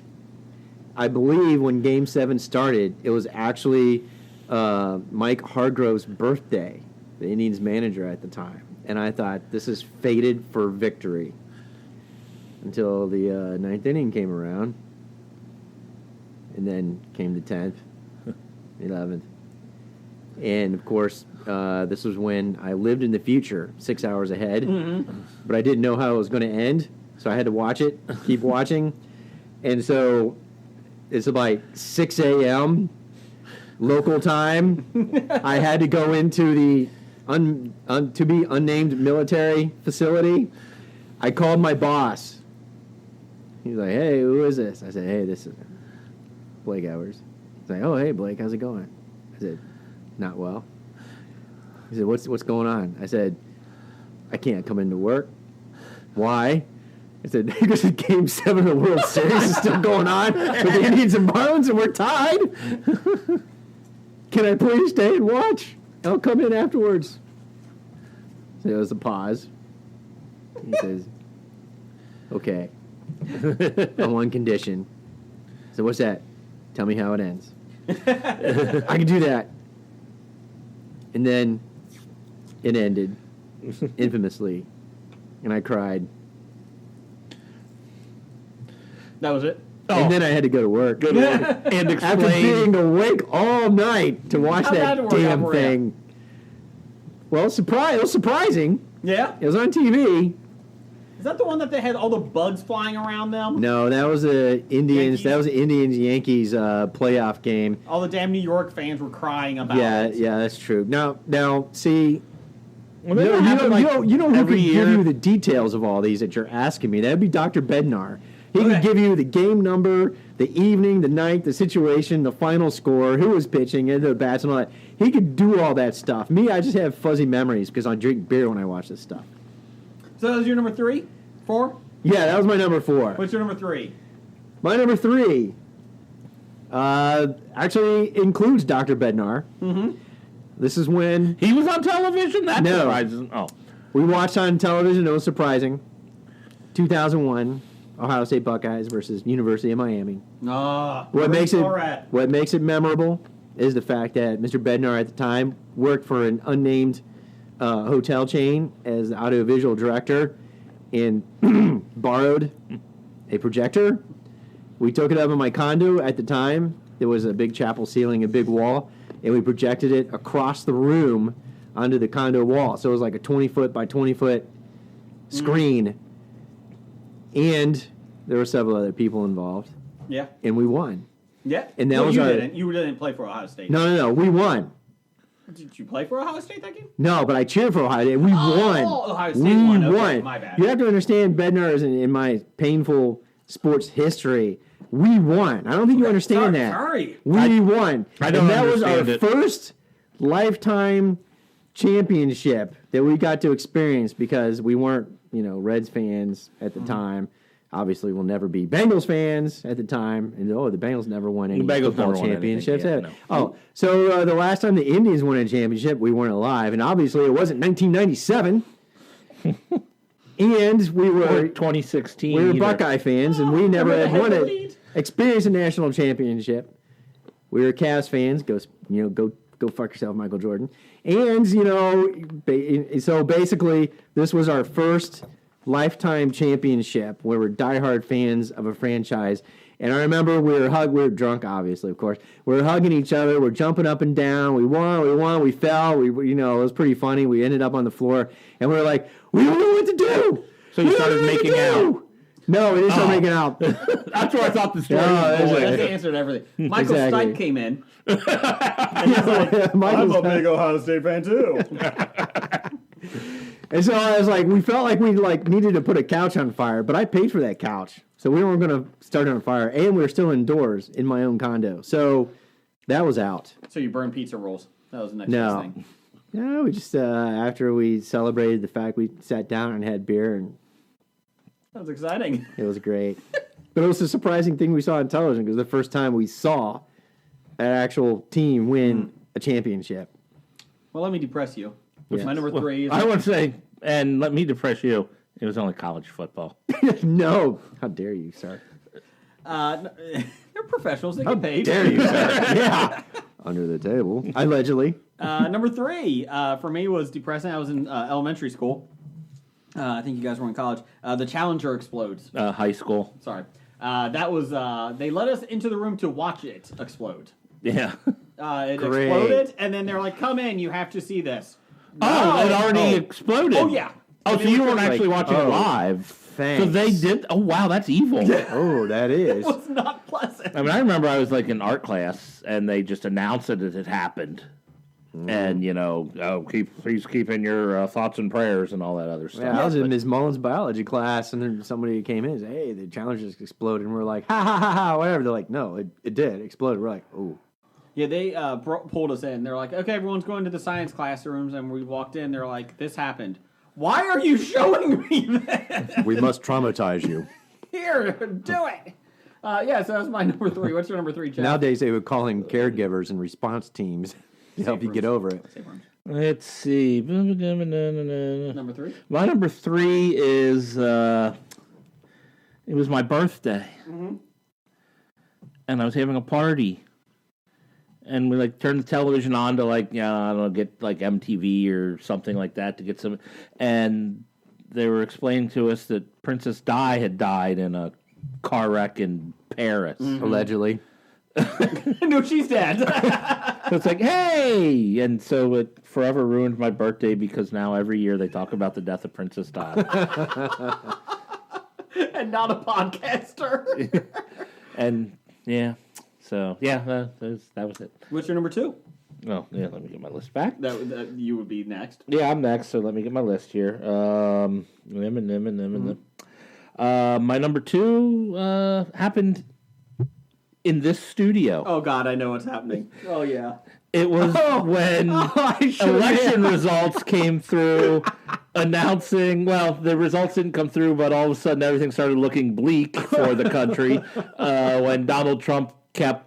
I believe when Game 7 started, it was actually Mike Hargrove's birthday, the Indians manager at the time. And I thought, this is fated for victory. Until the 9th inning came around. And then came the 10th, 11th. And, of course, this was when I lived in the future, 6 hours ahead. But I didn't know how it was going to end. So I had to watch it, keep watching. And so it's about 6 a.m. local time. I had to go into the to be unnamed military facility. I called my boss. He was like, "Hey, who is this?" I said, "Hey, this is Blake Evers." He's like, "Oh, hey, Blake, how's it going?" I said, "Not well." He said, "What's going on?" I said, "I can't come into work." "Why?" I said, "Because Game 7 of the World Series is still going on with the Indians and Marlins, and we're tied. Can I please stay and watch? I'll come in afterwards." So there was a pause. He says, "Okay, on one condition." So what's that? "Tell me how it ends." I can do that. And then it ended infamously, and I cried. That was it. And then I had to go to work. Good one. And After explain. being awake all night to watch How'd that that work out damn for you? thing. Well, it was surprising. Yeah. It was on TV. Is that the one that they had all the bugs flying around them? No, that was a Indians. Yankees? That was an Indians Yankees playoff game. All the damn New York fans were crying about Yeah, it. yeah, that's true. Now, see, Well, doesn't it happen, like, you know who every could year? give you the details of all these that you're asking me? That'd be Dr. Bednar. He Okay. could give you the game number, the evening, the night, the situation, the final score, who was pitching, and the bats and all that. He could do all that stuff. Me, I just have fuzzy memories because I drink beer when I watch this stuff. So that was your number 3? 4? Yeah, that was my number 4. What's your number 3? My number 3 actually includes Dr. Bednar. Mm-hmm. This is when He was on television? That No. surprises. Oh. we watched on television. It was surprising. 2001, Ohio State Buckeyes versus University of Miami. What makes it memorable is the fact that Mr. Bednar at the time worked for an unnamed hotel chain as the audiovisual director and borrowed a projector. We took it up in my condo at the time. There was a big chapel ceiling, a big wall, and we projected it across the room onto the condo wall. So it was like a 20-foot by 20-foot screen. And there were several other people involved, Yeah. and we won. Yeah. And that No, was you our- didn't. You didn't play for Ohio State. No, we won. Did you play for Ohio State that game? No, but I cheered for Ohio State. We won. Ohio State we won. Okay, won. my bad. You have to understand, Bednar is in my painful sports history. We won. I don't think you understand that. Sorry. We won. I don't and that was our understand it. first lifetime championship that we got to experience because we weren't, Reds fans at the Mm-hmm. time. Obviously, we'll never be Bengals fans at the time. And the Bengals never won any Bengals football never won anything, championships. yeah, no. Oh, so the last time the Indians won a championship, we weren't alive, and obviously it wasn't 1997. And we Or were 2016. we were either. Buckeye fans, and we never remember had the won head it. lead? Experienced a national championship. We were Cavs fans. Go fuck yourself, Michael Jordan. And so basically, this was our first lifetime championship where we're diehard fans of a franchise. And I remember we were drunk, obviously, of course. We were hugging each other. We're jumping up and down. We won, we fell. It was pretty funny. We ended up on the floor, and we were like, we don't know what to do. So you We don't started know what to making do." out. No, we didn't start making out. That's where I thought the story No, was that's going. That's the answer to everything. Michael Exactly. Stipe came in. Michael's- Ohio State fan too. And so I was like, we felt like we needed to put a couch on fire, but I paid for that couch, so we weren't going to start it on fire, and we were still indoors in my own condo, so that was out. So you burned pizza rolls. That was the next No. best thing. No, we just after we celebrated the fact we sat down and had beer, and That was exciting. it was great. But it was a surprising thing we saw on television because the first time we saw an actual team win a championship. Well, let me depress you. Yes. My number 3 is I would say, and let me depress you, it was only college football. No, how dare you, sir? they're professionals. They get paid. Dare you, sir? Yeah, under the table, allegedly. Number 3 for me was depressing. I was in elementary school. I think you guys were in college. The Challenger explodes. High school. Sorry. That was, they let us into the room to watch it explode. Yeah. It Great. exploded, and then they're like, come in, you have to see this. Oh, it already exploded. Oh, yeah. Oh, so you weren't actually watching it oh, live. thanks. So they did. Oh, wow, that's evil. Oh, that is. It was not pleasant. I mean, I remember I was like in art class, and they just announced that it had happened. And please keep in your thoughts and prayers and all that other stuff. Yeah, I was in But- Ms. Mullins' biology class, and then somebody came in and said, hey, the Challenger just exploded. And we're like, ha, ha, ha, ha, whatever. They're like, no, it did. It exploded. We're like, oh. Yeah, they pulled us in. They're like, okay, everyone's going to the science classrooms, and we walked in. They're like, this happened. Why are you showing me this? We must traumatize you. Here, do it. Yeah, so that's my number 3. What's your number 3, Jeff? Nowadays, they would call in caregivers and response teams to help you get over it. Save rooms. Let's see. Number 3? My number 3 is it was my birthday, and I was having a party, and we turned the television on to I don't know, get MTV or something like that to get some, and they were explaining to us that Princess Di had died in a car wreck in Paris. Allegedly. No, she's dead. So it's like, hey! And so it forever ruined my birthday because now every year they talk about the death of Princess Di. And not a podcaster. And yeah, so yeah, that was it. What's your number 2? Oh, yeah, let me get my list back. That you would be next. Yeah, I'm next, so let me get my list here. My number 2 happened in this studio. Oh God, I know what's happening. Oh yeah. It was when election results came through announcing, well, the results didn't come through, but all of a sudden everything started looking bleak for the country when Donald Trump kept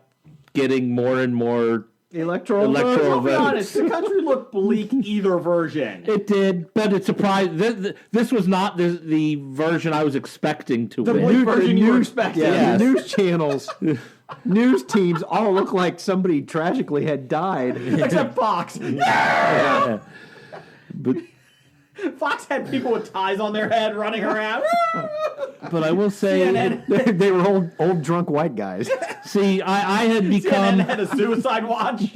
getting more and more Electoral Electoral votes. I'll be votes. honest, the country looked bleak either version. It did, but it surprised. This was not the version I was expecting to The win. bleak version you were expecting. Yeah, Yes. the news channels, news teams all look like somebody tragically had died. Except Fox. Yeah. But Fox had people with ties on their head running around. but I will say, CNN, They were old drunk white guys. see, I had become CNN had a suicide watch.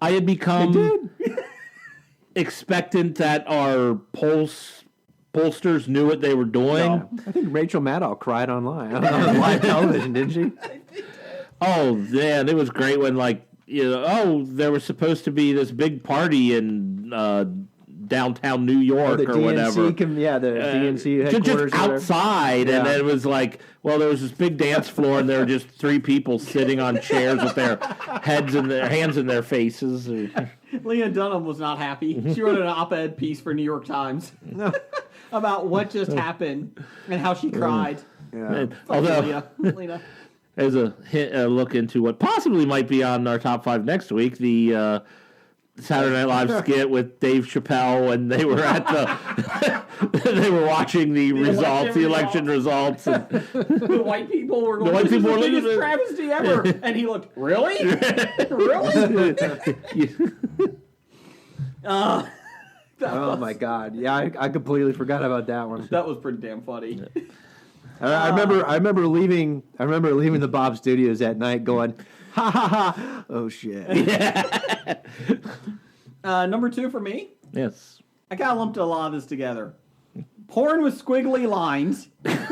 I had become expectant that our pollsters knew what they were doing. I think Rachel Maddow cried online on live television, didn't she? Oh man, it was great when there was supposed to be this big party in downtown New York The or whatever. DNC, the DNC Just headquarters. or whatever. outside, Yeah. and then it was like, well, there was this big dance floor, and there were just 3 people sitting on chairs with their heads and their hands in their faces. Lena Dunham was not happy. She wrote an op-ed piece for New York Times about what just happened and how she cried. Yeah. And although, Lena. as a look into what possibly might be on our top 5 next week, the Saturday Night Live skit with Dave Chappelle, and they were at they were watching the election results. And The white people were going, white this is people the were biggest looking travesty ever. And he looked, really? Really? Oh my God! Yeah, I completely forgot about that one. That was pretty damn funny. I remember leaving the Bob Studios that night, going, ha ha ha! Oh shit! Number 2 for me. yes. I kind of lumped a lot of this together. Porn with squiggly lines. Because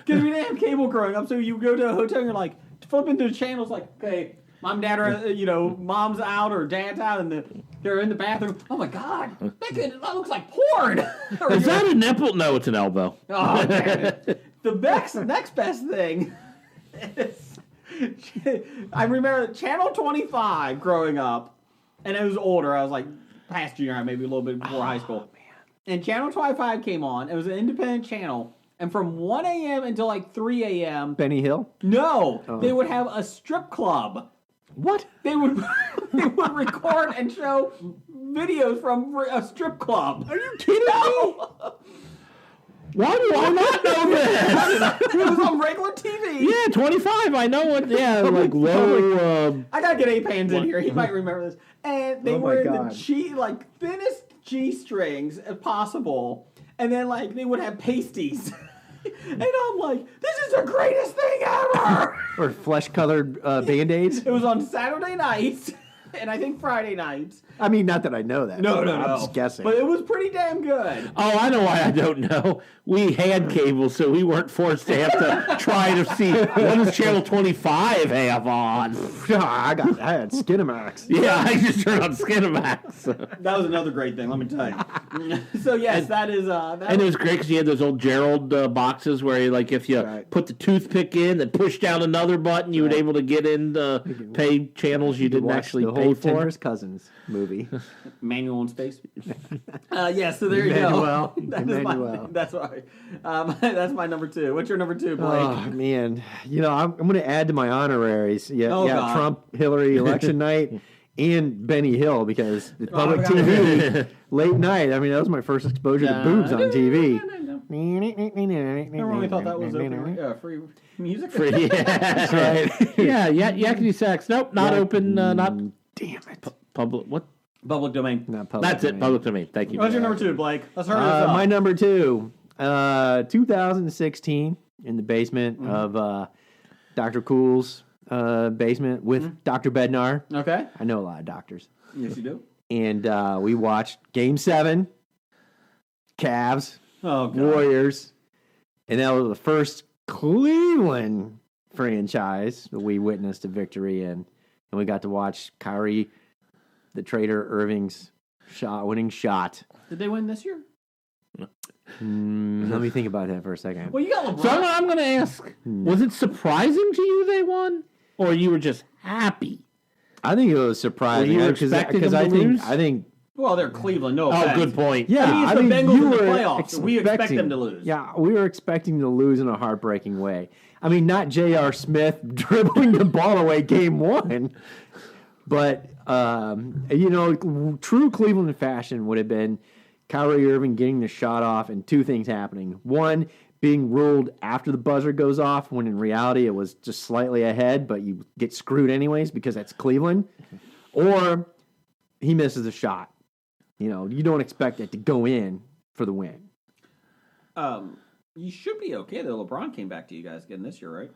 we didn't have cable growing up, so you go to a hotel and you're like, flipping through the channels like, okay, mom, dad are, mom's out or dad's out, and they're in the bathroom. Oh my God, that looks like porn. Is that a nipple? No, it's an elbow. Oh, damn it. The next best thing is, I remember Channel 25 growing up, and it was older. I was like past junior high, maybe a little bit before high school. And Channel 25 came on. It was an independent channel. And from 1 a.m. until like 3 a.m. Benny Hill. No, they would have a strip club. What? They would record and show videos from a strip club. Are you kidding me? Why do I not know this? It was on regular TV. Yeah, 25. I know what. Yeah, like low. I gotta get A-Pans in here. He might remember this. And they Oh my were in God. the thinnest G-strings as possible. And then they would have pasties. And I'm like, this is the greatest thing ever. Or flesh-colored Band-Aids? It was on Saturday nights. And I think Friday nights. I mean, not that I know that. No. I'm just guessing. But it was pretty damn good. Oh, I know why I don't know. We had cable, so we weren't forced to have to try to see what does Channel 25 have on. I had Skinamax. Yeah, I just turned on Skinamax. That was another great thing, let me tell you. So yes, that is And it was great because you had those old Gerald boxes where, if you Right. put the toothpick in and push down another button, you would able to get in the pay channels you didn't Watch actually the pay whole for. Tender's Cousins movie. Manual in Space. Yeah, so there you go. Emmanuel. That's why. That's my number 2. What's your number 2, Blake? Oh man, I'm going to add to my honoraries. Yeah, Oh, God. Trump, Hillary election night, and Benny Hill because the public I forgot TV late night. I mean, that was my first exposure to boobs on TV. Remember when we thought that was free music? Yeah, That's right. yeah, yakety sax. Nope, not open. Not Damn it. public. What? Public domain. Not public. That's it. domain. Public domain. Thank you. What's your number 2, Blake? Let's hurry this up. My number 2, 2016, in the basement of Dr. Cool's the basement with Dr. Bednar. Okay. I know a lot of doctors. Yes, you do. And we watched Game 7, Cavs, Oh, God. Warriors. And that was the first Cleveland franchise that we witnessed a victory in. And we got to watch Kyrie, the traitor Irving's winning shot. Did they win this year? Let me think about that for a second. Well, you got LeBron. So I'm going to ask, was it surprising to you they won? Or you were just happy? I think it was surprising. Were you expecting them to lose? I think Well, they're Cleveland. No Oh, offense. good point. yeah, I mean, it's the Bengals in the playoffs. We expect them to lose. Yeah, we were expecting to lose in a heartbreaking way. I mean, not J.R. Smith dribbling the ball away game 1, but true Cleveland fashion would have been Kyrie Irving getting the shot off and two things happening. One, being ruled after the buzzer goes off, when in reality it was just slightly ahead, but you get screwed anyways because that's Cleveland. Or he misses a shot. You don't expect it to go in for the win. You should be okay though. LeBron came back to you guys again this year, right?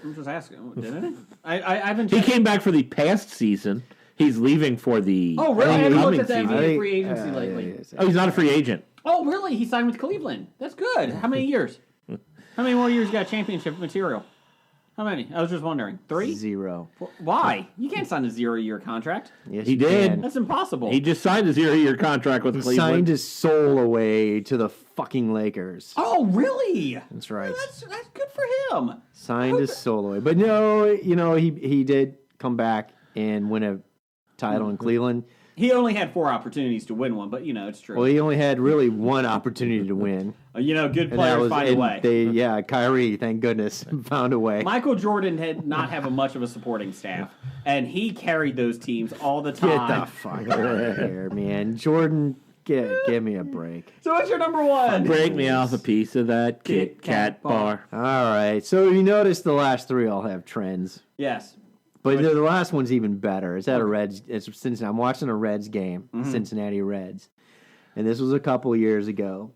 I'm just asking, didn't it? I haven't. He came back for the past season. He's leaving for the. Oh, really? I haven't looked at the coming NBA season. free agency lately. Oh, he's not a free agent. Oh, really? He signed with Cleveland. That's good. How many years? How many more years you got championship material? How many? I was just wondering. 3? 0. Why? You can't sign a 0-year contract. Yes, He you did. can. That's impossible. He just signed a 0-year contract with Cleveland. Signed his soul away to the fucking Lakers. Oh, really? That's right. That's good for him. Signed his soul away. But no, he did come back and win a title in Cleveland. He only had 4 opportunities to win one, but it's true. Well, he only had really one opportunity to win. Good players find a way. Kyrie, thank goodness, found a way. Michael Jordan did not have much of a supporting staff, and he carried those teams all the Get time. the fuck out of here, man. Jordan, give me a break. So what's your number 1? Break me off a piece of that Kit Kat bar. All right. So you notice the last 3 all have trends. Yes. But the last one's even better. It's at a Reds. It's Cincinnati. I'm watching a Reds game, Cincinnati Reds, and this was a couple years ago.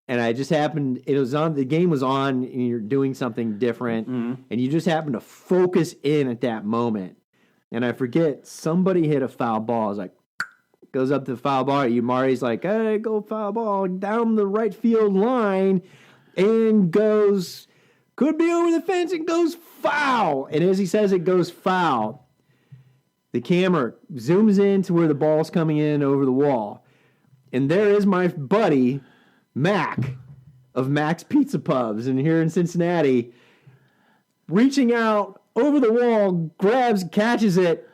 And I just happened. It was on. The game was on, and you're doing something different, and you just happen to focus in at that moment. And I forget somebody hit a foul ball. I was like, goes up to the foul ball. Mari's like, hey, go foul ball down the right field line, and goes. Could be over the fence and goes foul. And as he says it goes foul, the camera zooms in to where the ball's coming in over the wall. And there is my buddy, Mac, of Mac's Pizza Pubs, and here in Cincinnati, reaching out over the wall, grabs, catches it,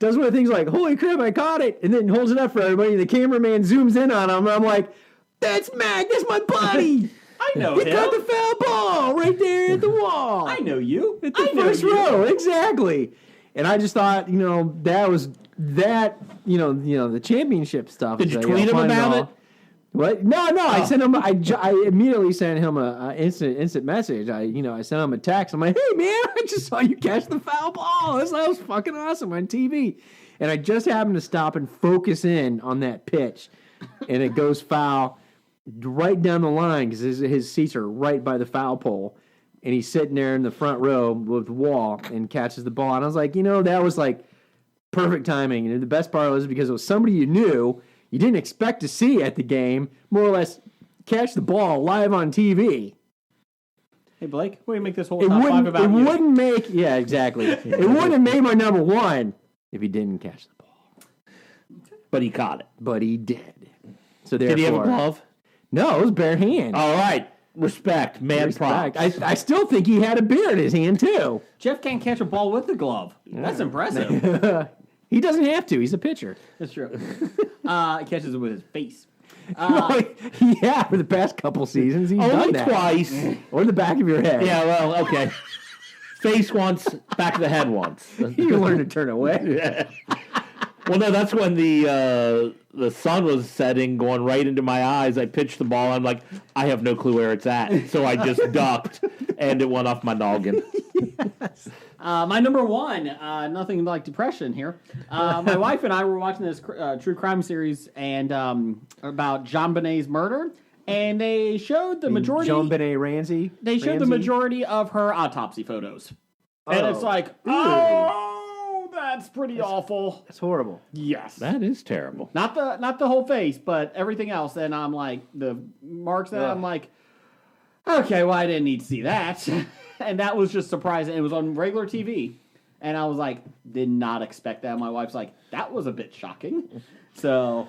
does one of the things like, holy crap, I caught it, and then holds it up for everybody. The cameraman zooms in on him, and I'm like, that's Mac, that's my buddy. I know He him. got the foul ball right there at the wall. I know you. At the I know first you. row, exactly. And I just thought, that was the championship stuff. Did you tweet him about it? What? No. I sent him. I immediately sent him a instant message. I sent him a text. I'm like, hey man, I just saw you catch the foul ball. That was fucking awesome on TV. And I just happened to stop and focus in on that pitch, and it goes foul right down the line because his seats are right by the foul pole, and he's sitting there in the front row with the wall and catches the ball. And I was like, that was like perfect timing. And the best part was because it was somebody you knew, you didn't expect to see at the game, more or less catch the ball live on TV. Hey Blake, what do you make this whole top 5 about you? Wouldn't make, yeah, exactly. It wouldn't have made my number 1 if he didn't catch the ball. But he caught it. But he did. So Did he have a therefore, glove? no, it was bare hand. All right. Respect. Man Respect. props. I still think he had a beer in his hand too. Jeff can't catch a ball with the glove. That's impressive. He doesn't have to. He's a pitcher. That's true. He catches it with his face. Yeah, for the past couple seasons, he's done Only that. twice. Or the back of your head. Yeah, well, okay. Face once, back of the head once. You learn to turn away. Well, no, that's when the sun was setting, going right into my eyes. I pitched the ball. I'm like, I have no clue where it's at. So I just ducked, and it went off my noggin. My number 1, nothing like depression here. My wife and I were watching this true crime series and about JonBenét's murder, and they showed the majority. Jean Benet Ramsey. They showed the majority of her autopsy photos, and it's like, that's pretty awful. That's horrible. Yes, That is terrible. not the whole face, but everything else. And I'm like, the marks that I'm like, okay, well, I didn't need to see that, and that was just surprising. It was on regular TV, and I was like, did not expect that. My wife's like, that was a bit shocking. So,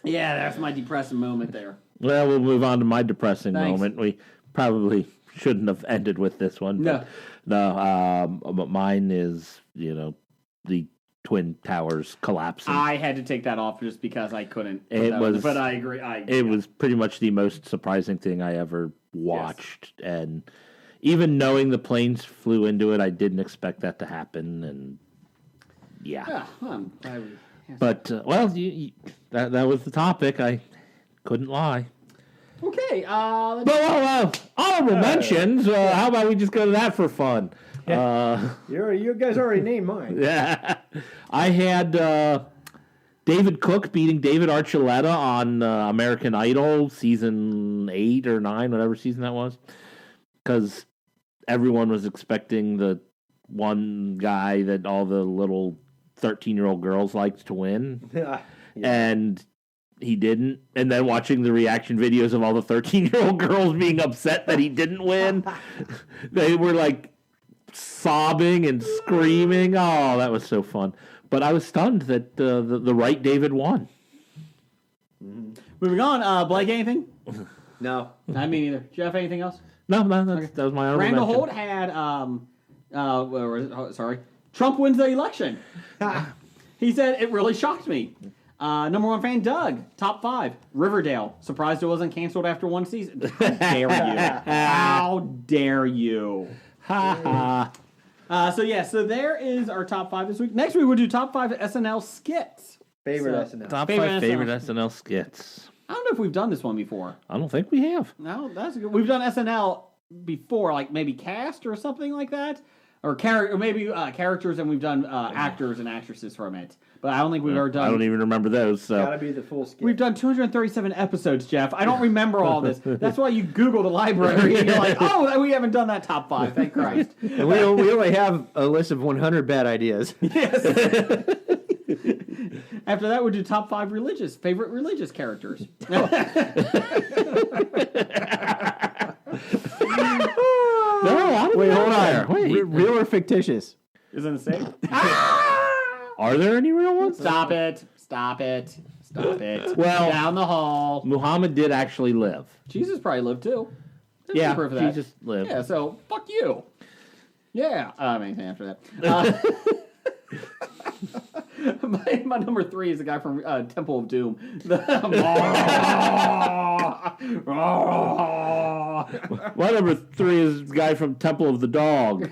yeah, that's my depressing moment there. Well, we'll move on to my depressing Thanks. moment. We probably shouldn't have ended with this one. No. But mine is, the Twin Towers collapsing. I had to take that off just because I couldn't. It was- but I agree. It was pretty much the most surprising thing I ever watched. And even knowing the planes flew into it, I didn't expect that to happen. And yeah. But, that was the topic. I couldn't lie. Okay. But, honorable mentions. How about we just go to that for fun? You guys already named mine. Yeah. I had David Cook beating David Archuleta on American Idol season 8 or 9, whatever season that was. Because everyone was expecting the one guy that all the little 13-year-old girls liked to win. And he didn't. And then watching the reaction videos of all the 13-year-old girls being upset that he didn't win, they were like sobbing and screaming. Oh, that was so fun. But I was stunned that the right David won. Moving on. Blake, anything? No. I mean, either. Jeff, anything else? No, that was my honorable Randall mention. Holt had, sorry, Trump wins the election. He said, it really shocked me. Number one fan, Doug, top 5. Riverdale, surprised it wasn't canceled after one season. How dare you? How dare you? Ha ha. So there is our top 5 this week. Next week we'll do top 5 SNL skits. Favorite SNL. Top Favorite 5 SNL. favorite SNL skits. I don't know if we've done this one before. I don't think we have. No, that's good. We've done SNL before, like maybe cast or something like that, or maybe characters, and we've done actors and actresses from it. But I don't think we've ever done. I don't even remember those. So Gotta be the full skit. We've done 237 episodes, Jeff. I don't remember all this. That's why you Google the library and you're like, oh, we haven't done that top 5. Thank Christ. And we only have a list of 100 bad ideas. After that, we'll do top 5 favorite religious characters. Wait, hold there. on. Wait. Real or fictitious? Isn't it safe? Are there any real ones? Stop it. Stop it. Stop it. Well- down the hall. Muhammad did actually live. Jesus probably lived too. There's Yeah, some proof of that. Jesus lived. Yeah, so fuck you. Yeah. Anything after that. My number 3 is the guy from Temple of Doom. My number 3 is the guy from Temple of the Dog.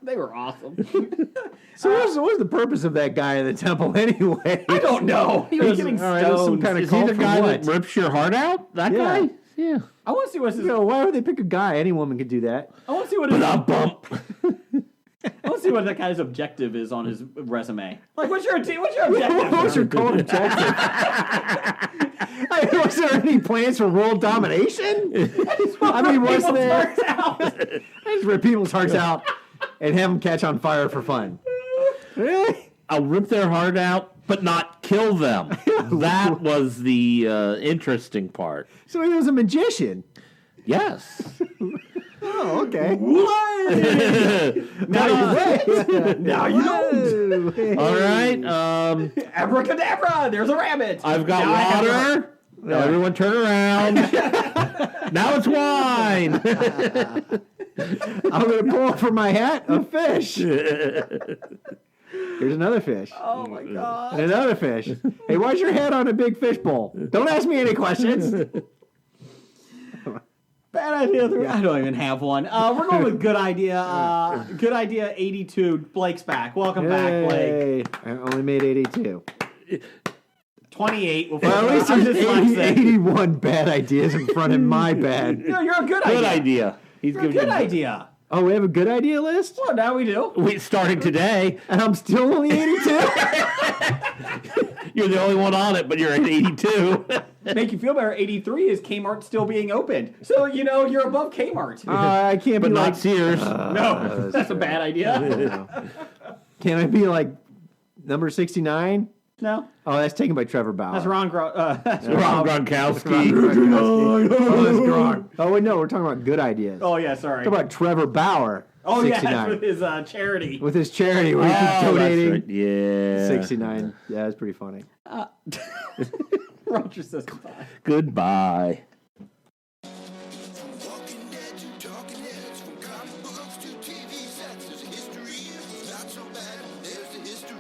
They were awesome. So what's the purpose of that guy in the temple anyway? I don't know. He was getting All right, there's some stoned. kind of Is he cult the for guy what? that rips your heart out? That Yeah. guy? Yeah. I want to see what's his. You know, why would they pick a guy? Any woman could do that. I want to see what his. Bump. I want to see what that guy's objective is on his resume. Like, what's your objective? What was your cult objective? Was there any plans for world domination? I mean, was there? I just rip people's hearts out and have them catch on fire for fun. Really? I'll rip their heart out, but not kill them. That was the interesting part. So he was a magician. Yes. Oh, okay. Now you Now you don't. All right. Abracadabra! There's a rabbit. I've got Now I have water. Now everyone turn around. Now it's wine. I'm going to pull from my hat a fish. Here's another fish. Oh my god. And another fish. Hey, why's your head on a big fish bowl? Don't ask me any questions. Bad idea. I don't even have one. We're going with good idea. Good idea 82. Blake's back. Welcome back, Blake. Hey, I only made 82. 28. Well, Well, at least I'm there's dyslexic. 81 bad ideas in front of my bad. No, you're a good Good idea. idea. He's You're a giving good you- idea. Oh, we have a good idea list? Well, now we do. Wait, starting today, And I'm still only 82? you're the only one on it, but you're at 82. make you feel better, 83 is Kmart still being opened. So, you're above Kmart. I can't But be not like Sears. no, that's a bad idea. Can I be like number 69? No, Oh, that's taken by Trevor Bauer. that's Ron that's Ron Gronkowski. Oh, that's Gronk. Oh, wait, no, we're talking about good ideas. Oh, yeah, sorry. Talk about Trevor Bauer. Oh, 69. yeah, with his charity. With his charity where he keeps Oh, donating. that's right. Yeah. 69. Yeah, that's pretty funny. Roger says goodbye. Goodbye. Walking Dead to Talking Heads, from comic books to TV sets, there's a history. It's not so bad, there's the history.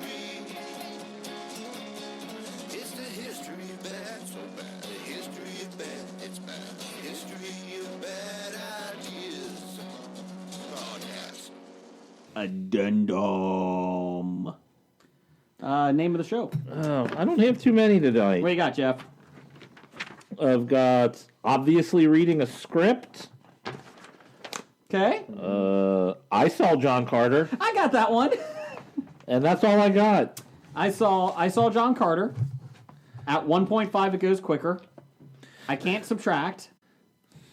It's the history of bad, so bad. The history of bad, it's bad. The history of bad ideas. Podcast. Addendum. Name of the show. Oh, I don't have too many tonight. What you got, Jeff? I've got obviously reading a script. Okay. I saw John Carter, I got that one. and that's all I got. I saw John Carter. At 1.5, it goes quicker. I can't subtract.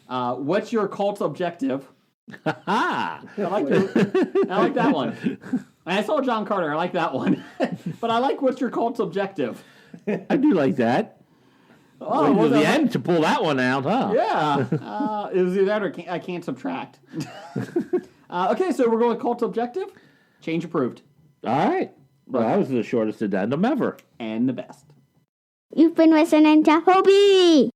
What's your cult objective? Ah, I like that one. I saw John Carter. I like that one. But I like what's your cult objective. I do like that. Oh, Wait well, till the that- end to pull that one out, huh? Yeah. It was either that or I can't subtract. Okay, so we're going with cult objective. Change approved. All right. Well, that was the shortest addendum ever. And the best. You've been listening to Hobie.